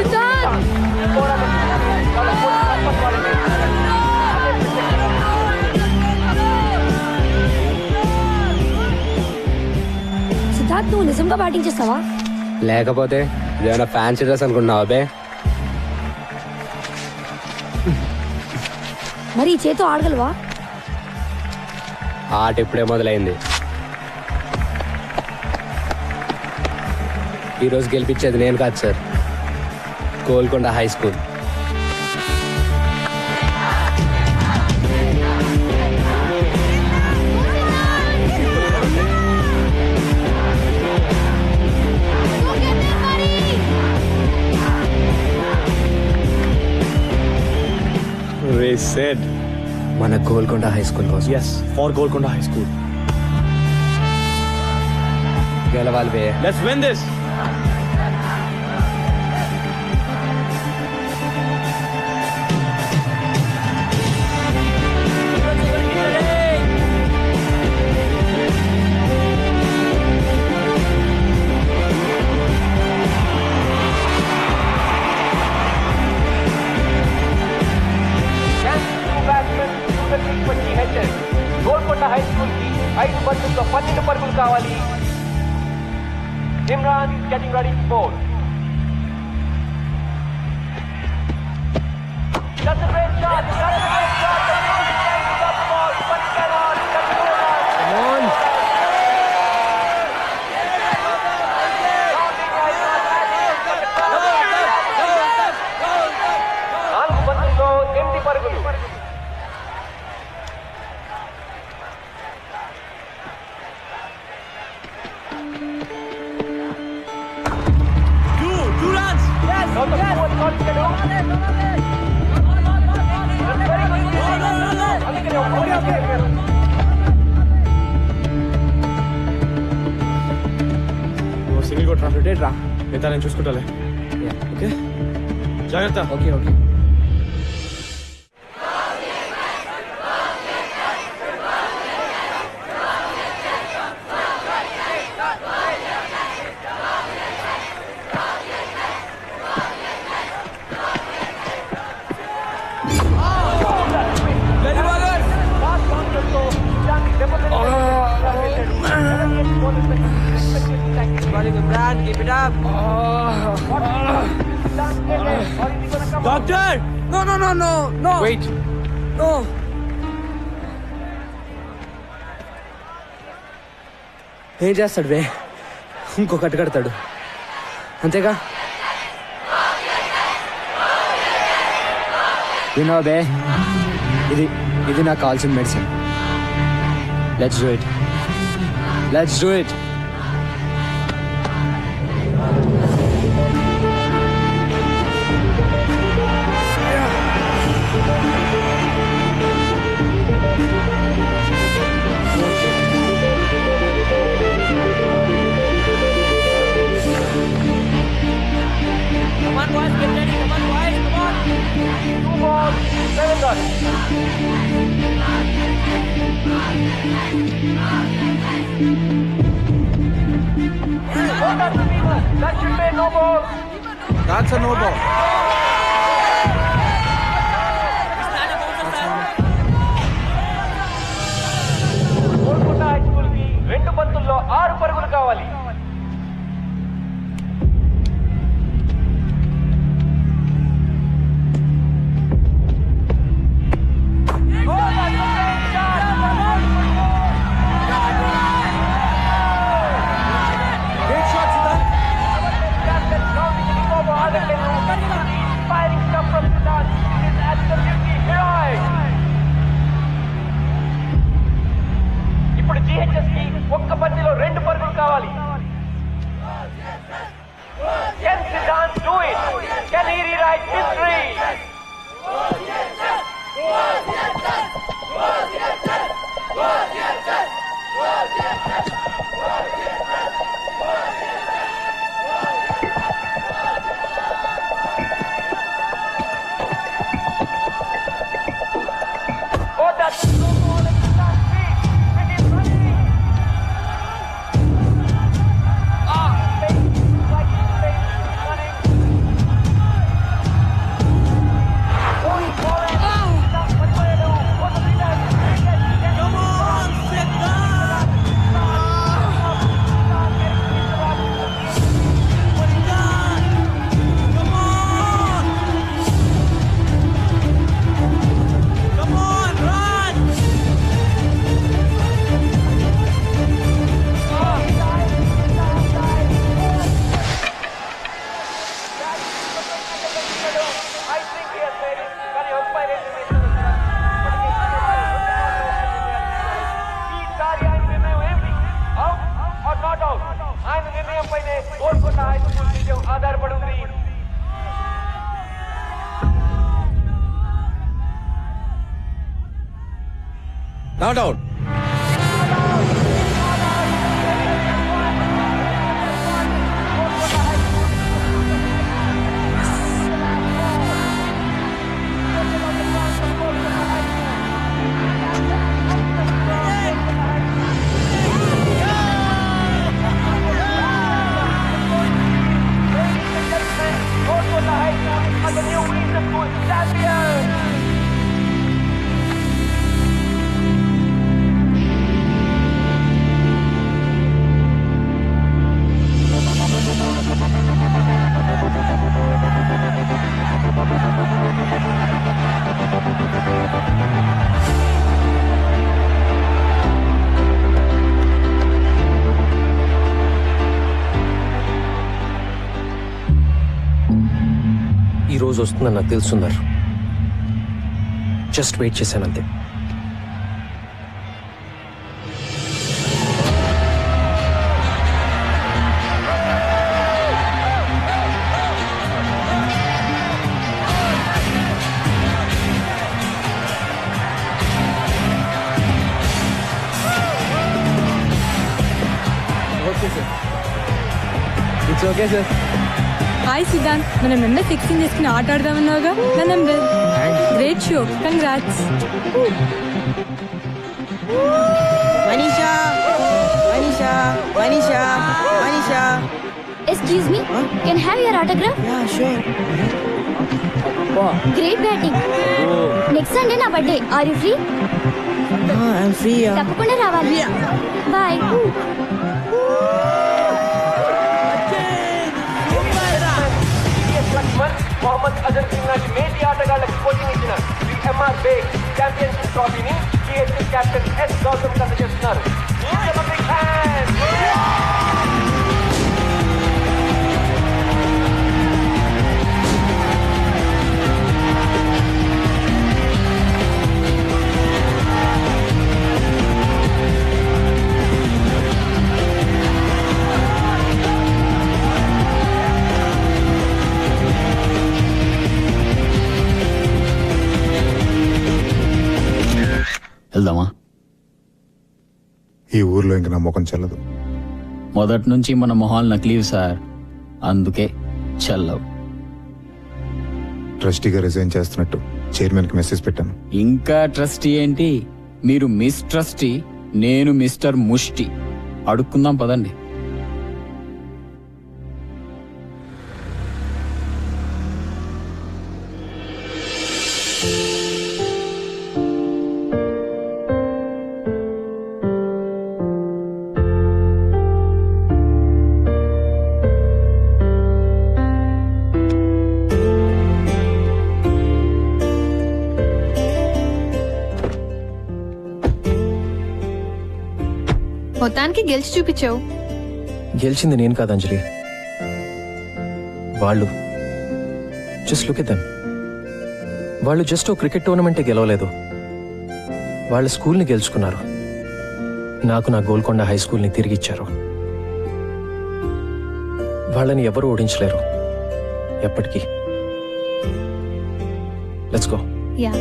సిద్ధార్థ్, నువ్వు నిజంగా బ్యాటింగ్ చేస్తావా? లేకపోతే ఏమైనా ఫ్యాన్సీ డ్రెస్ అనుకుంటున్నావా అబ్బే? మరి ఈ చేతో ఆడగలవా? ఆట ఇప్పుడే మొదలైంది. ఈరోజు గెలిపించేది నేను కాదు sir, Golconda high school. Said మన గోల్కొండ హై స్కూల్ కోసం. yes for Golconda High School. గెలవాలి బే. Let's win this. Golconda high school కి 5 బంతుల్లో 12 పరుగులు కావాలి. Imran getting ready to bowl. That's a great shot. That's a great shot. The ball, but he cannot. That's a goal. Come on. నాలుగు బంతుల్లో 8 పరుగులు. Two runs. Yes. Single కొట్రా. Rotate రా. మిగతా నేను చూసుకుంటాలే. ఓకే జాగ్రత్త. Okay okay. Doctor! No! Wait. No! ఏం చేస్తాడు బే? ఇంకో కట్టు కడతాడు అంతేగా. వినో బే, ఇది నాకు కావాల్సిన medicine. Let's do it. Come on, boys, get ready. Come on, boys, come on. 2 balls, 7 runs. That should be no ball. That's a no ball. Golconda high school కి 2 బంతుల్లో 6 పరుగులు కావాలి. ఇప్పుడు GHS కి ఒక్క బంతిలో 2 పరుగులు కావాలి. Can Zidane do it? Can he rewrite history? Oh, that's a no ball at Zidane's feet. When he's running. Like he's running. Going forward. What do you do? What do you do? Come on, Zidane! Come on, run! I think he has made it. కానీ umpire ఏం నిర్ణయిస్తారో ఈసారి ఆయన నిర్ణయం ఏంటి? Out or not out? ఆయన నిర్ణయం పైనే Golconda high school విజయం ఆధారపడి ఉంది. Not out. Golconda high school as the new Eastern School champion. ఈ రోజు వస్తుందని నాకు తెలుసున్నారు. జస్ట్ వెయిట్ చేశానంతే. Okay sir. It's okay sir. Hi Siddhant, మనం ఎంఎస్ ఎక్స్చేంజ్ చేసుకుని ఆట ఆడదామన్నావుగా నా number. Great show, congrats. Manisha Manisha Manisha Manisha. Excuse me, can I have your autograph? Yeah, sure. Great batting. Next Sunday నా birthday. Are you free? I'm free. తప్పకుండా రావాలి. Bye. Mohammed Azhar Singh లాంటి మేటి ఆటగాళ్లకు కోచింగ్ ఇచ్చిన ఎంఆర్ బేగ్ ఛాంపియన్షిప్ ట్రోఫీని టీఎస్ఎస్ కెప్టెన్ ఎస్ గౌతమ్ అందజేస్తున్నారు. వెళ్దామా? ఈ ఊర్లో ఇంక నా ముఖం చెల్లదు. మొదటి నుంచి మన మొహాలు నకిలీవి సార్, అందుకే చల్లవు. ట్రస్టీగా రిజైన్ చేస్తున్నట్టు చైర్మన్ కి మెసేజ్ పెట్టాను. ఇంకా ట్రస్టీ ఏంటి? మీరు మిస్ ట్రస్టీ, నేను మిస్టర్ ముష్టి. అడుక్కుందాం పదండి. మొత్తానికి గెలిచి చూపించావు. గెలిచింది నేను కాదు అంజలి, వాళ్ళు. Just look at them. వాళ్ళు జస్ట్ ఓ క్రికెట్ టోర్నమెంటే గెలవలేదు, వాళ్ళ స్కూల్ని గెలుచుకున్నారు. నాకు నా గోల్కొండ హై స్కూల్ని తిరిగిచ్చారు. వాళ్ళని ఎవరు ఓడించలేరు ఎప్పటికీ. Let's go. యా.